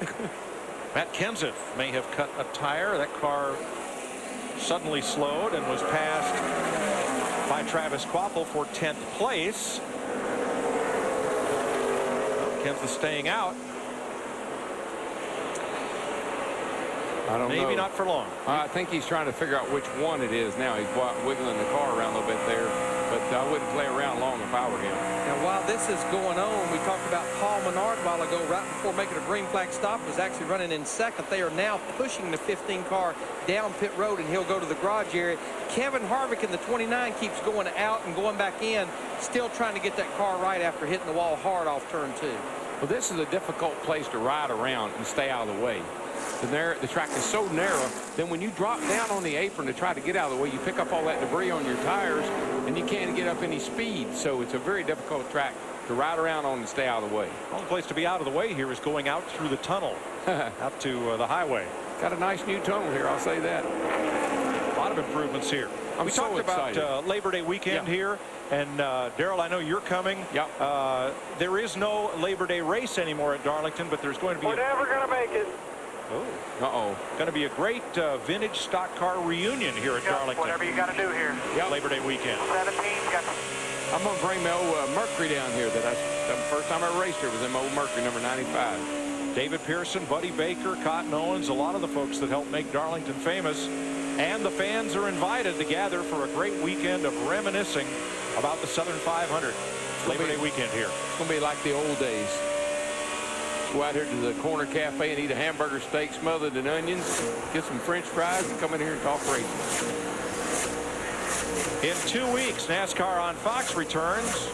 Matt Kenseth may have cut a tire. That car suddenly slowed and was passed by Travis Kvapil for 10th place. Kenseth staying out. I don't know. Maybe not for long. I think he's trying to figure out which one it is now. He's wiggling the car around a little bit there, but I wouldn't play around long if I were him. Now, while this is going on, we talked about Paul Menard a while ago, right before making a green flag stop, was actually running in 2nd. They are now pushing the 15 car down pit road, and he'll go to the garage area. Kevin Harvick in the 29 keeps going out and going back in, still trying to get that car right after hitting the wall hard off turn 2. Well, this is a difficult place to ride around and stay out of the way. The track is so narrow, then when you drop down on the apron to try to get out of the way, you pick up all that debris on your tires, and you can't get up any speed. So it's a very difficult track to ride around on and stay out of the way. The only place to be out of the way here is going out through the tunnel, out to the highway. Got a nice new tunnel here, I'll say that. A lot of improvements here. We talked about Labor Day weekend here, and Darrell, I know you're coming. Yeah. There is no Labor Day race anymore at Darlington, but there's going to be We're never going to make it. Going to be a great vintage stock car reunion here at Darlington. Whatever you got to do here. Labor Day weekend. 17, got I'm going to bring my old Mercury down here. The first time I raced here was in my old Mercury, number 95. David Pearson, Buddy Baker, Cotton Owens, a lot of the folks that helped make Darlington famous. And the fans are invited to gather for a great weekend of reminiscing about the Southern 500. Labor Day weekend here. It's going to be like the old days. Go out here to the corner cafe and eat a hamburger steak smothered in onions, get some French fries, and come in here and talk racing. In 2 weeks, NASCAR on Fox returns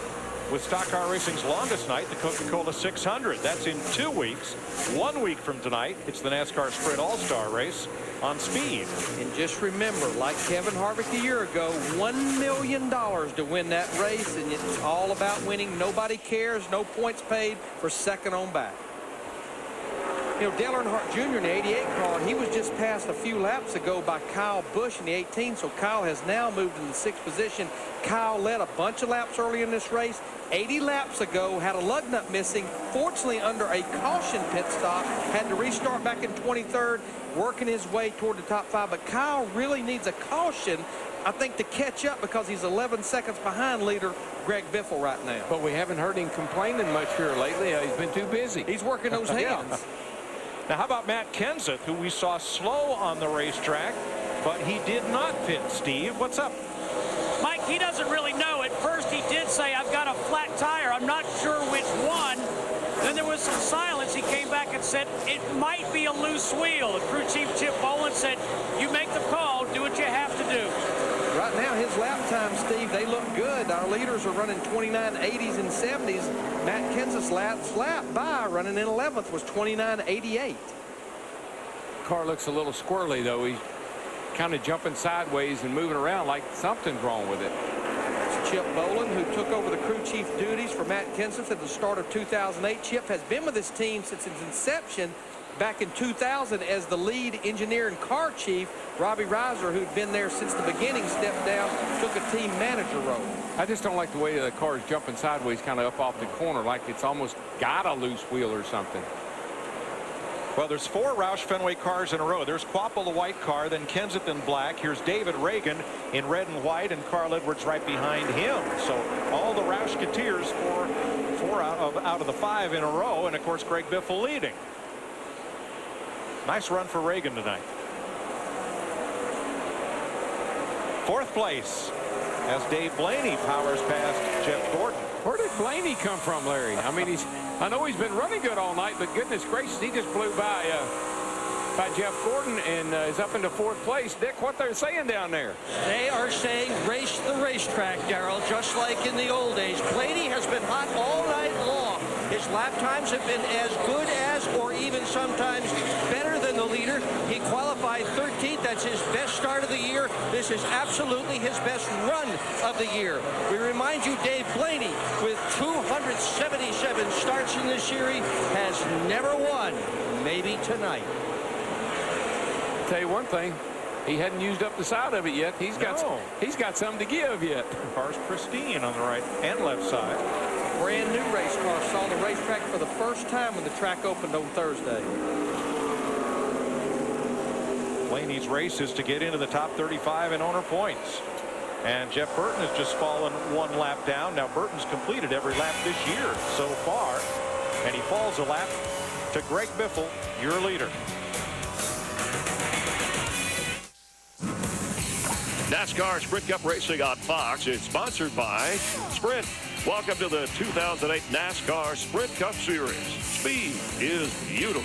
with Stock Car Racing's longest night, the Coca-Cola 600. That's in 2 weeks. 1 week from tonight, it's the NASCAR Sprint All-Star Race on Speed. And just remember, like Kevin Harvick a year ago, $1 million to win that race, and it's all about winning. Nobody cares, no points paid for second on back. You know, Dale Earnhardt Jr. in the 88 car, he was just passed a few laps ago by Kyle Busch in the 18, so Kyle has now moved in the 6th position. Kyle led a bunch of laps early in this race. 80 laps ago, had a lug nut missing, fortunately under a caution pit stop, had to restart back in 23rd, working his way toward the top 5. But Kyle really needs a caution, I think, to catch up, because he's 11 seconds behind leader Greg Biffle right now. But we haven't heard him complaining much here lately. He's been too busy. He's working those hands. Now, how about Matt Kenseth, who we saw slow on the racetrack, but he did not pit. Steve, what's up? Mike, he doesn't really know. At first, he did say, I've got a flat tire. I'm not sure which one. Then there was some silence. He came back and said, it might be a loose wheel. The crew chief, Chip Boland, said, you make the call. Do what you have to do. Right now, his lap time, Steve, they look good. Our leaders are running 29.80s and 70s. Matt Kenseth's lap by running in 11th was 29.88. Car looks a little squirrely, though. He's kind of jumping sideways and moving around like something's wrong with it. It's Chip Boland, who took over the crew chief duties for Matt Kenseth at the start of 2008. Chip has been with his team since its inception back in 2000 as the lead engineer and car chief. Robbie Reiser, who'd been there since the beginning, stepped down, took a team manager role. I just don't like the way the car is jumping sideways kind of up off the corner, like it's almost got a loose wheel or something. Well, there's 4 Roush Fenway cars in a row. There's Quapple, the white car, then Kenseth in black. Here's David Reagan in red and white, and Carl Edwards right behind him. So all the Roushketeers, four out of the 5 in a row, and of course Greg Biffle leading. Nice run for Reagan tonight. 4th place as Dave Blaney powers past Jeff Gordon. Where did Blaney come from, Larry? I mean, I know he's been running good all night, but goodness gracious, he just blew by Jeff Gordon and is up into 4th place. Dick, what they're saying down there? They are saying race the racetrack, Darrell, just like in the old days. Blaney has been hot all night long. His lap times have been as good as, or even sometimes better than the leader. He qualified 13th. That's his best start of the year. This is absolutely his best run of the year. We remind you, Dave Blaney, with 277 starts in this series, has never won. Maybe tonight. I'll tell you one thing. He hadn't used up the side of it yet. He's got something to give yet. The car's pristine on the right and left side. Brand new race car. Saw the racetrack for the first time when the track opened on Thursday. Blaney's race is to get into the top 35 in owner points. And Jeff Burton has just fallen 1 lap down. Now Burton's completed every lap this year so far. And he falls a lap to Greg Biffle, your leader. NASCAR Sprint Cup Racing on Fox is sponsored by Sprint. Welcome to the 2008 NASCAR Sprint Cup Series. Speed is beautiful.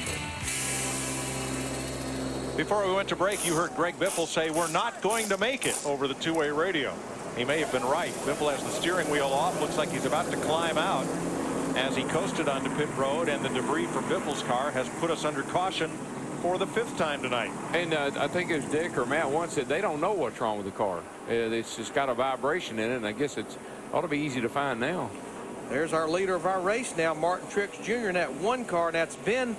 Before we went to break, you heard Greg Biffle say we're not going to make it over the two-way radio. He may have been right. Biffle has the steering wheel off. Looks like he's about to climb out as he coasted onto pit road, and the debris from Biffle's car has put us under caution for the 5th time tonight. And I think as Dick or Matt once said, they don't know what's wrong with the car. It's just got a vibration in it, and I guess it ought to be easy to find now. There's our leader of our race now, Martin Truex Jr. in that 1 car. That's been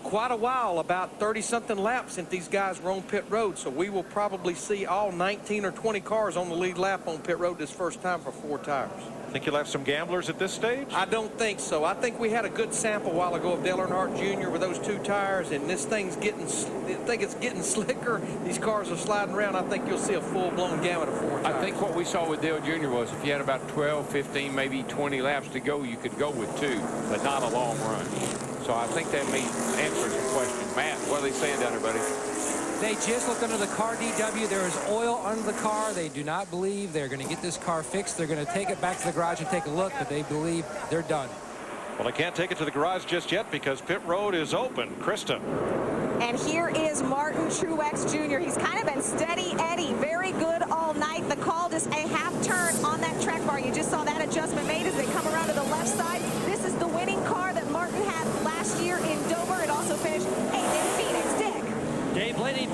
quite a while, about 30-something laps since these guys were on pit road. So we will probably see all 19 or 20 cars on the lead lap on pit road this first time for 4 tires. Think you'll have some gamblers at this stage? I don't think so. I think we had a good sample a while ago of Dale Earnhardt Jr. with those 2 tires, and this thing's getting, I think it's getting slicker. These cars are sliding around. I think you'll see a full-blown gamut of 4 tires. I think what we saw with Dale Jr. was if you had about 12, 15, maybe 20 laps to go, you could go with 2, but not a long run. So I think that may answer the question. Matt, what are they saying down there, buddy? They just looked under the car, DW. There is oil under the car. They do not believe they're going to get this car fixed. They're going to take it back to the garage and take a look, but they believe they're done. Well, they can't take it to the garage just yet because pit road is open. Krista. And here is Martin Truex Jr. He's kind of been steady Eddie, very good all night. The call just a half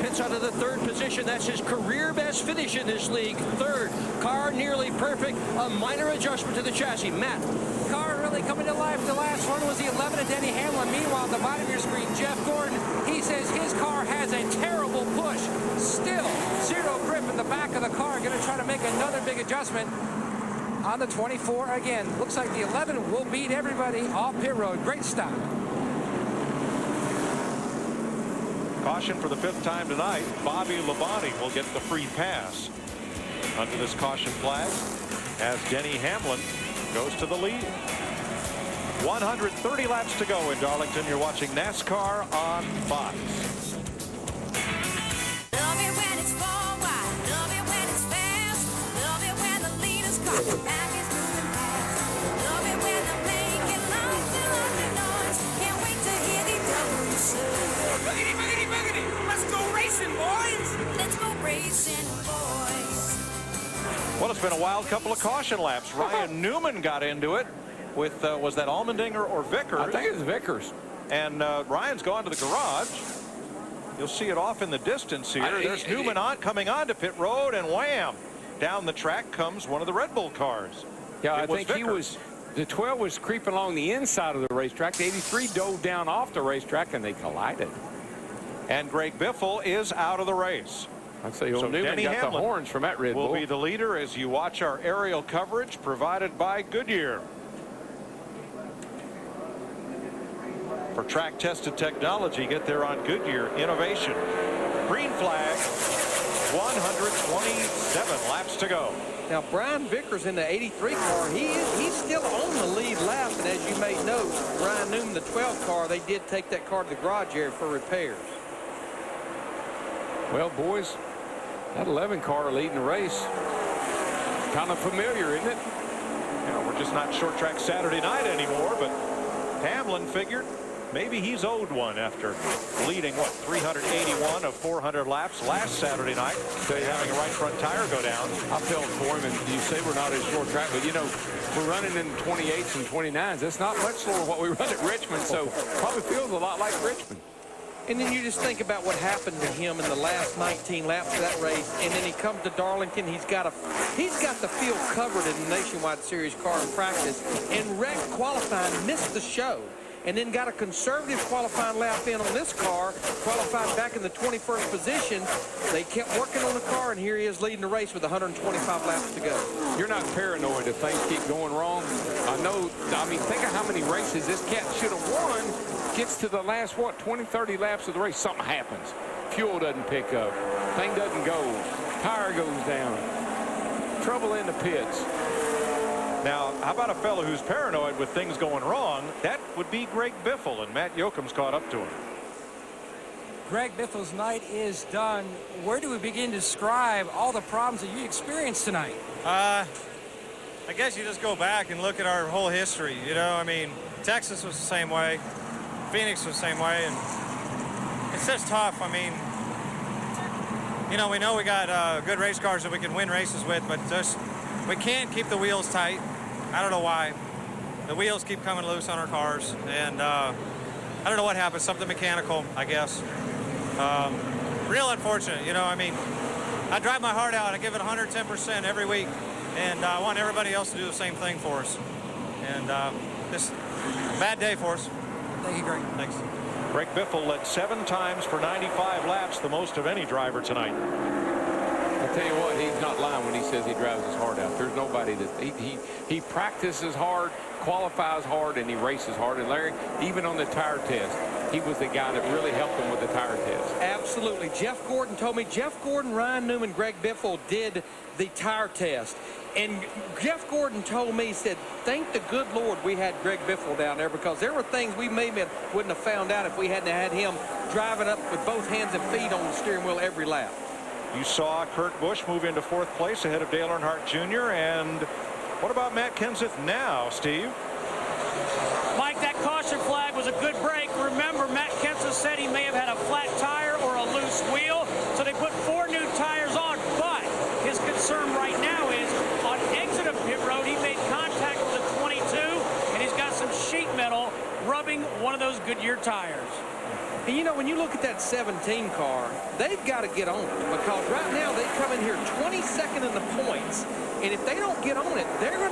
pits out of the 3rd position. That's his career best finish in this league. 3rd. Car nearly perfect. A minor adjustment to the chassis. Matt. Car really coming to life. The last one was the 11 of Denny Hamlin. Meanwhile, at the bottom of your screen, Jeff Gordon, he says his car has a terrible push. Still, 0 grip in the back of the car. Going to try to make another big adjustment on the 24 again. Looks like the 11 will beat everybody off pit road. Great stop. Caution for the 5th time tonight. Bobby Labonte will get the free pass under this caution flag as Denny Hamlin goes to the lead. 130 laps to go in Darlington. You're watching NASCAR on Fox. Love it when it's forward, love it when it's fast, love it when the leaders come, the back is moving fast, love it when they're making lots and lots of noise, can't wait to hear the double surge. Boogity, boogity, boogity, let's go racing, boys! Let's go racing, boys! Well, it's been a wild couple of caution laps. Ryan Newman got into it with, was that Allmendinger or Vickers? I think it was Vickers. And Ryan's gone to the garage. You'll see it off in the distance here. There's Newman coming onto pit road, and wham! Down the track comes one of the Red Bull cars. Yeah, I think the 12 was creeping along the inside of the racetrack. The 83 dove down off the racetrack, and they collided. And Greg Biffle is out of the race. I'd say so Newman got the horns from that Red Bull. Will be the leader as you watch our aerial coverage provided by Goodyear. For track-tested technology, get there on Goodyear Innovation. Green flag, 127 laps to go. Now, Brian Vickers in the 83 car, he's still on the lead lap, and as you may note, Brian Newman, the 12 car, they did take that car to the garage area for repairs. Well, boys, that 11 car leading the race, kind of familiar, isn't it? Yeah, we're just not short track Saturday night anymore, but Hamlin figured maybe he's owed one after leading, what, 381 of 400 laps last Saturday night, having a right front tire go down. I felt for him, and you say we're not at short track, but, you know, we're running in 28s and 29s. That's not much slower than what we run at Richmond, so probably feels a lot like Richmond. And then you just think about what happened to him in the last 19 laps of that race, and then he comes to Darlington. He's got the field covered in the Nationwide Series car in practice, and wrecked qualifying, missed the show, and then got a conservative qualifying lap in on this car, qualified back in the 21st position. They kept working on the car, and here he is leading the race with 125 laps to go. You're not paranoid if things keep going wrong. I mean, think of how many races this cat should have won. Gets to the last, what, 20, 30 laps of the race, something happens. Fuel doesn't pick up. Thing doesn't go. Tire goes down. Trouble in the pits. Now, how about a fellow who's paranoid with things going wrong? That would be Greg Biffle, and Matt Yoakum's caught up to him. Greg Biffle's night is done. Where do we begin to describe all the problems that you experienced tonight? I guess you just go back and look at our whole history. You know, I mean, Texas was the same way. Phoenix was the same way, and it's just tough. I mean, you know we got good race cars that we can win races with, but just we can't keep the wheels tight. I don't know why. The wheels keep coming loose on our cars, and I don't know what happened. Something mechanical, I guess. Real unfortunate, you know. I mean, I drive my heart out. I give it 110% every week, and I want everybody else to do the same thing for us. And just a bad day for us. Thank you, Greg. Thanks. Greg Biffle led 7 times for 95 laps, the most of any driver tonight. I'll tell you what, he's not lying when he says he drives his heart out. There's nobody that he practices hard, qualifies hard, and he races hard. And Larry, even on the tire test, he was the guy that really helped him with the tire test. Absolutely. Jeff Gordon told me, Jeff Gordon, Ryan Newman, Greg Biffle did the tire test. And Jeff Gordon told me, he said, thank the good Lord we had Greg Biffle down there, because there were things we maybe wouldn't have found out if we hadn't had him driving up with both hands and feet on the steering wheel every lap. You saw Kurt Busch move into 4th place ahead of Dale Earnhardt Jr. And what about Matt Kenseth now, Steve? Mike, that caution flag was a good break. Remember, Matt Kenseth said he may have had a flat tire or a loose wheel, so they put 4 new tires on. But his concern right now is on exit of pit road, he made contact with the 22, and he's got some sheet metal rubbing one of those Goodyear tires. And, you know, when you look at that 17 car, they've got to get on it because right now they come in here 22nd in the points. And if they don't get on it, they're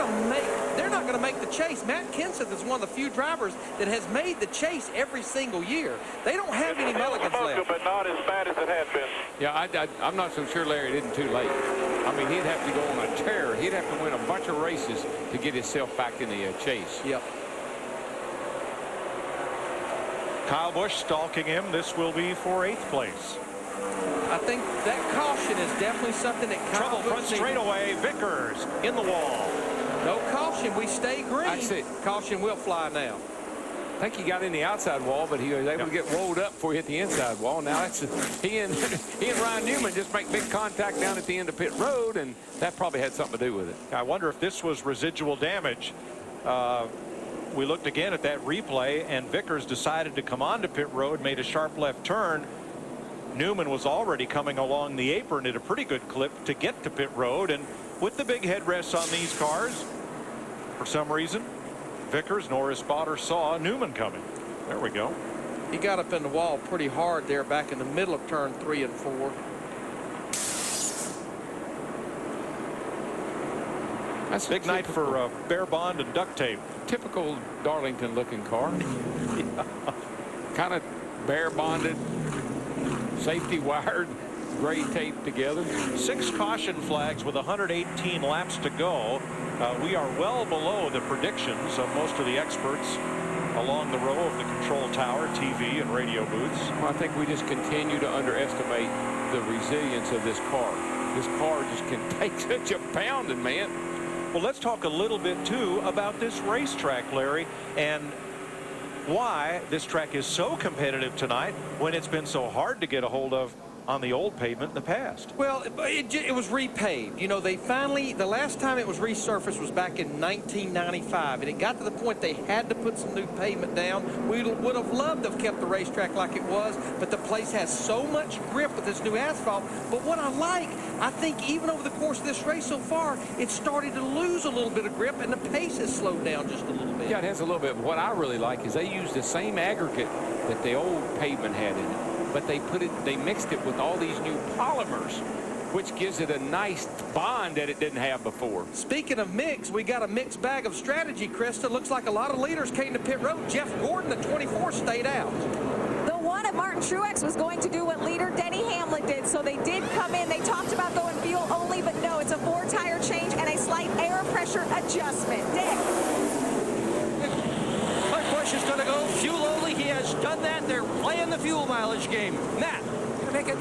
not going to make the chase. Matt Kenseth is one of the few drivers that has made the chase every single year. They don't have any mulligans left. But not as bad as it had been. Yeah, I'm not so sure Larry didn't too late. I mean, he'd have to go on a tear. He'd have to win a bunch of races to get himself back in the chase. Yep. Kyle Busch stalking him. This will be for 8th place. I think that caution is definitely something that Trouble front straightaway. Vickers in the wall. No caution. We stay green. That's it. Caution will fly now. I think he got in the outside wall, but he was able to get rolled up before he hit the inside wall. Now that's he and Ryan Newman just make big contact down at the end of pit road, and that probably had something to do with it. I wonder if this was residual damage. We looked again at that replay, and Vickers decided to come onto pit road, made a sharp left turn. Newman was already coming along the apron at a pretty good clip to get to pit road, and with the big headrests on these cars, for some reason, Vickers nor his spotter saw Newman coming. There we go. He got up in the wall pretty hard there back in the middle of turn 3 and 4. That's a big night for bare bond and duct tape. Typical Darlington looking car. Kind of bare bonded, safety wired, gray tape together. 6 caution flags with 118 laps to go. We are well below the predictions of most of the experts along the row of the control tower, TV, and radio booths. Well, I think we just continue to underestimate the resilience of this car. This car just can take such a pounding, man. Well, let's talk a little bit, too, about this racetrack, Larry, and why this track is so competitive tonight when it's been so hard to get a hold of on the old pavement in the past. Well, it was repaved. You know, they finally, the last time it was resurfaced was back in 1995, and it got to the point they had to put some new pavement down. We would have loved to have kept the racetrack like it was, but the place has so much grip with this new asphalt. But what I like, I think even over the course of this race so far, it started to lose a little bit of grip, and the pace has slowed down just a little bit. Yeah, it has a little bit. What I really like is they used the same aggregate that the old pavement had in it, but they mixed it with all these new polymers, which gives it a nice bond that it didn't have before. Speaking of mix, we got a mixed bag of strategy, Krista. Looks like a lot of leaders came to pit road. Jeff Gordon, the 24, stayed out. The one of Martin Truex was going to do what leader Denny Hamlin did, so they did come in. They talked about going fuel only, but no, it's a 4-tire change and a slight air pressure adjustment. Dick. Busch is going to go fuel only. He has done that. They're playing the fuel mileage game. Matt. Going to make it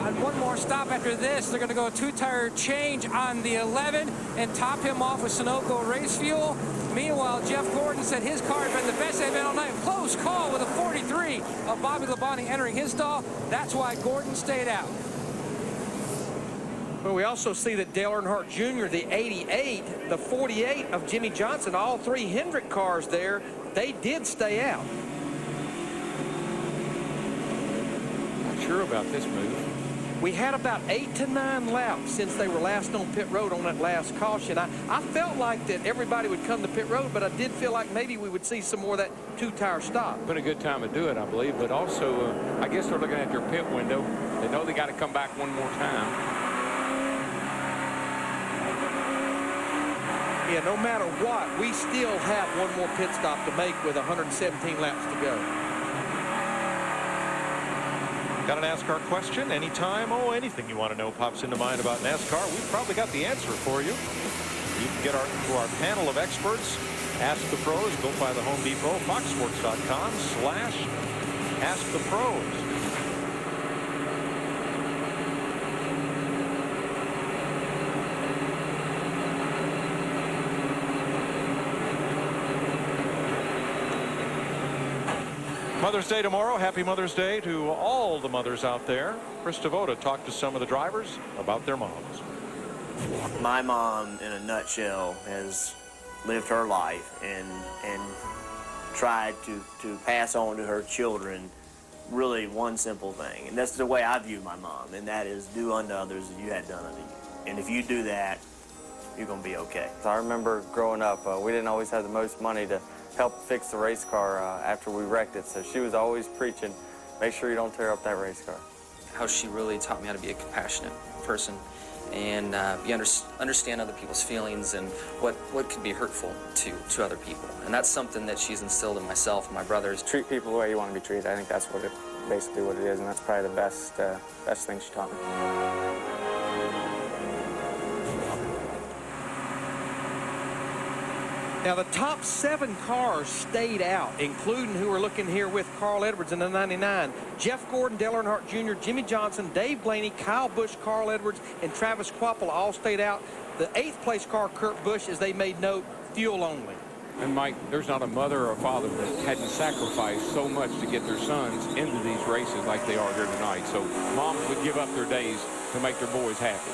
on one more stop after this. They're going to go a 2-tire change on the 11 and top him off with Sunoco race fuel. Meanwhile, Jeff Gordon said his car had been the best they've been all night. Close call with a 43 of Bobby Labonte entering his stall. That's why Gordon stayed out. Well, we also see that Dale Earnhardt Jr., the 88, the 48 of Jimmy Johnson, all 3 Hendrick cars there, they did stay out. Not sure about this move. We had about 8 to 9 laps since they were last on pit road on that last caution. I felt like that everybody would come to pit road, but I did feel like maybe we would see some more of that 2-tire stop. Been a good time to do it, I believe, but also I guess they're looking at their pit window. They know they got to come back one more time. Yeah, no matter what, we still have one more pit stop to make with 117 laps to go. Got a NASCAR question anytime? Oh, anything you want to know pops into mind about NASCAR, we've probably got the answer for you. You can get to our panel of experts. Ask the Pros, built by the Home Depot, foxsports.com/askthepros. Mother's Day tomorrow. Happy Mother's Day to all the mothers out there. Chris Devoda talked to some of the drivers about their moms. My mom, in a nutshell, has lived her life and tried to pass on to her children really one simple thing. And that's the way I view my mom, and that is do unto others as you had done unto you. And if you do that, you're going to be okay. I remember growing up, we didn't always have the most money to help fix the race car after we wrecked it, so she was always preaching, Make sure you don't tear up that race car. How she really taught me how to be a compassionate person and understand other people's feelings and what could be hurtful to other people. And that's something that she's instilled in myself and my brothers. Treat people the way you want to be treated. I think that's basically what it is, and that's probably the best thing she taught me. Now, the top 7 cars stayed out, including who we're looking here with Carl Edwards in the 99. Jeff Gordon, Dale Earnhardt Jr., Jimmy Johnson, Dave Blaney, Kyle Busch, Carl Edwards, and Travis Kvapil all stayed out. The 8th place car, Kurt Busch, as they made note, fuel only. And Mike, there's not a mother or a father that hadn't sacrificed so much to get their sons into these races like they are here tonight. So moms would give up their days to make their boys happy.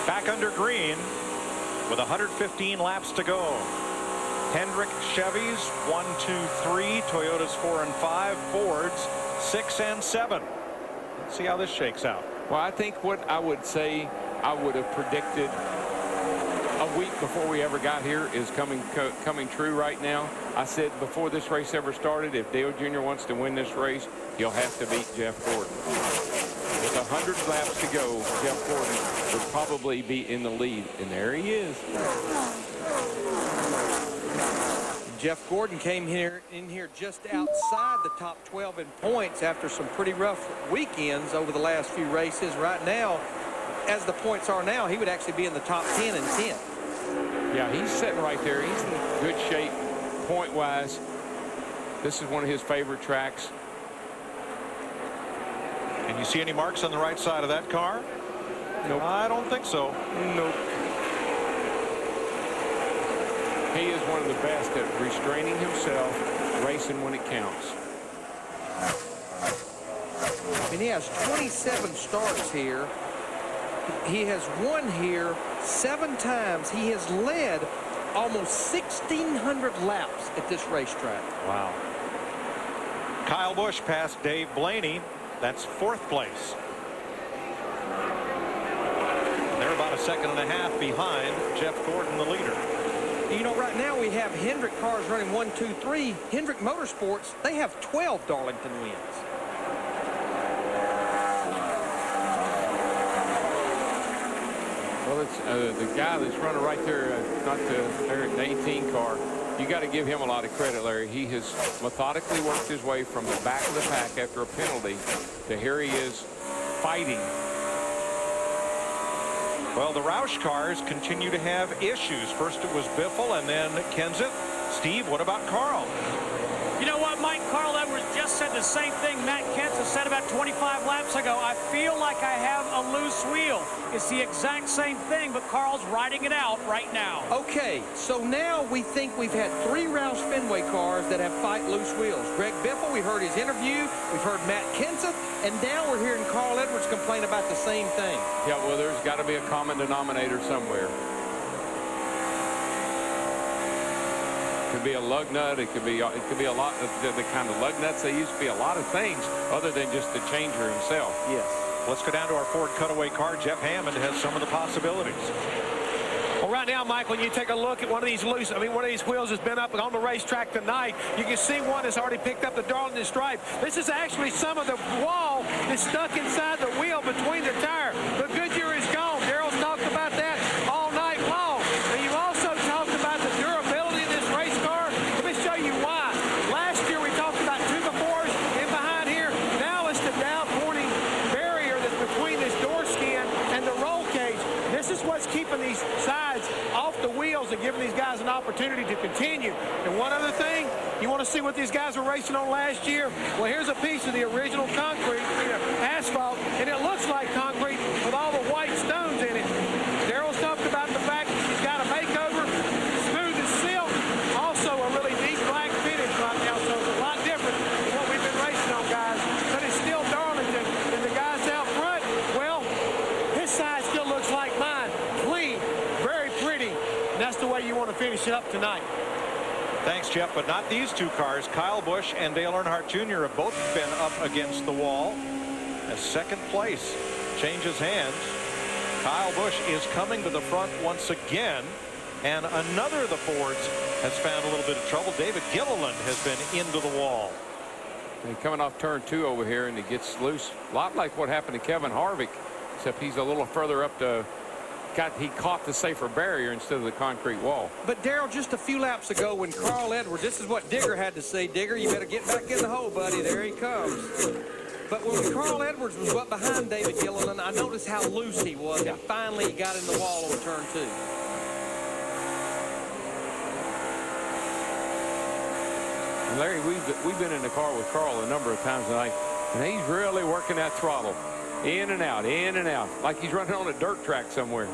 Back under green with 115 laps to go. Hendrick Chevys 1, 2, 3, Toyotas 4 and 5, Fords 6 and 7. Let's see how this shakes out. Well, I think what I would say I would have predicted a week before we ever got here is coming true right now. I said before this race ever started, if Dale Jr. wants to win this race, he'll have to beat Jeff Gordon. With 100 laps to go, Jeff Gordon would probably be in the lead, and there he is. Jeff Gordon came in here just outside the top 12 in points after some pretty rough weekends over the last few races. Right now, as the points are now, he would actually be in the top 10 and 10. Yeah, he's sitting right there. He's in good shape point-wise. This is one of his favorite tracks. Can you see any marks on the right side of that car? Nope. I don't think so. Nope. He is one of the best at restraining himself, racing when it counts. And he has 27 starts here. He has won here 7 times. He has led almost 1,600 laps at this racetrack. Wow. Kyle Busch passed Dave Blaney. That's 4th place. They're about a 1.5 seconds behind Jeff Gordon, the leader. You know, right now we have Hendrick cars running 1, 2, 3. Hendrick Motorsports, they have 12 Darlington wins. Well, it's the guy that's running right there, not the 18 car. You got to give him a lot of credit, Larry. He has methodically worked his way from the back of the pack after a penalty to here he is fighting. Well, the Roush cars continue to have issues. First it was Biffle and then Kenseth. Steve, what about Carl? You know what, Mike? Carl Edwards just said the same thing Matt Kenseth said about 25 laps ago. I feel like I have a loose wheel. It's the exact same thing, but Carl's riding it out right now. Okay, so now we think we've had 3 Roush Fenway cars that have fight loose wheels. Greg Biffle, we've heard his interview. We've heard Matt Kenseth, and now we're hearing Carl Edwards complain about the same thing. Yeah, well, there's got to be a common denominator somewhere. It could be a lug nut. It could be a lot of the kind of lug nuts they use to be a lot of things other than just the changer himself. Yes. Let's go down to our Ford cutaway car. Jeff Hammond has some of the possibilities. Well, right now, Mike, when you take a look at one of these one of these wheels has been up on the racetrack tonight. You can see one has already picked up the Darlington stripe. This is actually some of the wall that's stuck inside the wheel between the tire. The Goodyear is gone. Daryl's talked about that all night long. And you've also talked about the durability of this race car. Let me show you why. Last year we talked about 2 befores in behind here. Now it's the down-pointing barrier that's between this door skin and the roll cage. This is what's keeping these sides off the wheels and giving these guys an opportunity to continue. And one other thing, you want to see what these guys were racing on last year? Well, here's a piece of the original concrete, asphalt, and it looks like concrete with all the white stones in it. Daryl's talked about the fact that he's got a makeover, smooth as silk, also a really deep black finish right now, so it's a lot different than what we've been racing on, guys. But it's still Darlington, and the guys out front, well, his side still looks like mine. Clean, very pretty, and that's the way you want to finish it up tonight. Thanks, Jeff, but not these 2 cars. Kyle Busch and Dale Earnhardt Jr. have both been up against the wall as 2nd place changes hands. Kyle Busch is coming to the front once again, and another of the Fords has found a little bit of trouble. David Gilliland has been into the wall. And coming off turn 2 over here, and he gets loose. A lot like what happened to Kevin Harvick, except he's a little further up the. He caught the safer barrier instead of the concrete wall. But Darrell, just a few laps ago when Carl Edwards, this is what Digger had to say. Digger, you better get back in the hole, buddy. There he comes. But when Carl Edwards was up behind David Gilliland, I noticed how loose he was. And finally, he got in the wall on turn 2. And Larry, we've been in the car with Carl a number of times tonight, and he's really working that throttle. In and out, like he's running on a dirt track somewhere.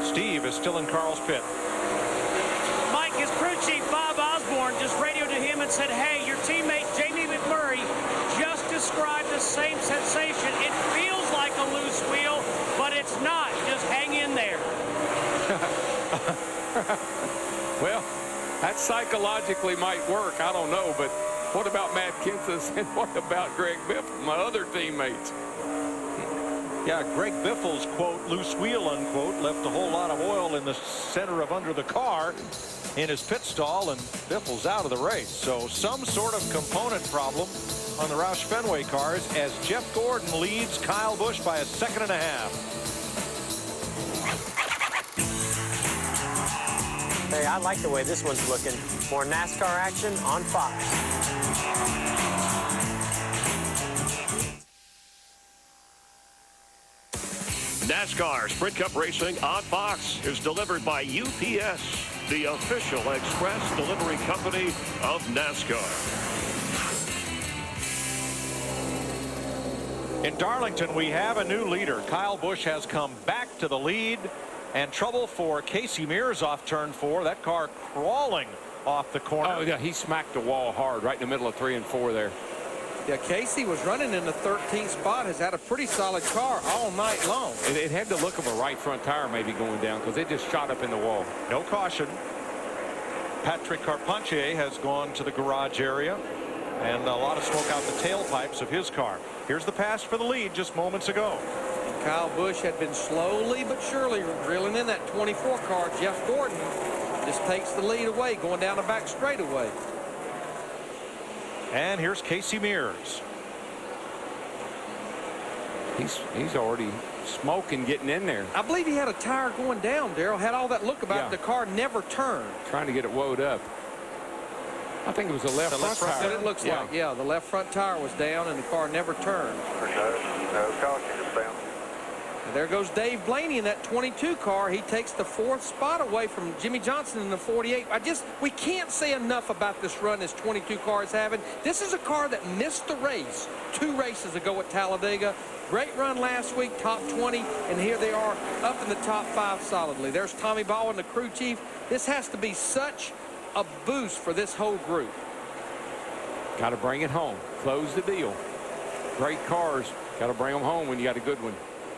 Steve is still in Carl's pit. Mike, his crew chief, Bob Osborne, just radioed to him and said, hey, your teammate, Jamie McMurray, just described the same sensation. It feels like a loose wheel, but it's not. Just hang in there. Well, that psychologically might work. I don't know, but what about Matt Kenseth and what about Greg Biffle, my other teammates? Yeah, Greg Biffle's, quote, loose wheel, unquote, left a whole lot of oil in the center of under the car in his pit stall, and Biffle's out of the race. So some sort of component problem on the Roush Fenway cars as Jeff Gordon leads Kyle Busch by 1.5 seconds. Hey, I like the way this one's looking. More NASCAR action on Fox. NASCAR Sprint Cup Racing on Fox is delivered by UPS, the official express delivery company of NASCAR. In Darlington, we have a new leader. Kyle Busch has come back to the lead, and trouble for Casey Mears off turn 4. That car crawling off the corner. Oh, yeah, he smacked the wall hard right in the middle of 3 and 4 there. Yeah, Casey was running in the 13th spot, has had a pretty solid car all night long. It had the look of a right front tire maybe going down because it just shot up in the wall. No caution. Patrick Carpentier has gone to the garage area, and a lot of smoke out the tailpipes of his car. Here's the pass for the lead just moments ago. Kyle Busch had been slowly but surely drilling in that 24 car. Jeff Gordon just takes the lead away, going down the back straightaway. And here's Casey Mears. He's already smoking getting in there. I believe he had a tire going down, Darrell. Had all that look about it. The car never turned. Trying to get it woed up. I think it was the left front tire. It looks like, yeah, the left front tire was down and the car never turned. No caution, just down. And there goes Dave Blaney in that 22 car. He takes the 4th spot away from Jimmy Johnson in the 48. We can't say enough about this run this 22 car is having. This is a car that missed the race 2 races ago at Talladega. Great run last week, top 20, and here they are up in the top 5 solidly. There's Tommy Baldwin, the crew chief. This has to be such a boost for this whole group. Got to bring it home. Close the deal. Great cars. Got to bring them home when you got a good one.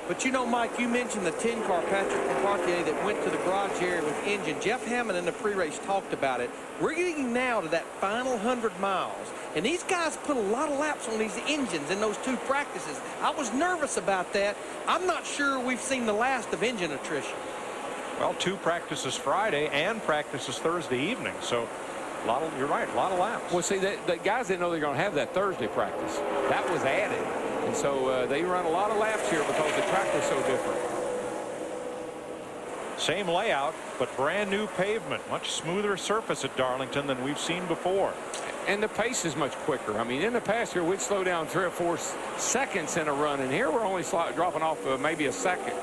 But you know, Mike, you mentioned the 10 car Patrick Carpentier that went to the garage area with engine. Jeff Hammond in the pre-race talked about it. We're getting now to that final 100 miles. And these guys put a lot of laps on these engines in those 2 practices. I was nervous about that. I'm not sure we've seen the last of engine attrition. Well, 2 practices Friday and practices Thursday evening. So you're right, a lot of laps. Well, see, the guys didn't know they're going to have that Thursday practice. That was added. And so they run a lot of laps here because the track is so different. Same layout, but brand new pavement. Much smoother surface at Darlington than we've seen before. And the pace is much quicker. I mean, in the past here, we'd slow down 3 or 4 seconds in a run. And here we're only dropping off maybe a second.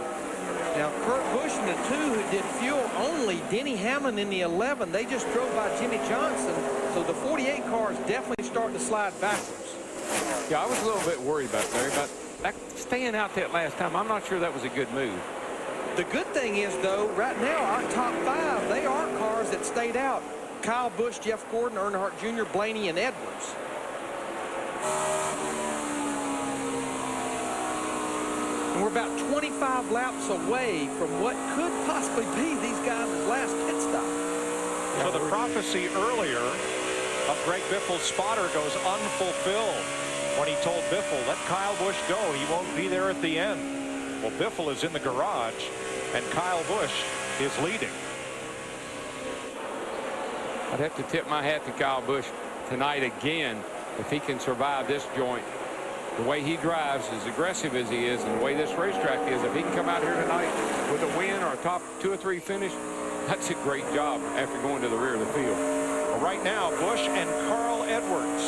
Now, Kurt Busch and the 2 who did fuel only, Denny Hamlin in the 11, they just drove by Jimmy Johnson. So the 48 car is definitely starting to slide backwards. Yeah, I was a little bit worried about Larry, but staying out that last time, I'm not sure that was a good move. The good thing is, though, right now, our top 5, they are cars that stayed out. Kyle Busch, Jeff Gordon, Earnhardt Jr., Blaney, and Edwards. And we're about 25 laps away from what could possibly be these guys' last pit stop. So the prophecy earlier of Greg Biffle's spotter goes unfulfilled when he told Biffle, let Kyle Busch go. He won't be there at the end. Well, Biffle is in the garage, and Kyle Busch is leading. I'd have to tip my hat to Kyle Busch tonight again if he can survive this joint. The way he drives, as aggressive as he is, and the way this racetrack is, if he can come out here tonight with a win or a top 2 or 3 finish, that's a great job after going to the rear of the field. Well, right now, Busch and Carl Edwards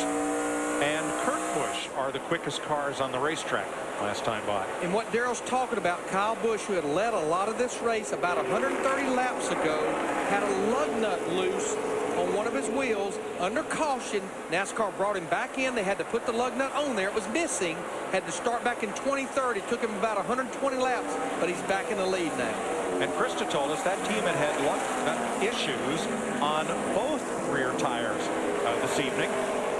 and Kurt Busch are the quickest cars on the racetrack last time by. And what Darrell's talking about, Kyle Busch, who had led a lot of this race about 130 laps ago, had a lug nut loose on one of his wheels under caution. NASCAR brought him back in. They had to put the lug nut on there. It was missing. Had to start back in 2030. It took him about 120 laps, but he's back in the lead now. And Krista told us that team had lug nut issues on both rear tires this evening.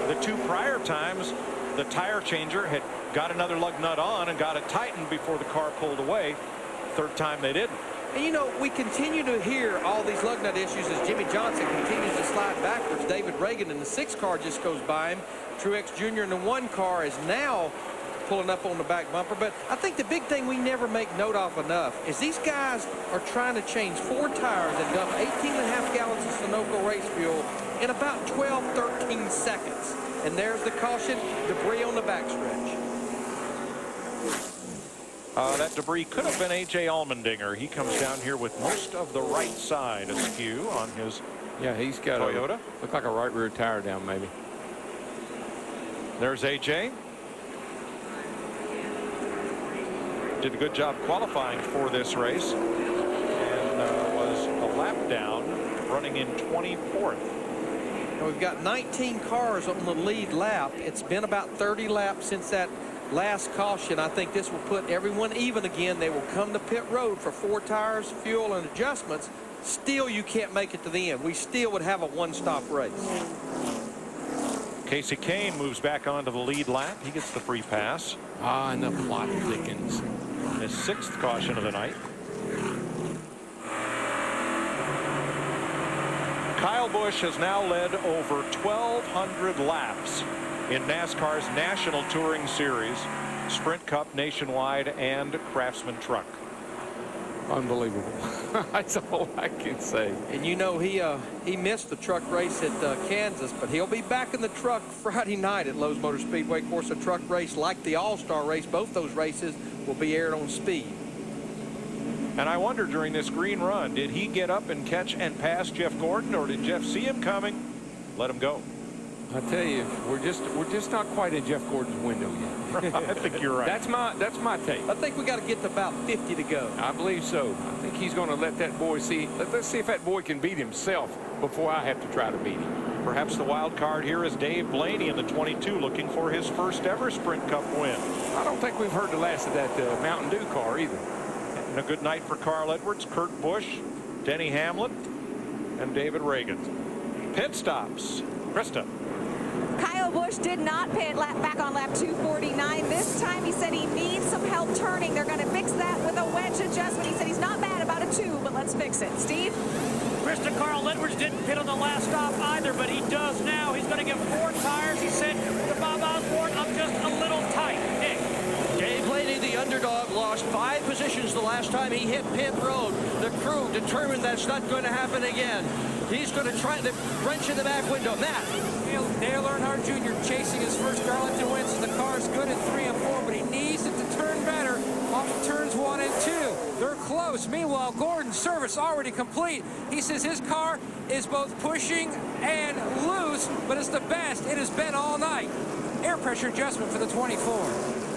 The 2 prior times, the tire changer had got another lug nut on and got it tightened before the car pulled away. Third time they didn't. And, you know, we continue to hear all these lug nut issues as Jimmy Johnson continues to slide backwards. David Reagan in the 6 car just goes by him. Truex Jr. in the 1 car is now pulling up on the back bumper. But I think the big thing we never make note of enough is these guys are trying to change 4 tires and dump 18.5 gallons of Sunoco race fuel in about 12, 13 seconds. And there's the caution, debris on the backstretch. That debris could have been A.J. Allmendinger. He comes down here with most of the right side askew on his he's got Toyota. Look like a right rear tire down, maybe. There's A.J. Did a good job qualifying for this race and was a lap down, running in 24th. We've got 19 cars on the lead lap. It's been about 30 laps since that last caution. I think this will put everyone even again. They will come to pit road for 4 tires, fuel, and adjustments. Still, you can't make it to the end. We still would have a 1-stop race. Casey Kane moves back onto the lead lap. He gets the free pass. And the plot thickens. His 6th caution of the night. Kyle Busch has now led over 1,200 laps in NASCAR's National Touring Series, Sprint Cup, Nationwide, and Craftsman Truck. Unbelievable. That's all I can say. And you know, he missed the truck race at Kansas, but he'll be back in the truck Friday night at Lowe's Motor Speedway. Of course, a truck race like the All-Star race, both those races will be aired on Speed. And I wonder, during this green run, did he get up and catch and pass Jeff Gordon, or did Jeff see him coming, let him go? I tell you, we're just not quite in Jeff Gordon's window yet. I think you're right. That's my take. I think we got to get to about 50 to go. I believe so. I think he's going to let that boy see. Let's see if that boy can beat himself before I have to try to beat him. Perhaps the wild card here is Dave Blaney in the 22, looking for his first ever Sprint Cup win. I don't think we've heard the last of that Mountain Dew car either. And a good night for Carl Edwards, Kurt Busch, Denny Hamlin, and David Reagan. Pit stops. Krista. Kyle Busch did not pit back on lap 249. This time he said he needs some help turning. They're going to fix that with a wedge adjustment. He said he's not bad about a 2, but let's fix it. Steve? Krista, Carl Edwards didn't pit on the last stop either, but he does now. He's going to get 4 tires. He said to Bob Osborne, I'm just a little tight. Nick? Dave Blaney, the underdog, lost 5 positions the last time he hit pit road. The crew determined that's not going to happen again. He's going to try the wrench in the back window. Matt. Dale Earnhardt Jr. chasing his first Darlington wins, and the car's good at 3 and 4, but he needs it to turn better off of turns 1 and 2. They're close. Meanwhile, Gordon's service already complete. He says his car is both pushing and loose, but it's the best it has been all night. Air pressure adjustment for the 24.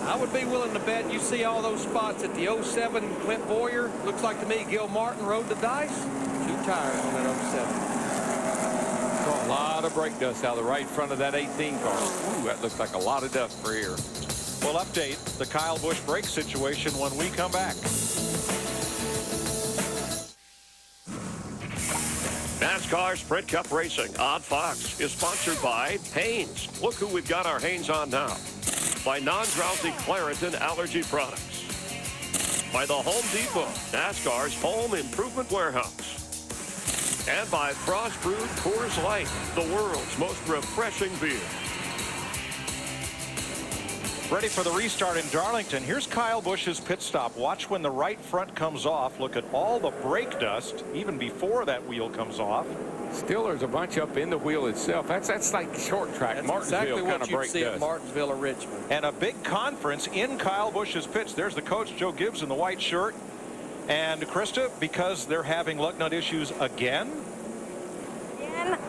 I would be willing to bet you see all those spots at the 07 Clint Boyer. Looks like to me Gil Martin rode the dice. 2 tires on that 07. A lot of brake dust out of the right front of that 18 car. Ooh, that looks like a lot of dust for here. We'll update the Kyle Busch brake situation when we come back. NASCAR Sprint Cup Racing on Fox is sponsored by Hanes. Look who we've got our Hanes on now. By non-drowsy Claritin allergy products. By the Home Depot, NASCAR's home improvement warehouse. And by Cross-Brewed Coors Light, the world's most refreshing beer. Ready for the restart in Darlington. Here's Kyle Busch's pit stop. Watch when the right front comes off. Look at all the brake dust even before that wheel comes off. Still, there's a bunch up in the wheel itself. That's like short track. That's Martinsville exactly kind what of you'd brake see dust. at Martinsville or Richmond. And a big conference in Kyle Busch's pits. There's the coach, Joe Gibbs, in the white shirt. And Krista, because they're having lug nut issues again.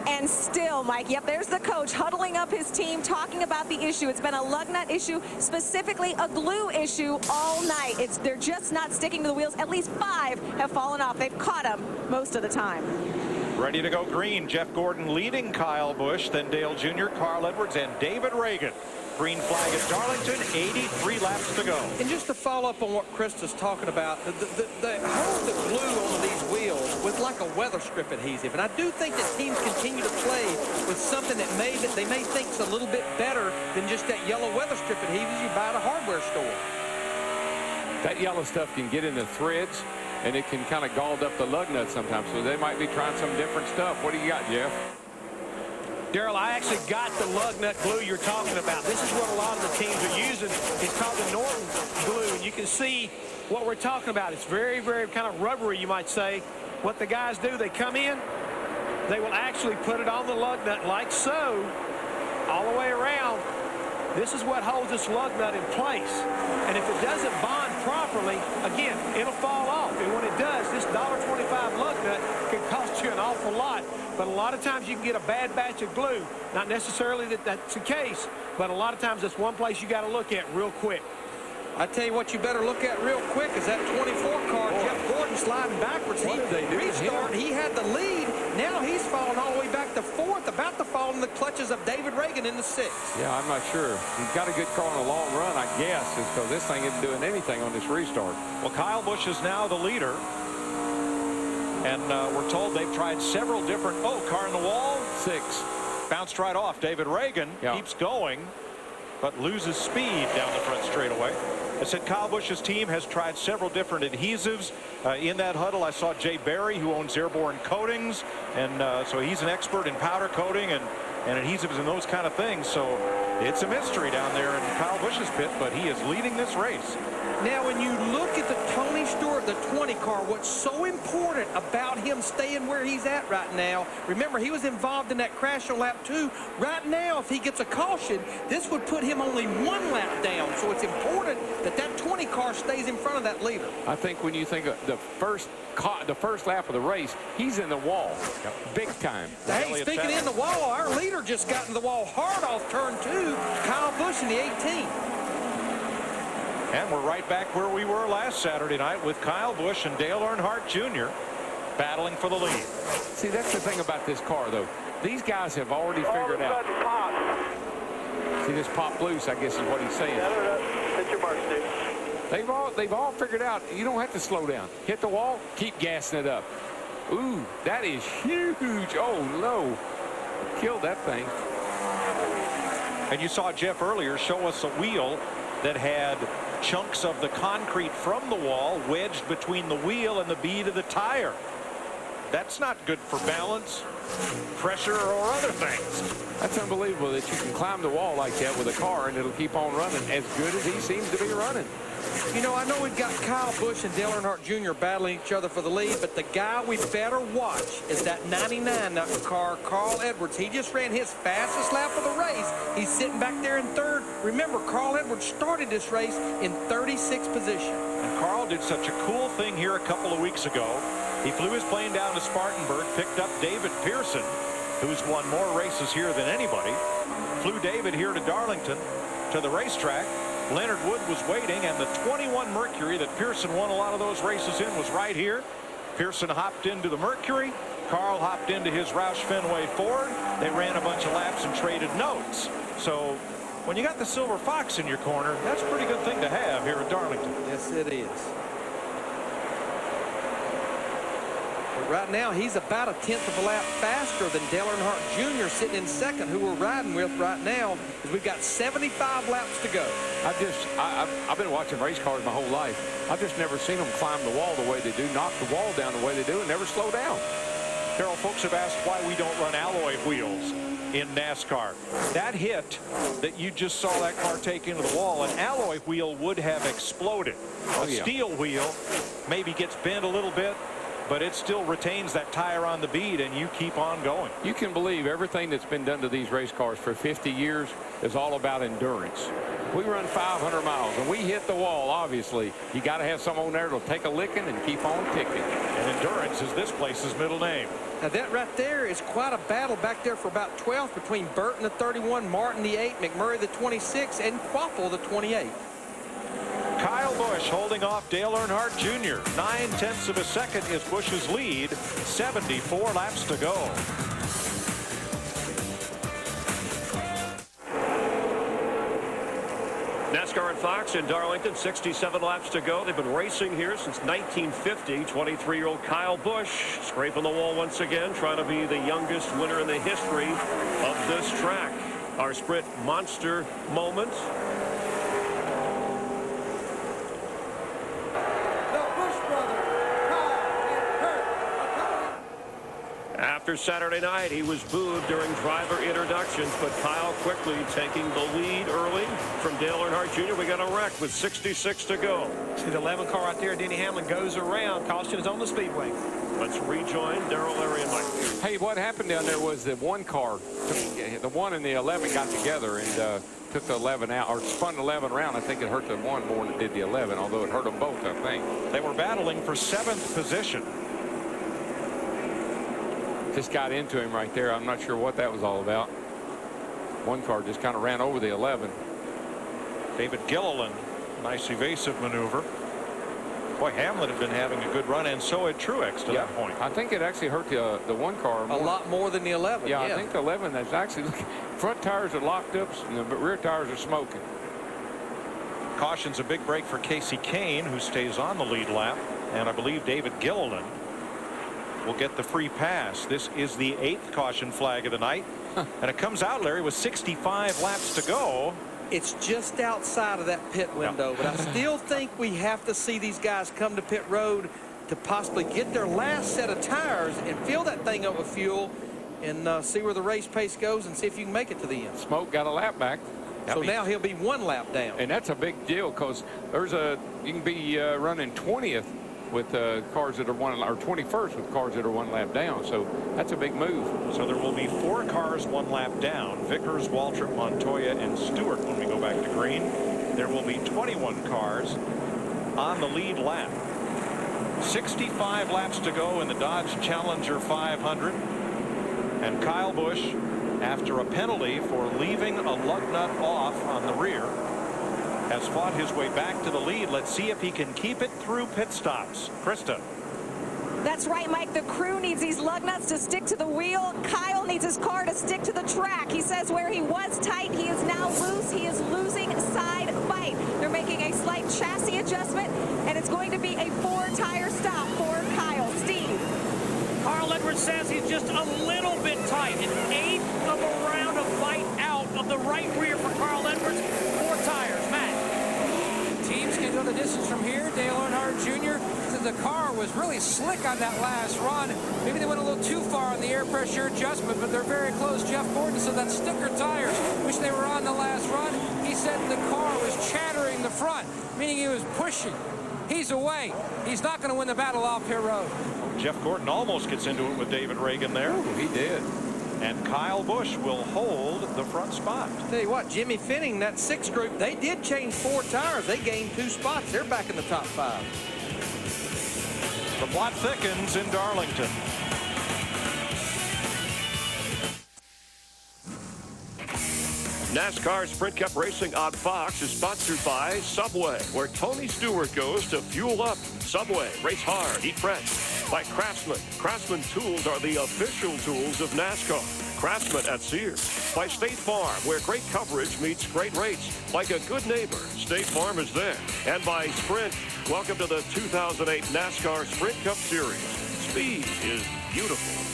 And still, Mike, yep, there's the coach huddling up his team, talking about the issue. It's been a lug nut issue, specifically a glue issue all night. They're just not sticking to the wheels. At least 5 have fallen off. They've caught them most of the time. Ready to go green. Jeff Gordon leading Kyle Busch, then Dale Jr., Carl Edwards, and David Reagan. Green flag at Darlington, 83 laps to go. And just to follow up on what Krista's talking about, hold the glue onto these wheels with like a weather strip adhesive. And I do think that teams continue to play with something that they may think is a little bit better than just that yellow weather strip adhesive you buy at a hardware store. That yellow stuff can get in the threads, and it can kind of gald up the lug nuts sometimes. So they might be trying some different stuff. What do you got, Jeff? Daryl, I actually got the lug nut glue you're talking about. This is what a lot of the teams are using. It's called the Norton glue, and you can see what we're talking about. It's very, very kind of rubbery, you might say. What the guys do, they come in, they will actually put it on the lug nut like so, all the way around. This is what holds this lug nut in place. And if it doesn't bond properly, again, it'll fall off. And when it does, this $1.25 lug nut can cost you an awful lot. But a lot of times you can get a bad batch of glue. Not necessarily that that's the case, but a lot of times that's one place you got to look at real quick. I tell you what you better look at real quick is that 24 car, Jeff Gordon sliding backwards. He restarted. He had the lead. Now he's falling all the way back to 4th, about to fall in the clutches of David Reagan in the 6th. Yeah, I'm not sure. He's got a good car on a long run, I guess, because this thing isn't doing anything on this restart. Well, Kyle Busch is now the leader. And we're told they've tried several different... Oh, car in the wall. 6. Bounced right off. David Reagan keeps going, but loses speed down the front straightaway. I said Kyle Busch's team has tried several different adhesives. In that huddle, I saw Jay Berry, who owns Airborne Coatings, and so he's an expert in powder coating and adhesives and those kind of things. So it's a mystery down there in Kyle Busch's pit, but he is leading this race. Now, when you look at the Tony Stewart, the 20 car, what's so important about him staying where he's at right now, remember, he was involved in that crash on lap 2. Right now, if he gets a caution, this would put him only 1 lap down. So it's important that that 20 car stays in front of that leader. I think when you think of the first lap of the race, he's in the wall. Big time. Hey, speaking in the wall, our leader just got in the wall hard off turn 2, Kyle Busch in the 18. And we're right back where we were last Saturday night with Kyle Busch and Dale Earnhardt Jr. battling for the lead. See, that's the thing about this car, though. These guys have already figured out. See, this pop loose, I guess is what he's saying. Hit your mark, Steve. They've all figured out you don't have to slow down. Hit the wall, keep gassing it up. Ooh, that is huge. Oh, no. Killed that thing. And you saw Jeff earlier show us a wheel that had chunks of the concrete from the wall wedged between the wheel and the bead of the tire. That's not good for balance, pressure, or other things. That's unbelievable that you can climb the wall like that with a car and it'll keep on running as good as he seems to be running. You know, I know we've got Kyle Busch and Dale Earnhardt Jr. battling each other for the lead, but the guy we better watch is that 99 car, Carl Edwards. He just ran his fastest lap of the race. He's sitting back there in 3rd. Remember, Carl Edwards started this race in 36th position. And Carl did such a cool thing here a couple of weeks ago. He flew his plane down to Spartanburg, picked up David Pearson, who's won more races here than anybody. Flew David here to Darlington, to the racetrack. Leonard Wood was waiting, and the 21 Mercury that Pearson won a lot of those races in was right here. Pearson hopped into the Mercury. Carl hopped into his Roush Fenway Ford. They ran a bunch of laps and traded notes. So when you got the Silver Fox in your corner, that's a pretty good thing to have here at Darlington. Yes, it is. But right now, he's about a 10th of a lap faster than Dale Earnhardt Jr. sitting in 2nd, who we're riding with right now, because we've got 75 laps to go. I've been watching race cars my whole life. I've just never seen them climb the wall the way they do, knock the wall down the way they do, and never slow down. Carol, folks have asked why we don't run alloy wheels. in NASCAR. That hit that you just saw that car take into the wall, an alloy wheel would have exploded. A steel wheel maybe gets bent a little bit, but it still retains that tire on the bead, and you keep on going. You can believe everything that's been done to these race cars for 50 years is all about endurance. We run 500 miles, and we hit the wall, obviously. You got to have someone there that'll take a licking and keep on ticking. And endurance is this place's middle name. Now that right there is quite a battle back there for about 12th between Burton the 31, Martin the 8, McMurray the 26, and Quaffle the 28. Kyle Busch holding off Dale Earnhardt Jr. 9/10 of a second is Busch's lead. 74 laps to go. NASCAR and Fox in Darlington, 67 laps to go. They've been racing here since 1950. 23-year-old Kyle Busch scraping the wall once again, trying to be the youngest winner in the history of this track. Our sprint monster moment. After Saturday night, he was booed during driver introductions, but Kyle quickly taking the lead early from Dale Earnhardt Jr. We got a wreck with 66 to go. See the 11 car right there. Denny Hamlin goes around. Caution is on the speedway. Let's rejoin Darrell, Larry, and Mike. Hey, what happened down there was that one car, the 1 and the 11 got together and took the 11 out, or spun the 11 around. I think it hurt the 1 more than it did the 11, although it hurt them both, I think. They were battling for 7th position. Just got into him right there. I'm not sure what that was all about. One car just kind of ran over the 11. David Gilliland, nice evasive maneuver. Boy, Hamlin had been having a good run, and so had Truex to that point. I think it actually hurt the one car more. A lot more than the 11. Yeah, I think the 11 is actually, front tires are locked up and the rear tires are smoking. Caution's a big break for Casey Kane, who stays on the lead lap, and I believe David Gilliland will get the free pass. This is the 8th caution flag of the night. And it comes out, Larry, with 65 laps to go. It's just outside of that pit window, but I still think we have to see these guys come to pit road to possibly get their last set of tires and fill that thing up with fuel and see where the race pace goes and see if you can make it to the end. Smoke got a lap back. So now he'll be 1 lap down. And that's a big deal because you can be running 20th with cars that are 1 or 21st with cars that are 1 lap down. So that's a big move. So there will be 4 cars 1 lap down. Vickers, Waltrip, Montoya, and Stewart when we go back to green. There will be 21 cars on the lead lap. 65 laps to go in the Dodge Challenger 500. And Kyle Busch, after a penalty for leaving a lug nut off on the rear, has fought his way back to the lead. Let's see if he can keep it through pit stops. Krista. That's right, Mike. The crew needs these lug nuts to stick to the wheel. Kyle needs his car to stick to the track. He says where he was tight, he is now loose. He is losing side bite. They're making a slight chassis adjustment, and it's going to be a 4-tire stop for Kyle. Steve. Carl Edwards says he's just a little bit tight. An 1/8 of a round of bite out of the right rear for Carl Edwards. 4 tires. Matt. Teams can go the distance from here. Dale Earnhardt Jr. says the car was really slick on that last run. Maybe they went a little too far on the air pressure adjustment, but they're very close. Jeff Gordon said that sticker tires, which they were on the last run, he said the car was chattering the front, meaning he was pushing. He's away. He's not going to win the battle off pit road. Jeff Gordon almost gets into it with David Reagan there. Ooh, he did. And Kyle Busch will hold the front spot. Tell you what, Jimmy Finning, that 6th group, they did change 4 tires. They gained 2 spots. They're back in the top 5. The plot thickens in Darlington. NASCAR Sprint Cup Racing on Fox is sponsored by Subway, where Tony Stewart goes to fuel up. Subway, race hard, eat fresh. By Craftsman. Craftsman tools are the official tools of NASCAR. Craftsman at Sears. By State Farm, where great coverage meets great rates. Like a good neighbor, State Farm is there. And by Sprint, welcome to the 2008 NASCAR Sprint Cup Series. Speed is beautiful.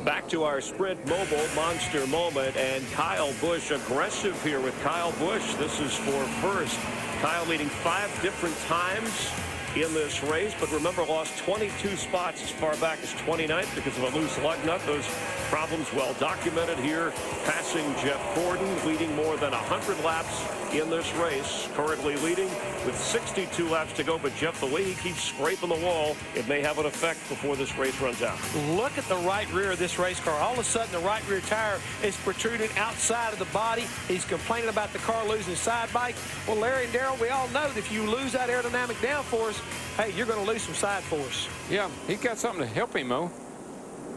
Back to our Sprint Mobile monster moment, and Kyle Busch aggressive here with Kyle Busch. This is for first. Kyle leading 5 different times in this race, but remember, lost 22 spots as far back as 29th because of a loose lug nut. Those problems well documented here. Passing Jeff Gordon, leading more than 100 laps in this race. Currently leading with 62 laps to go, but Jeff, the way he keeps scraping the wall, it may have an effect before this race runs out. Look at the right rear of this race car. All of a sudden, the right rear tire is protruding outside of the body. He's complaining about the car losing side bike. Well, Larry and Darrell, we all know that if you lose that aerodynamic downforce, hey, you're going to lose some side force. Yeah, he's got something to help him, Mo.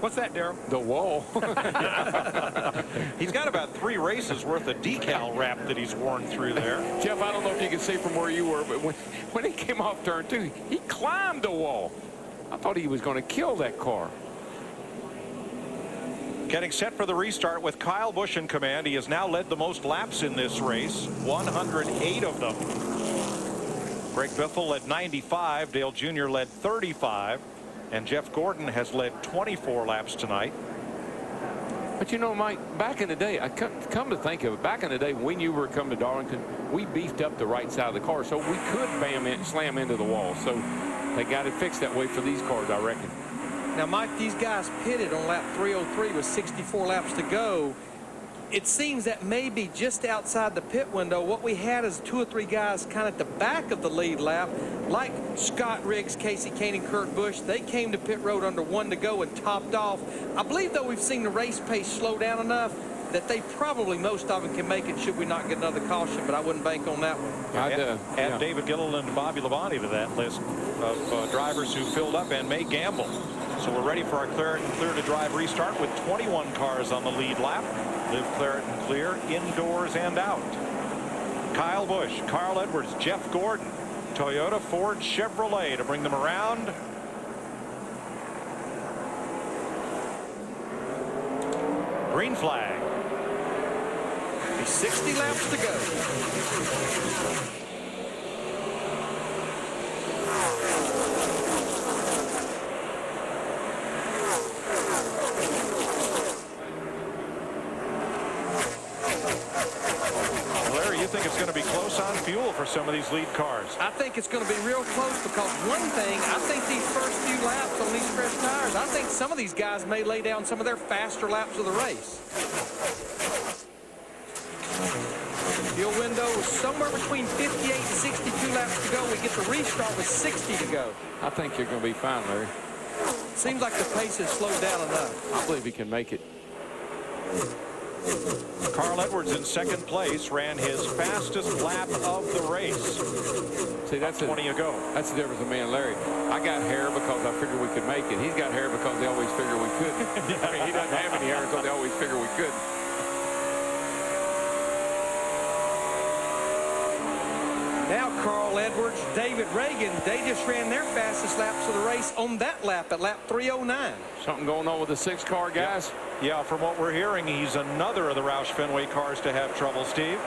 What's that, Darrell? The wall. He's got about 3 races worth of decal wrap that he's worn through there. Jeff, I don't know if you can see from where you were, but when he came off turn 2, he climbed the wall. I thought he was going to kill that car. Getting set for the restart with Kyle Busch in command. He has now led the most laps in this race, 108 of them. Greg Biffle led 95. Dale Jr. led 35. And Jeff Gordon has led 24 laps tonight. But you know, Mike, back in the day, I come to think of it, back in the day when you were coming to Darlington, we beefed up the right side of the car so we could slam into the wall. So they got it fixed that way for these cars, I reckon. Now, Mike, these guys pitted on lap 303 with 64 laps to go. It seems that maybe just outside the pit window, what we had is 2 or 3 guys kind of at the back of the lead lap, like Scott Riggs, Casey Kane, and Kurt Busch. They came to pit road under 1 to go and topped off. I believe, though, we've seen the race pace slow down enough that they probably, most of them, can make it should we not get another caution, but I wouldn't bank on that one. Add David Gilliland and Bobby Labonte to that list of drivers who filled up and may gamble. So we're ready for our clear to drive restart with 21 cars on the lead lap. Live Claret and Clear, indoors and out. Kyle Busch, Carl Edwards, Jeff Gordon, Toyota, Ford, Chevrolet to bring them around. Green flag. 60 laps to go. You think it's going to be close on fuel for some of these lead cars? I think it's going to be real close because one thing, I think these first few laps on these fresh tires, I think some of these guys may lay down some of their faster laps of the race. Fuel window is somewhere between 58 and 62 laps to go. We get the restart with 60 to go. I think you're going to be fine, Larry. Seems like the pace has slowed down enough. I believe he can make it. Carl Edwards in second place ran his fastest lap of the race. See, that's 20 ago. That's the difference of me and Larry. I got hair because I figured we could make it. He's got hair because they always figure we could. I mean, he doesn't have any hair until they always figure we could. Now Carl Edwards, David Reagan, they just ran their fastest laps of the race on that lap at lap 309. Something going on with the 6-car, guys? Yeah, from what we're hearing, he's another of the Roush Fenway cars to have trouble, Steve.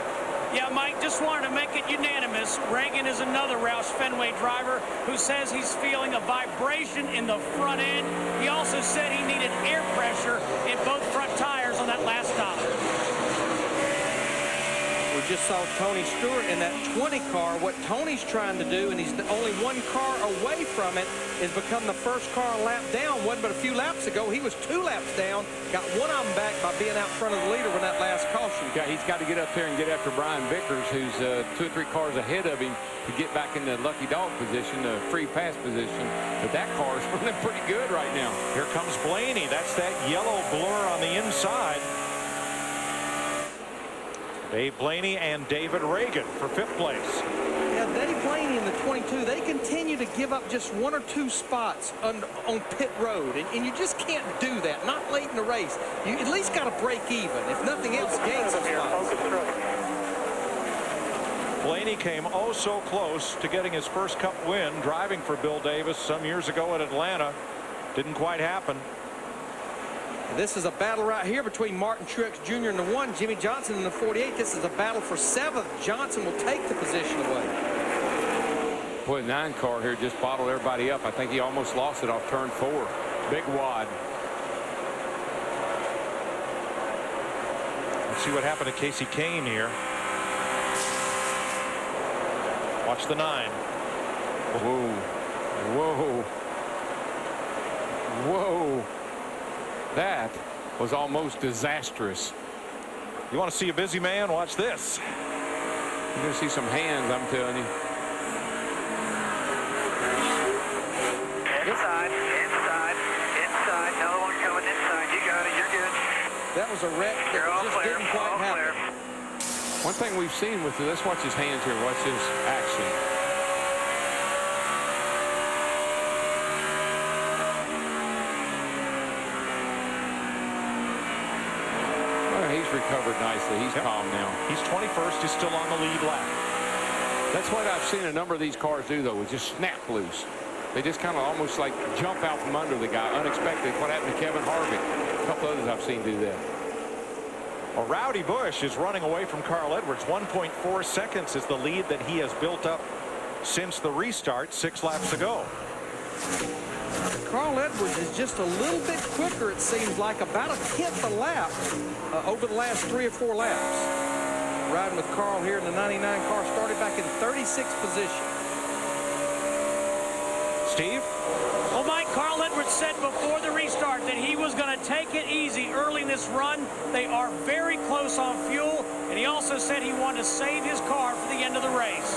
Yeah, Mike, just wanted to make it unanimous. Reagan is another Roush Fenway driver who says he's feeling a vibration in the front end. He also said he needed air pressure in both front tires on that last stop. We just saw Tony Stewart in that 20 car. What Tony's trying to do, and he's only 1 car away from it, is become the first car a lap down. Wasn't but a few laps ago. He was 2 laps down. Got one of them back by being out front of the leader with that last caution. Yeah, he's got to get up there and get after Brian Vickers, who's 2 or 3 cars ahead of him to get back in the lucky dog position, the free pass position. But that car is running pretty good right now. Here comes Blaney. That's that yellow blur on the inside. Dave Blaney and David Reagan for 5th place. Yeah, Dave Blaney in the 22, they continue to give up just 1 or 2 spots on pit road, and you just can't do that, not late in the race. You at least got to break even. If nothing else, gain some spots. Blaney came oh so close to getting his first Cup win driving for Bill Davis some years ago at Atlanta. Didn't quite happen. This is a battle right here between Martin Truex Jr. in the 1, Jimmy Johnson in the 48. This is a battle for 7th. Johnson will take the position away. Boy, the 9 car here just bottled everybody up. I think he almost lost it off turn 4. Big wad. Let's see what happened to Casey Kane here. Watch the 9. Whoa. Whoa. Whoa. That was almost disastrous. You want to see a busy man? Watch this. You're going to see some hands, I'm telling you. Inside. Another one coming inside. You got it. You're good. That was a wreck that just didn't quite happen. One thing we've seen with let's watch his hands here. Watch his action. Well, he's recovered nicely. He's calm now. He's 21st. He's still on the lead lap. That's what I've seen a number of these cars do, though, is just snap loose. They just kind of almost like jump out from under the guy, unexpected. What happened to Kevin Harvick? A couple others I've seen do that. Well, Rowdy Busch is running away from Carl Edwards. 1.4 seconds is the lead that he has built up since the restart 6 laps ago. Carl Edwards is just a little bit quicker, it seems like, about a tenth a lap over the last 3 or 4 laps. Riding with Carl here in the 99 car, started back in 36th position. Steve? Well, Mike, Carl Edwards said before the restart that he was going to take it easy early in this run. They are very close on fuel, and he also said he wanted to save his car for the end of the race.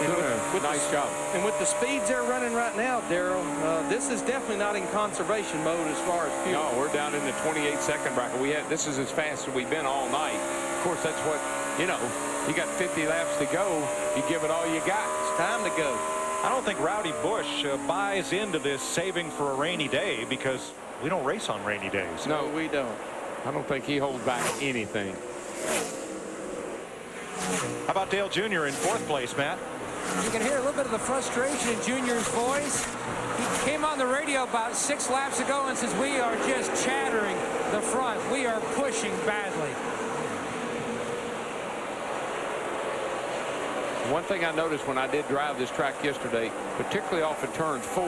And nice job. And with the speeds they're running right now, Darrell, this is definitely not in conservation mode as far as fuel. No, we're down in the 28-second bracket. This is as fast as we've been all night. Of course, that's what, you got 50 laps to go. You give it all you got. It's time to go. I don't think Rowdy Busch buys into this saving for a rainy day, because we don't race on rainy days. No, we don't. I don't think he holds back anything. How about Dale Jr. in 4th place, Matt? You can hear a little bit of the frustration in Junior's voice. He came on the radio about 6 laps ago and says, we are just chattering the front. We are pushing badly. One thing I noticed when I did drive this track yesterday, particularly off of turn 4,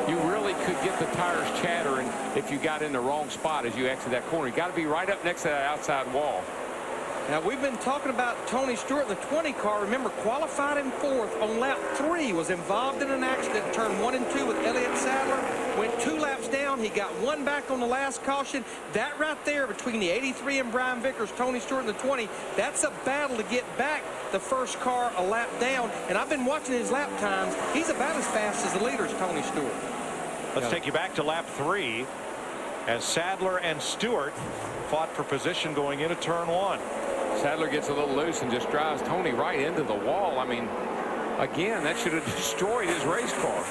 you really could get the tires chattering if you got in the wrong spot as you exit that corner. You got to be right up next to that outside wall. Now, we've been talking about Tony Stewart in the 20 car. Remember, qualified in 4th on lap 3, was involved in an accident in turn 1 and 2 with Elliott Sadler. Went 2 laps down. He got 1 back on the last caution. That right there between the 83 and Brian Vickers, Tony Stewart in the 20, that's a battle to get back the first car a lap down. And I've been watching his lap times. He's about as fast as the leaders, Tony Stewart. Let's take you back to lap 3 as Sadler and Stewart fought for position going into turn 1. Sadler gets a little loose and just drives Tony right into the wall. I mean, again, that should have destroyed his race car.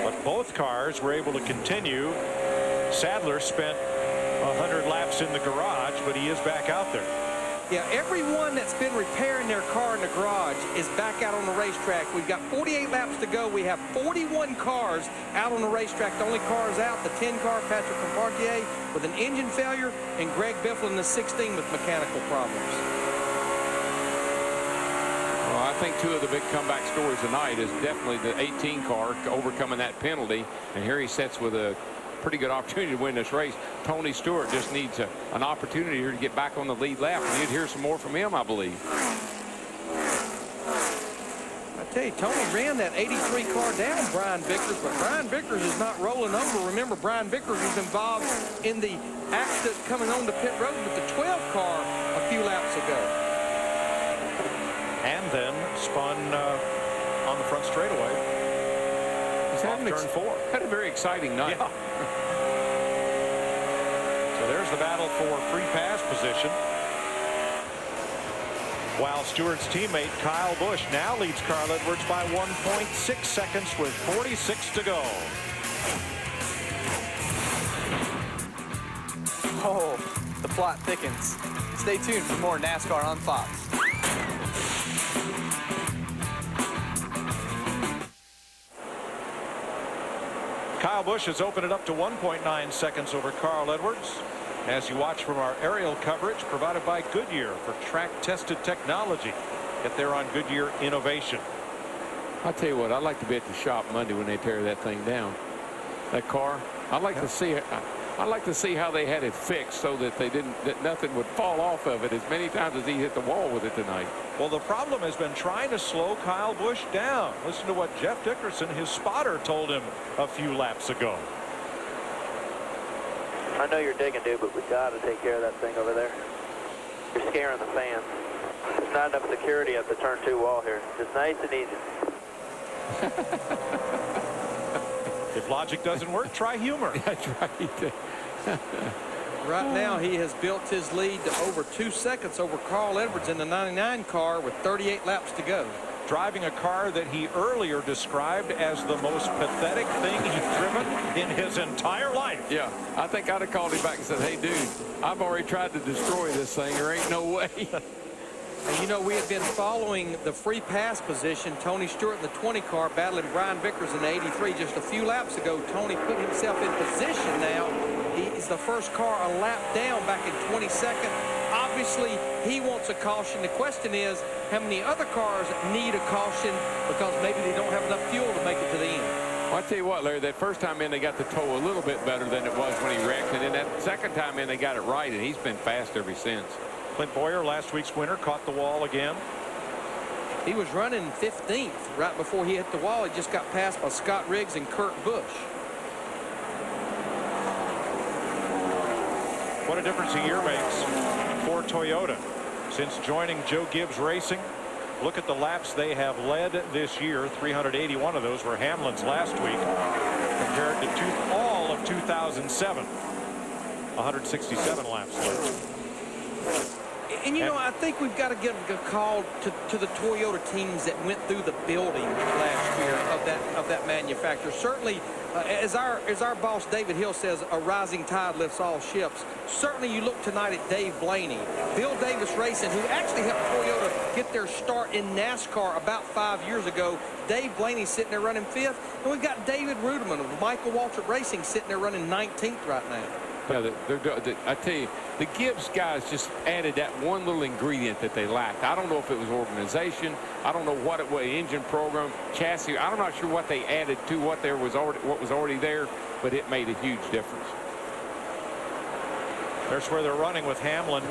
But both cars were able to continue. Sadler spent 100 laps in the garage, but he is back out there. Yeah, everyone that's been repairing their car in the garage is back out on the racetrack. We've got 48 laps to go. We have 41 cars out on the racetrack. The only cars out, the 10 car, Patrick Compartier with an engine failure, and Greg Biffle in the 16 with mechanical problems. Well, I think 2 of the big comeback stories tonight is definitely the 18 car overcoming that penalty. And here he sits with a pretty good opportunity to win this race. Tony Stewart just needs an opportunity here to get back on the lead lap, and you'd hear some more from him, I believe. I tell you, Tony ran that 83 car down Brian Vickers, but Brian Vickers is not rolling over. Remember, Brian Vickers was involved in the accident coming on to pit road with the 12 car a few laps ago. And then spun on the front straightaway. Turn 4. Had a very exciting night. Yeah. So there's the battle for free pass position. While Stewart's teammate Kyle Busch now leads Carl Edwards by 1.6 seconds with 46 to go. Oh, the plot thickens. Stay tuned for more NASCAR on Fox. Kyle Busch has opened it up to 1.9 seconds over Carl Edwards. As you watch from our aerial coverage provided by Goodyear for track-tested technology. Get there on Goodyear Innovation. I'll tell you what, I'd like to be at the shop Monday when they tear that thing down. That car, I'd like to see it. I'd like to see how they had it fixed so that that nothing would fall off of it as many times as he hit the wall with it tonight. Well, the problem has been trying to slow Kyle Busch down. Listen to what Jeff Dickerson, his spotter, told him a few laps ago. I know you're digging, dude, but we got to take care of that thing over there. You're scaring the fans. There's not enough security at the turn 2 wall here. Just nice and easy. If logic doesn't work, try humor. That's right. Right now, he has built his lead to over 2 seconds over Carl Edwards in the 99 car with 38 laps to go. Driving a car that he earlier described as the most pathetic thing he's driven in his entire life. Yeah, I think I'd have called him back and said, hey, dude, I've already tried to destroy this thing. There ain't no way. And you know, we have been following the free pass position. Tony Stewart in the 20 car battling Brian Vickers in the 83 just a few laps ago. Tony put himself in position now. He's the first car a lap down back in 22nd. Obviously, he wants a caution. The question is, how many other cars need a caution because maybe they don't have enough fuel to make it to the end? Well, I tell you what, Larry, that first time in, they got the tow a little bit better than it was when he wrecked. And then that second time in, they got it right, and he's been fast ever since. Clint Boyer, last week's winner, caught the wall again. He was running 15th right before he hit the wall. He just got passed by Scott Riggs and Kurt Busch. What a difference a year makes for Toyota. Since joining Joe Gibbs Racing, look at the laps they have led this year. 381 of those were Hamlin's last week, compared to all of 2007. 167 laps led. And you know, I think we've got to give a call to the Toyota teams that went through the building last year of that manufacturer. Certainly, as our boss David Hill says, a rising tide lifts all ships. Certainly, you look tonight at Dave Blaney, Bill Davis Racing, who actually helped Toyota get their start in NASCAR about 5 years ago. Dave Blaney sitting there running 5th, and we've got David Ruderman of Michael Waltrip Racing sitting there running 19th right now. Yeah, I tell you, the Gibbs guys just added that one little ingredient that they lacked. I don't know if it was organization. I don't know what it was, engine program, chassis. I'm not sure what they added to what was already there, but it made a huge difference. There's where they're running with Hamlin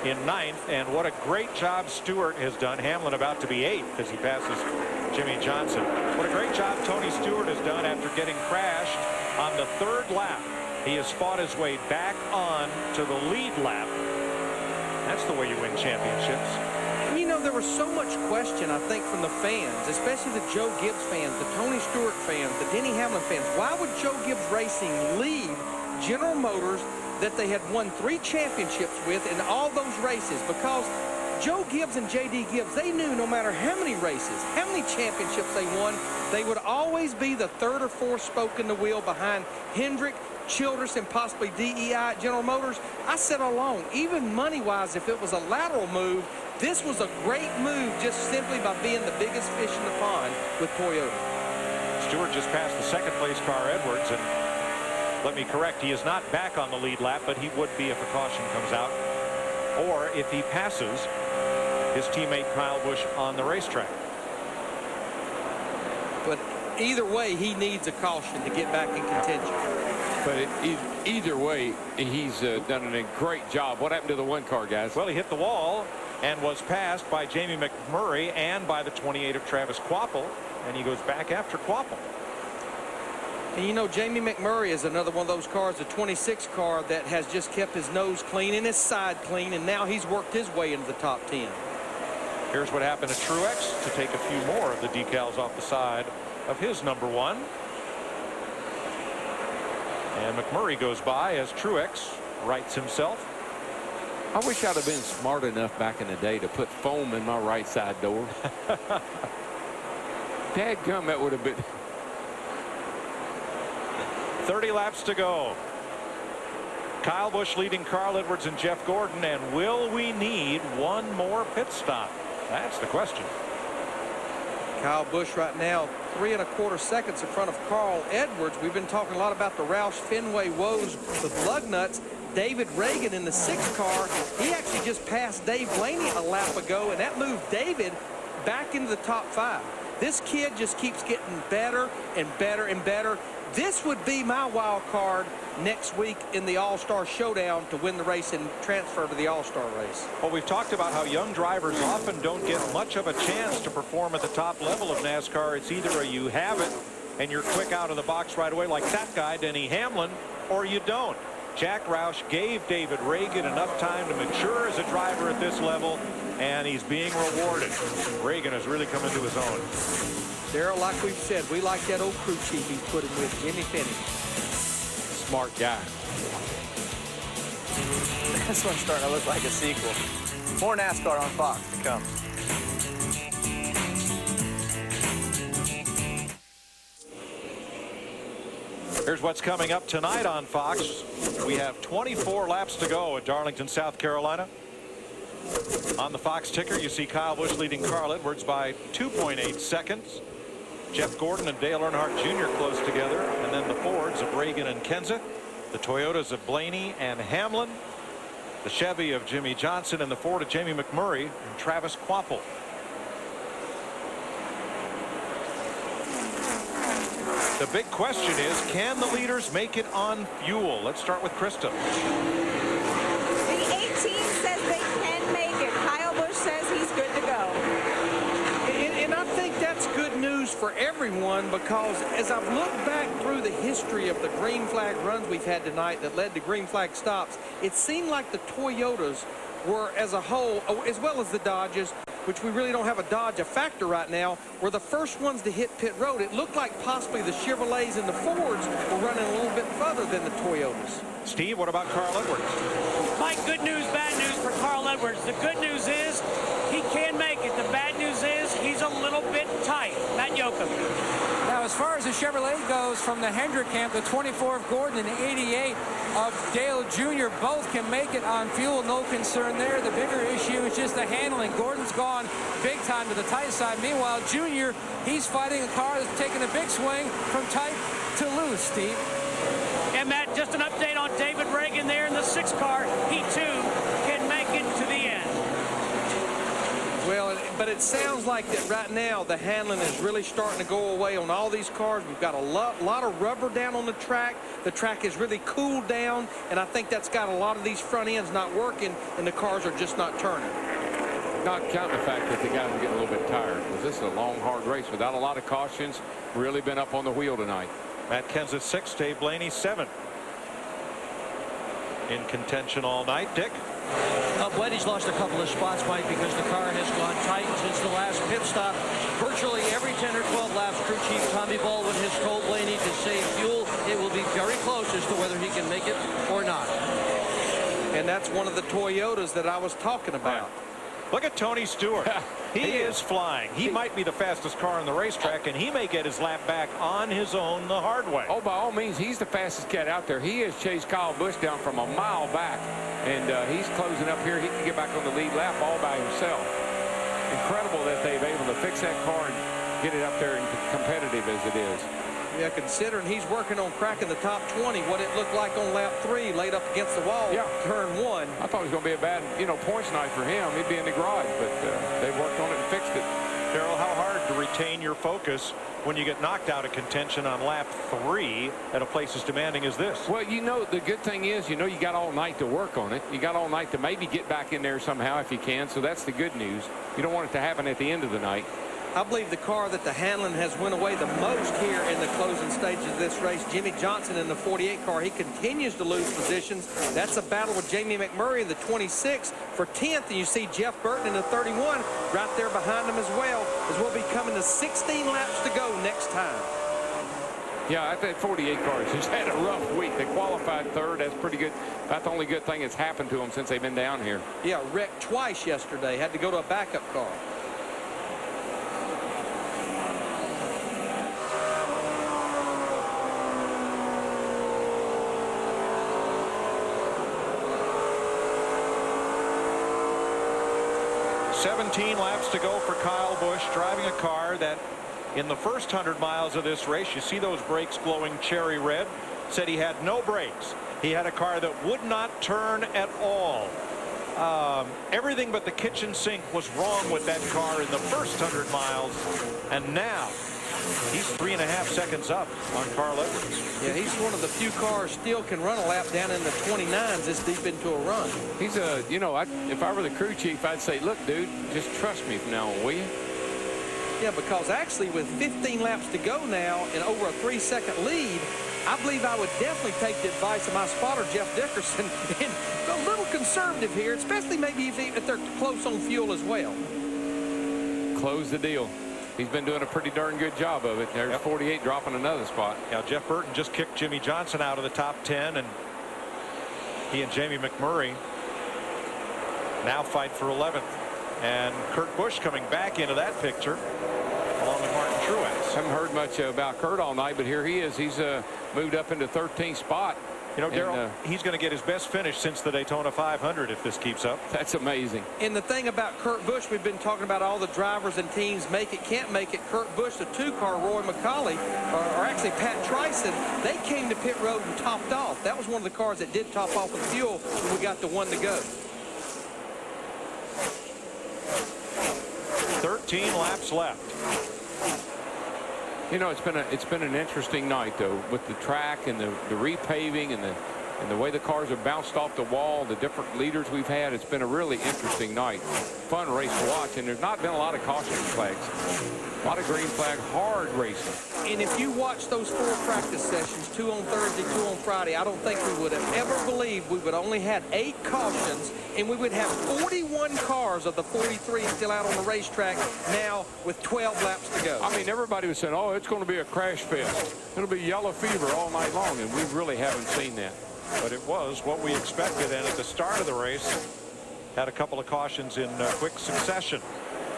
in 9th, and what a great job Stewart has done. Hamlin about to be 8th as he passes Jimmy Johnson. What a great job Tony Stewart has done after getting crashed on the 3rd lap. He has fought his way back on to the lead lap. That's the way you win championships. You know, there was so much question, I think, from the fans, especially the Joe Gibbs fans, the Tony Stewart fans, the Denny Hamlin fans. Why would Joe Gibbs Racing leave General Motors that they had won 3 championships with in all those races? Because Joe Gibbs and J.D. Gibbs, they knew no matter how many races, how many championships they won, they would always be the 3rd or 4th spoke in the wheel behind Hendrick, Childress, and possibly DEI at General Motors. I said all along, even money-wise, if it was a lateral move, this was a great move just simply by being the biggest fish in the pond with Toyota. Stewart just passed the 2nd place car, Edwards, and let me correct, he is not back on the lead lap, but he would be if a caution comes out, or if he passes his teammate Kyle Busch on the racetrack. But either way, he needs a caution to get back in contention. But either way, he's done a great job. What happened to the 1 car, guys? Well, he hit the wall and was passed by Jamie McMurray and by the 28 of Travis Quapple, and he goes back after Quapple. And you know, Jamie McMurray is another one of those cars, the 26 car, that has just kept his nose clean and his side clean, and now he's worked his way into the top 10. Here's what happened to Truex to take a few more of the decals off the side of his number 1. And McMurray goes by as Truex rights himself. I wish I'd have been smart enough back in the day to put foam in my right side door. Dadgum, that would have been. 30 laps to go. Kyle Busch leading Carl Edwards and Jeff Gordon, and will we need one more pit stop? That's the question. Kyle Busch right now 3 1/4 seconds in front of Carl Edwards. We've been talking a lot about the Roush Fenway woes with lug nuts. David Reagan in the 6th car, he actually just passed Dave Blaney a lap ago, and that moved David back into the top 5. This kid just keeps getting better and better and better. This would be my wild card next week in the All-Star Showdown to win the race and transfer to the All-Star race. Well, we've talked about how young drivers often don't get much of a chance to perform at the top level of NASCAR. It's either you have it and you're quick out of the box right away like that guy, Denny Hamlin, or you don't. Jack Roush gave David Reagan enough time to mature as a driver at this level, and he's being rewarded. Reagan has really come into his own. Darrell, like we've said, we like that old crew chief he's put him with, Jimmy Finney. Smart guy. This one's starting to look like a sequel. More NASCAR on Fox to come. Here's what's coming up tonight on Fox. We have 24 laps to go at Darlington, South Carolina. On the Fox ticker, you see Kyle Busch leading Carl Edwards by 2.8 seconds. Jeff Gordon and Dale Earnhardt Jr. close together. And then the Fords of Reagan and Kenseth. The Toyotas of Blaney and Hamlin. The Chevy of Jimmy Johnson and the Ford of Jamie McMurray and Travis Kvapil. The big question is, can the leaders make it on fuel? Let's start with Krista. The 18 says they can make it. Kyle Busch says he's good to go. And I think that's good news for everyone, because as I've looked back through the history of the green flag runs we've had tonight that led to green flag stops, it seemed like the Toyotas were, as a whole, as well as the Dodges, which we really don't have a Dodge a factor right now, were the first ones to hit pit road. It looked like possibly the Chevrolets and the Fords were running a little bit further than the Toyotas. Steve, what about Carl Edwards? Mike, good news, bad news for Carl Edwards. The good news is he can make it. The bad news is he's a little bit tight. Matt Yoakum. Now, as far as the Chevrolet goes, from the Hendrick camp, the 24 of Gordon and the 88 of Dale Jr. both can make it on fuel. No concern there. The bigger issue is just the handling. Gordon's gone big time to the tight side. Meanwhile, Jr., he's fighting a car that's taking a big swing from tight to loose, Steve. And Matt, just an update on David Reagan there in the 6 car. He, too, can make it to the end. Well, but it sounds like that right now the handling is really starting to go away on all these cars. We've got a lot of rubber down on the track. The track is really cooled down, and I think that's got a lot of these front ends not working, and the cars are just not turning. Not counting the fact that the guys are getting a little bit tired, because this is a long, hard race without a lot of cautions. Really been up on the wheel tonight. Matt Kenseth 6, Dave Blaney 7. In contention all night. Dick? Blaney's lost a couple of spots, Mike, because the car has gone tight since the last pit stop. Virtually every 10 or 12 laps, crew chief Tommy Baldwin has told Blaney to save fuel. It will be very close as to whether he can make it or not. And that's one of the Toyotas that I was talking about. Look at Tony Stewart. He is flying. He might be the fastest car on the racetrack, and he may get his lap back on his own the hard way. Oh, by all means, he's the fastest cat out there. He has chased Kyle Busch down from a mile back, and he's closing up here. He can get back on the lead lap all by himself. Incredible that they've been able to fix that car and get it up there and competitive as it is. Yeah, considering he's working on cracking the top 20, what it looked like on lap 3, laid up against the wall, turn 1. I thought it was going to be a bad, points night for him. He'd be in the garage, but they worked on it and fixed it. Darrell, how hard to retain your focus when you get knocked out of contention on lap 3 at a place as demanding as this? Well, the good thing is, you got all night to work on it. You got all night to maybe get back in there somehow if you can, so that's the good news. You don't want it to happen at the end of the night. I believe the car that the handling has went away the most here in the closing stages of this race, Jimmy Johnson in the 48 car, he continues to lose positions. That's a battle with Jamie McMurray in the 26 for 10th, and you see Jeff Burton in the 31 right there behind him as well, as we'll be coming to 16 laps to go next time. Yeah, I think 48 cars just had a rough week. They qualified 3rd. That's pretty good. That's the only good thing that's happened to them since they've been down here. Yeah, wrecked twice yesterday. Had to go to a backup car. $17 laps to go for Kyle Busch, driving a car that in the first 100 miles of this race, you see those brakes glowing cherry red, said he had no brakes. He had a car that would not turn at all. Everything but the kitchen sink was wrong with that car in the first 100 miles. And now He's 3.5 seconds up on Carl Edwards. Yeah, he's one of the few cars still can run a lap down in the 29s this deep into a run. He's a, you know, if I were the crew chief, I'd say, look, dude, just trust me from now on, will you? Yeah, because actually with 15 laps to go now and over a 3-second lead, I believe I would definitely take the advice of my spotter, Jeff Dickerson, and a little conservative here, especially maybe if they're close on fuel as well. Close the deal. He's been doing a pretty darn good job of it. There's 48 dropping another spot. Now, Jeff Burton just kicked Jimmy Johnson out of the top 10, and he and Jamie McMurray now fight for 11th. And Kurt Busch coming back into that picture along with Martin Truex. Haven't heard much about Kurt all night, but here he is. He's moved up into 13th spot. You know, Darrell, he's going to get his best finish since the Daytona 500 if this keeps up. That's amazing. And the thing about Kurt Busch, we've been talking about all the drivers and teams make it, can't make it. Kurt Busch, the 2-car, Roy McCauley, or actually Pat Tryson, they came to pit road and topped off. That was one of the cars that did top off with fuel when we got the 1 to go. 13 laps left. You know, it's been an interesting night though, with the track and the repaving and the way the cars have bounced off the wall, the different leaders we've had. It's been a really interesting night. Fun race to watch, and there's not been a lot of caution flags. A lot of green flag, hard racing. And if you watch those 4 practice sessions, 2 on Thursday, 2 on Friday, I don't think we would have ever believed we would only had 8 cautions, and we would have 41 cars of the 43 still out on the racetrack now with 12 laps to go. I mean, everybody was saying, oh, it's going to be a crash fest. It'll be yellow fever all night long, and we really haven't seen that. But it was what we expected, and at the start of the race, had a couple of cautions in quick succession.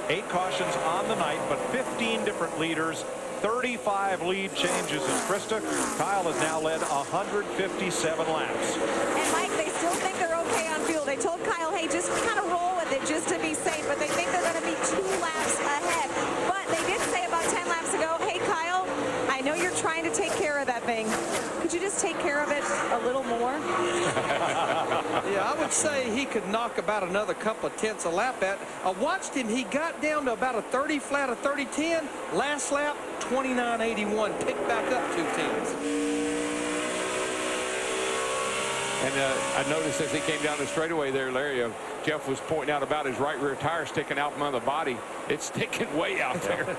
8 cautions on the night, but 15 different leaders, 35 lead changes. And Krista, Kyle has now led 157 laps. And Mike, they still think they're okay on fuel. They told Kyle, hey, just kind of roll with it just to be safe, but they think they're going to be 2 laps ahead. But they did say about 10 laps ago, hey, Kyle, I know you're trying to take care of that thing. Could you just take care of it a little more? Yeah, I would say he could knock about another couple of tenths a lap at. I watched him. He got down to about a 30 flat, a 30-10. Last lap, 29.81. Picked back up 2 tenths. And I noticed as he came down the straightaway there, Larry, Jeff was pointing out about his right rear tire sticking out from under the body. It's sticking way out there.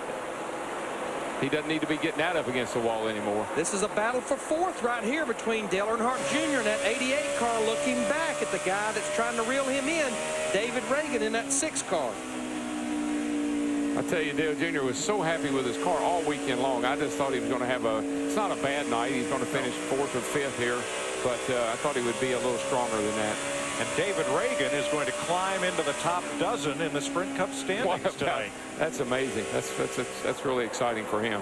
He doesn't need to be getting that up against the wall anymore. This is a battle for 4th right here between Dale Earnhardt Jr. and that 88 car, looking back at the guy that's trying to reel him in, David Reagan, in that 6 car. I tell you, Dale Jr. was so happy with his car all weekend long. I just thought he was going to have it's not a bad night. He's going to finish 4th or 5th here, but I thought he would be a little stronger than that. And David Reagan is going to climb into the top dozen in the Sprint Cup standings tonight. That's amazing. That's really exciting for him.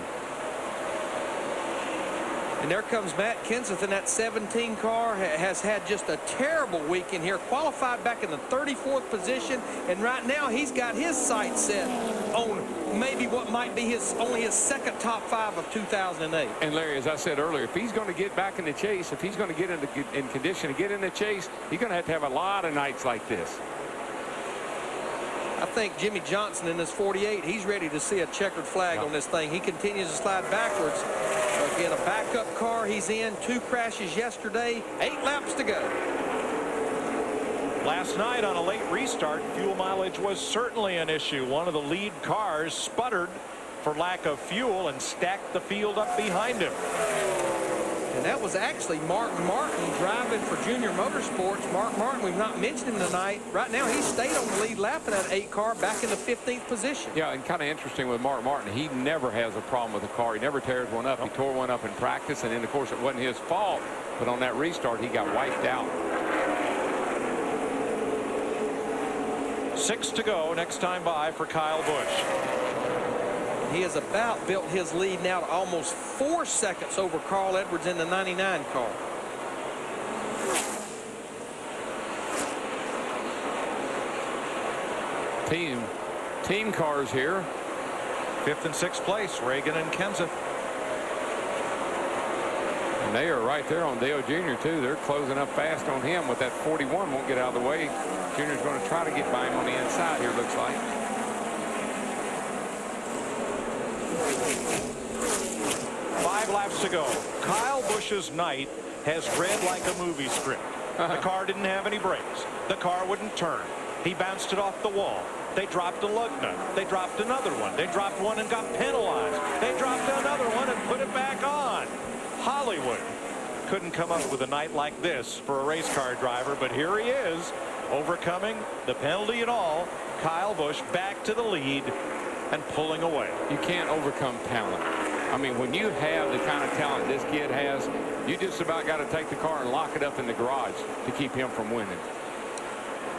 And there comes Matt Kenseth in that 17 car. Has had just a terrible weekend here. Qualified back in the 34th position. And right now he's got his sights set on maybe what might be only his 2nd top 5 of 2008. And Larry, as I said earlier, if he's going to get back in the chase, if he's going to get in condition to get in the chase, he's going to have a lot of nights like this. I think Jimmy Johnson in this 48, he's ready to see a checkered flag on this thing. He continues to slide backwards. Again, a backup car he's in. 2 crashes yesterday. 8 laps to go. Last night on a late restart, fuel mileage was certainly an issue. One of the lead cars sputtered for lack of fuel and stacked the field up behind him. And that was actually Mark Martin driving for Junior Motorsports. Mark Martin, we've not mentioned him tonight. Right now, he stayed on the lead lap in that 8 car back in the 15th position. Yeah, and kind of interesting with Mark Martin. He never has a problem with the car. He never tears one up. He tore one up in practice, and then, of course, it wasn't his fault. But on that restart, he got wiped out. 6 to go next time by for Kyle Busch. He has about built his lead now to almost 4 seconds over Carl Edwards in the 99 car. Team cars here. 5th and 6th place, Reagan and Kenseth. And they are right there on Dale Jr. too. They're closing up fast on him with that 41. Won't get out of the way. Junior's going to try to get by him on the inside here, looks like. 5 laps to go. Kyle Busch's night has read like a movie script. The car didn't have any brakes. The car wouldn't turn. He bounced it off the wall. They dropped a lug nut. They dropped another one. They dropped one and got penalized. They dropped another one and put it back on. Hollywood couldn't come up with a night like this for a race car driver, but here he is, overcoming the penalty and all. Kyle Busch back to the lead and pulling away. You can't overcome talent. I mean, when you have the kind of talent this kid has, you just about got to take the car and lock it up in the garage to keep him from winning.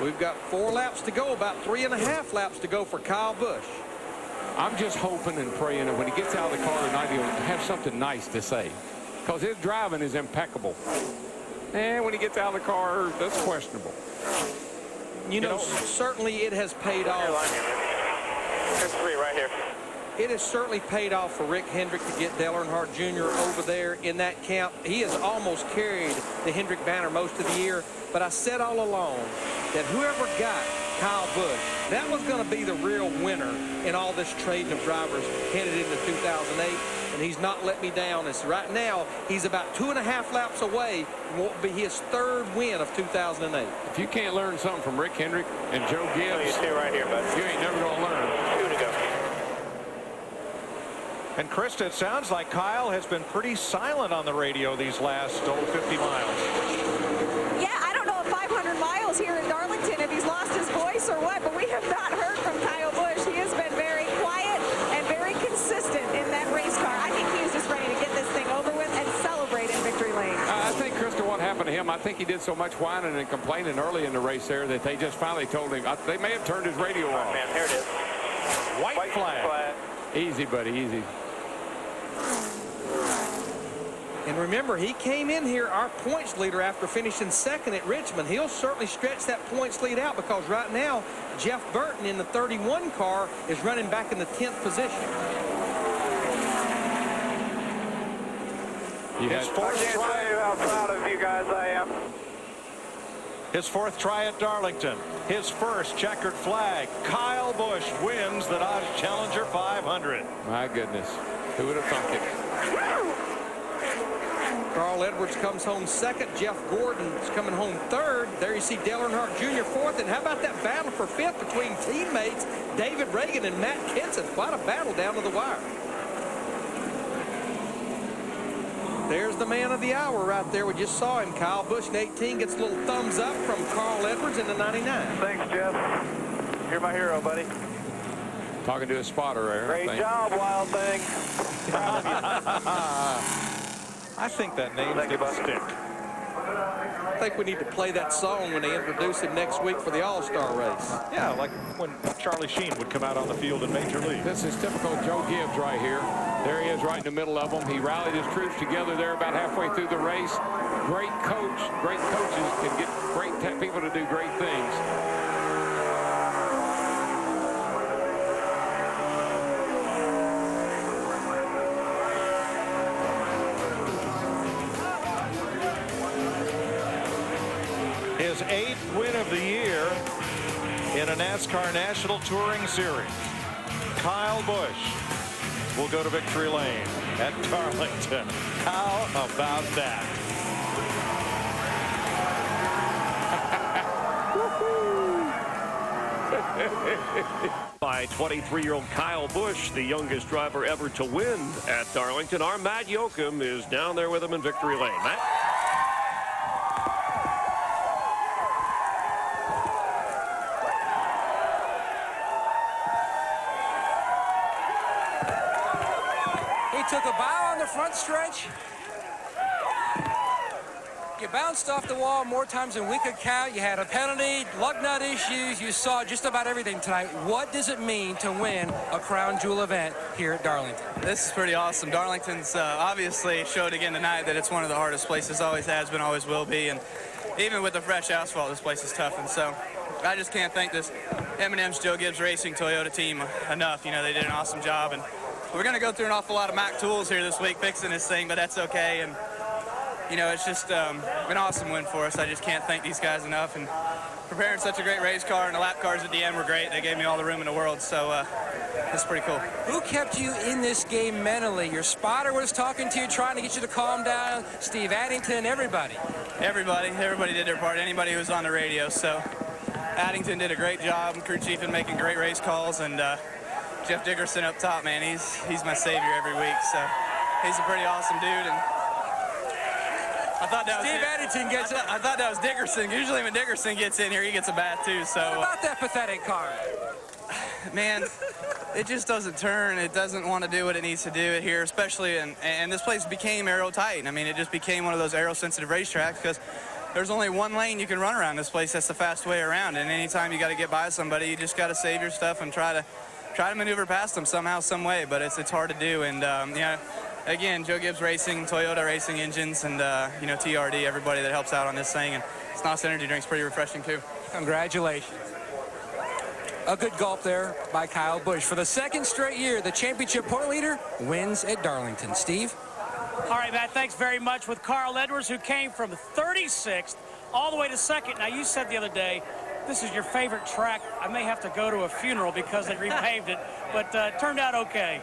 We've got 4 laps to go, about 3.5 laps to go for Kyle Busch. I'm just hoping and praying that when he gets out of the car tonight, he'll have something nice to say, because his driving is impeccable. And when he gets out of the car, that's questionable. You know, certainly it has paid off. There's 3 right here. It has certainly paid off for Rick Hendrick to get Dale Earnhardt Jr. over there in that camp. He has almost carried the Hendrick banner most of the year, but I said all along that whoever got Kyle Busch, that was going to be the real winner in all this trading of drivers headed into 2008, and he's not let me down. As right now, he's about 2.5 laps away from what will be his 3rd win of 2008. If you can't learn something from Rick Hendrick and Joe Gibbs, you right here, bud. You ain't never going to learn. 2 to go. And Krista, it sounds like Kyle has been pretty silent on the radio these last 50 miles. Yeah, I don't know if 500 miles here in Darlington, if he's lost his voice or what, but we have not heard from Kyle Busch. He has been very quiet and very consistent in that race car. I think he was just ready to get this thing over with and celebrate in victory lane. I think, Krista, what happened to him, I think he did so much whining and complaining early in the race there that they just finally told him. They may have turned his radio off. Man, here it is. White flag. Easy, buddy, easy. And remember, he came in here our points leader after finishing 2nd at Richmond. He'll certainly stretch that points lead out, because right now Jeff Burton in the 31 car is running back in the 10th position. His 4th try. How proud of you guys I am. His 4th try at Darlington. His 1st checkered flag. Kyle Busch wins the Dodge Challenger 500. My goodness. Who would have thunk it? Carl Edwards comes home 2nd. Jeff Gordon's coming home 3rd. There you see Dale Earnhardt Jr. 4th. And how about that battle for 5th between teammates David Reagan and Matt Kenseth? Quite a battle down to the wire. There's the man of the hour right there. We just saw him. Kyle Busch in 18 gets a little thumbs up from Carl Edwards in the 99. Thanks, Jeff. You're my hero, buddy. Talking to a spotter there. Great job, Wild Thing. Proud of you. I think that name's going to stick. I think we need to play that song when they introduce him next week for the All-Star race. Yeah, like when Charlie Sheen would come out on the field in Major League. This is typical Joe Gibbs right here. There he is right in the middle of them. He rallied his troops together there about halfway through the race. Great coach. Great coaches can get great people to do great things. His 8th win of the year in a NASCAR National Touring Series. Kyle Busch will go to victory lane at Darlington. How about that? By 23-year-old Kyle Busch, the youngest driver ever to win at Darlington. Our Matt Yoakum is down there with him in victory lane. Matt? Took a bow on the front stretch. You bounced off the wall more times than we could count. You had a penalty, lug nut issues. You saw just about everything tonight. What does it mean to win a crown jewel event here at Darlington? This is pretty awesome. Darlington's obviously showed again tonight that it's one of the hardest places. Always has been, always will be. And even with the fresh asphalt, this place is tough. And so I just can't thank this M&M's Joe Gibbs Racing Toyota team enough. You know, they did an awesome job. And we're going to go through an awful lot of Mac tools here this week fixing this thing, but that's okay. And, you know, it's just an awesome win for us. I just can't thank these guys enough. And preparing such a great race car, and the lap cars at the end were great. They gave me all the room in the world. So it's pretty cool. Who kept you in this game mentally? Your spotter was talking to you, trying to get you to calm down. Steve Addington, everybody. Everybody did their part. Anybody who was on the radio. So Addington did a great job. Crew chief in making great race calls, and Jeff Dickerson up top, man, he's my savior every week. So he's a pretty awesome dude. And I thought that was Steve Addington gets it. I thought that was Dickerson. Usually when Dickerson gets in here, he gets a bath too. So what about that pathetic car? Man, it just doesn't turn. It doesn't want to do what it needs to do here, especially and this place became aero tight. I mean, it just became one of those aero sensitive racetracks because there's only one lane you can run around this place. That's the fast way around. And anytime you got to get by somebody, you just got to save your stuff and try to maneuver past them somehow, some way. But it's hard to do. And yeah. Again, Joe Gibbs Racing, Toyota Racing Engines, and you know, TRD, everybody that helps out on this thing. And SNOS Energy Drink's pretty refreshing too. Congratulations. A good gulp there by Kyle Busch. For the second straight year, the championship point leader wins at Darlington. Steve? All right, Matt, thanks very much. With Carl Edwards, who came from 36th all the way to second. Now, you said the other day, this is your favorite track. I may have to go to a funeral because they repaved it, but turned out okay.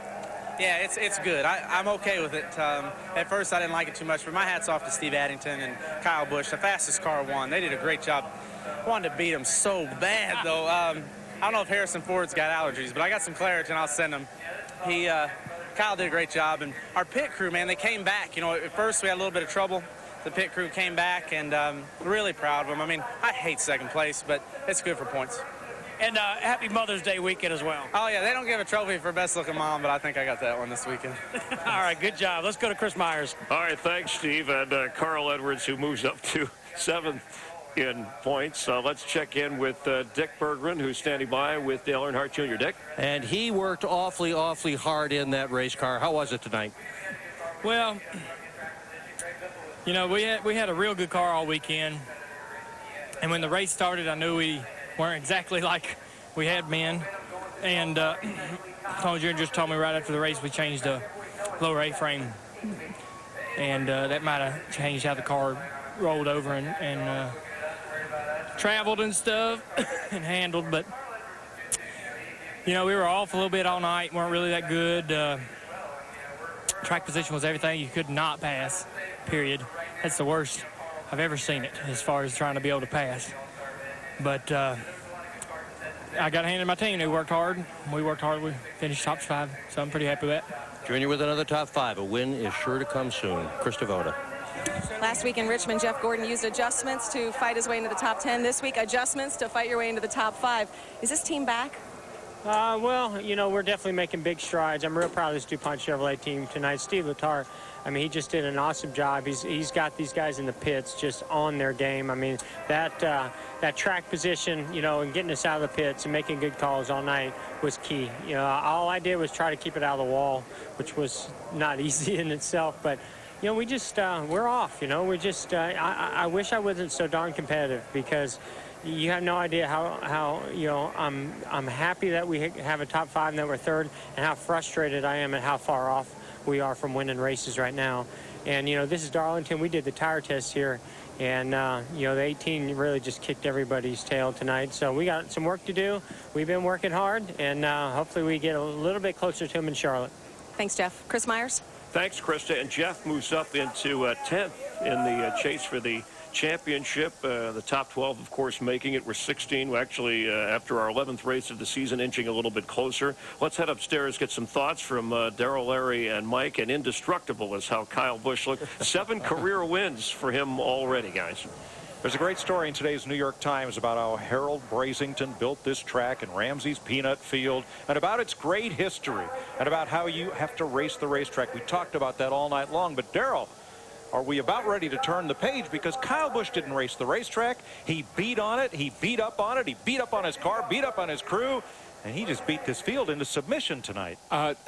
Yeah, it's good. I'm okay with it. At first, I didn't like it too much, but my hat's off to Steve Addington and Kyle Busch. The fastest car won. They did a great job. I wanted to beat them so bad, though. I don't know if Harrison Ford's got allergies, but I got some Claritin. I'll send him. Kyle did a great job, and our pit crew, man, they came back. You know, at first we had a little bit of trouble. The pit crew came back, and really proud of them. I mean, I hate second place, but it's good for points. And happy Mother's Day weekend as well. Oh, yeah, they don't give a trophy for best looking mom, but I think I got that one this weekend. All right, good job. Let's go to Chris Myers. All right, thanks, Steve. And Carl Edwards, who moves up to 7th in points. Let's check in with Dick Berggren, who's standing by with Dale Earnhardt Jr. Dick? And he worked awfully hard in that race car. How was it tonight? Well, you know, we had a real good car all weekend. And when the race started, I knew we weren't exactly like we had been. And Tony Jr. just told me right after the race we changed the lower A-frame. And that might have changed how the car rolled over and traveled and stuff and handled. But, you know, we were off a little bit all night, weren't really that good. Track position was everything you could not pass, period. That's the worst I've ever seen it as far as trying to be able to pass. But I got to hand it to my team. They worked hard. We worked hard. We finished top 5, so I'm pretty happy with that. Junior with another top 5. A win is sure to come soon. Chris Devoda. Last week in Richmond, Jeff Gordon used adjustments to fight his way into the top 10. This week, adjustments to fight your way into the top 5. Is this team back? Well, you know, we're definitely making big strides. I'm real proud of this DuPont Chevrolet team tonight. Steve Letarte, I mean, he just did an awesome job. He's got these guys in the pits just on their game. I mean, that track position, you know, and getting us out of the pits and making good calls all night was key. You know, all I did was try to keep it out of the wall, which was not easy in itself. But, you know, we just, we're off, you know. We just, I wish I wasn't so darn competitive because you have no idea how you know, I'm happy that we have a top 5 and that we're 3rd, and how frustrated I am at how far off we are from winning races right now. And, you know, this is Darlington. We did the tire test here, and, you know, the 18 really just kicked everybody's tail tonight. So we got some work to do. We've been working hard, and hopefully we get a little bit closer to them in Charlotte. Thanks, Jeff. Chris Myers. Thanks, Krista. And Jeff moves up into 10th in the chase for the championship. The top 12, of course, making it. We're 16. We're actually, after our 11th race of the season, inching a little bit closer. Let's head upstairs, get some thoughts from Darrell, Larry, and Mike. And indestructible is how Kyle Busch looked. 7 career wins for him already, guys. There's a great story in today's New York Times about how Harold Brasington built this track in Ramsey's Peanut Field, and about its great history, and about how you have to race the racetrack. We talked about that all night long. But Darrell, are we about ready to turn the page? Because Kyle Busch didn't race the racetrack. He beat on it. He beat up on it. He beat up on his car, beat up on his crew. And he just beat this field into submission tonight.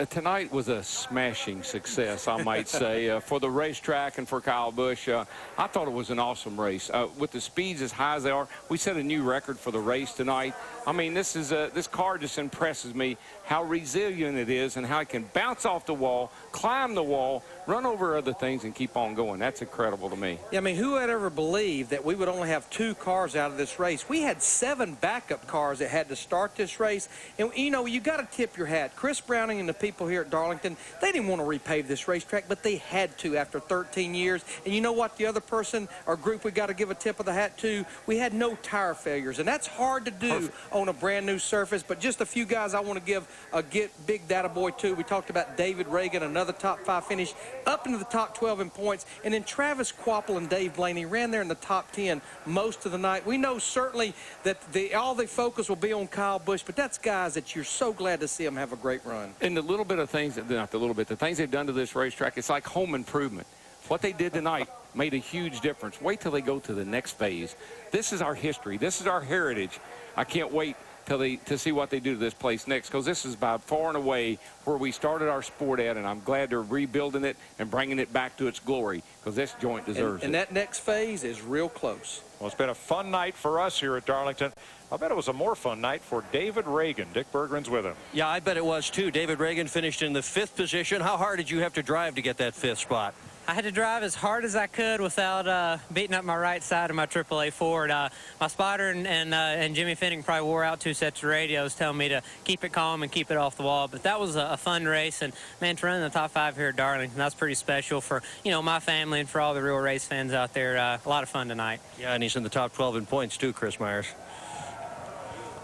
Tonight was a smashing success, I might say, for the racetrack and for Kyle Busch. I thought it was an awesome race. With the speeds as high as they are, we set a new record for the race tonight. I mean, this car just impresses me how resilient it is and how it can bounce off the wall, climb the wall, run over other things and keep on going. That's incredible to me. Yeah, I mean, who would ever believe that we would only have 2 cars out of this race? We had 7 backup cars that had to start this race. And, you know, you got to tip your hat. Chris Browning and the people here at Darlington, they didn't want to repave this racetrack, but they had to after 13 years. And you know what? The other person or group we got to give a tip of the hat to, we had no tire failures. And that's hard to do on a brand new surface. But just a few guys I want to give a big data boy to. We talked about David Reagan, another top 5 finish, up into the top 12 in points. And then Travis Quapple and Dave Blaney ran there in the top 10 most of the night. We know certainly that all the focus will be on Kyle Busch, but that's guys that you're so glad to see them have a great run. And the little bit of things, not the little bit, the things they've done to this racetrack, it's like home improvement. What they did tonight made a huge difference. Wait till they go to the next phase. This is our history. This is our heritage. I can't wait to see what they do to this place next, because this is by far and away where we started our sport at, and I'm glad they're rebuilding it and bringing it back to its glory, because this joint deserves it. And that next phase is real close. Well, it's been a fun night for us here at Darlington. I bet it was a more fun night for David Reagan. Dick Berggren's with him. Yeah, I bet it was too. David Reagan finished in the 5th position. How hard did you have to drive to get that 5th spot? I had to drive as hard as I could without beating up my right side of my AAA Ford. My spotter and Jimmy Finning probably wore out 2 sets of radios telling me to keep it calm and keep it off the wall. But that was a fun race, and man, to run in the top 5 here at Darlington, that's pretty special for, you know, my family and for all the real race fans out there. A lot of fun tonight. Yeah, and he's in the top 12 in points too, Chris Myers.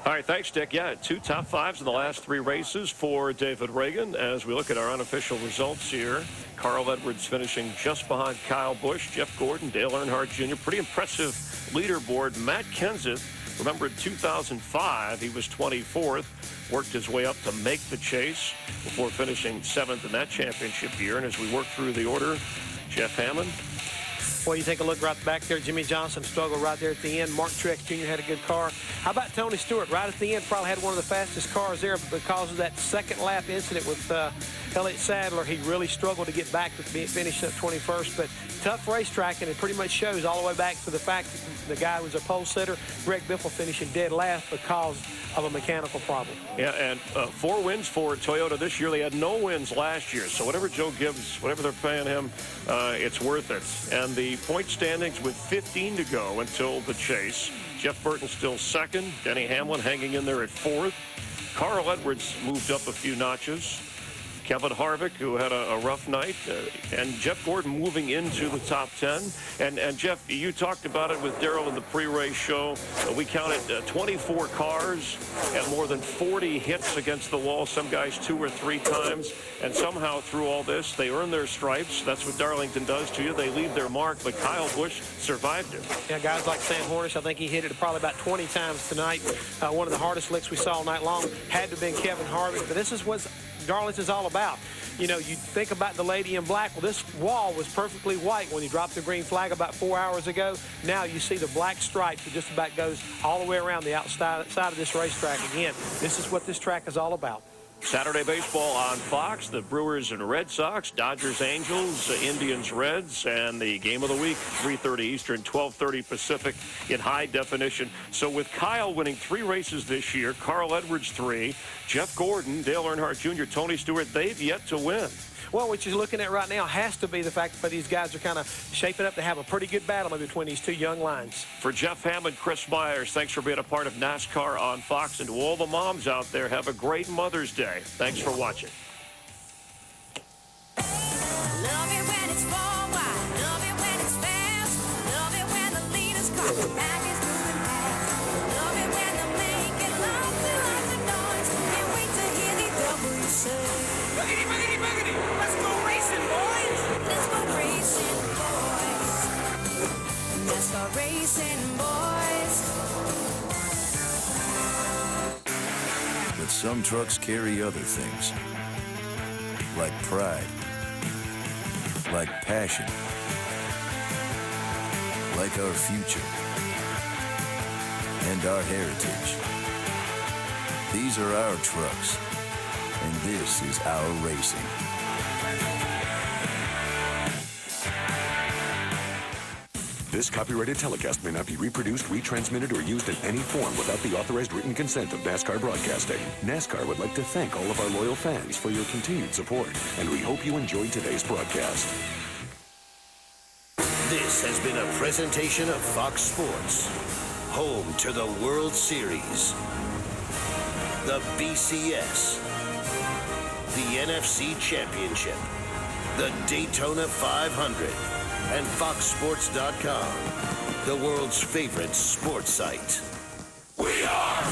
All right, thanks, Dick. Yeah, 2 top 5s in the last 3 races for David Reagan. As we look at our unofficial results here, Carl Edwards finishing just behind Kyle Busch, Jeff Gordon, Dale Earnhardt Jr. Pretty impressive leaderboard. Matt Kenseth, remember in 2005, he was 24th, worked his way up to make the chase before finishing 7th in that championship year. And as we work through the order, Jeff Hammond. Well, you take a look right back there. Jimmy Johnson struggled right there at the end. Mark Truex Jr. had a good car. How about Tony Stewart? Right at the end, probably had one of the fastest cars there, but because of that second lap incident with Elliott Sadler, he really struggled to get back to finish up 21st. But tough racetrack, and it pretty much shows all the way back to the fact that the guy who was a pole sitter, Greg Biffle, finishing dead last because of a mechanical problem. Yeah, and 4 wins for Toyota this year. They had no wins last year. So whatever Joe Gibbs, whatever they're paying him, it's worth it. And the point standings with 15 to go until the chase. Jeff Burton still 2nd. Denny Hamlin hanging in there at 4th. Carl Edwards moved up a few notches. Kevin Harvick, who had a rough night, and Jeff Gordon moving into the top 10. And Jeff, you talked about it with Darrell in the pre-race show. We counted 24 cars and more than 40 hits against the wall, some guys 2 or 3 times. And somehow through all this, they earn their stripes. That's what Darlington does to you. They leave their mark, but Kyle Busch survived it. Yeah, guys like Sam Hornish, I think he hit it probably about 20 times tonight. One of the hardest licks we saw all night long had to have been Kevin Harvick, but this is what Darlington's all about. You know, you think about the lady in black. Well, this wall was perfectly white when he dropped the green flag about 4 hours ago. Now you see the black stripe that just about goes all the way around the outside of this racetrack. Again, this is what this track is all about. Saturday baseball on Fox, the Brewers and Red Sox, Dodgers, Angels, Indians, Reds, and the game of the week, 3:30 Eastern, 12:30 Pacific in high definition. So with Kyle winning 3 races this year, Carl Edwards 3, Jeff Gordon, Dale Earnhardt Jr., Tony Stewart, they've yet to win. Well, what you're looking at right now has to be the fact that these guys are kind of shaping up to have a pretty good battle between these 2 young lines. For Jeff Hammond, Chris Myers, thanks for being a part of NASCAR on Fox. And to all the moms out there, have a great Mother's Day. Thanks for watching. Love it when it's forward, love it when it's fast, love it when the leaders come back is moving fast, love it when they make it loud and lots of noise, can't wait to hear the double say. Boogity, boogity, boogity, let's go racing, boys! Let's go racing, boys. Let's go racing, boys. But some trucks carry other things, like pride, like passion, like our future, and our heritage. These are our trucks, and this is our racing. This copyrighted telecast may not be reproduced, retransmitted, or used in any form without the authorized written consent of NASCAR Broadcasting. NASCAR would like to thank all of our loyal fans for your continued support, and we hope you enjoyed today's broadcast. This has been a presentation of Fox Sports, home to the World Series, the BCS, the NFC Championship, the Daytona 500, and FoxSports.com, the world's favorite sports site. We are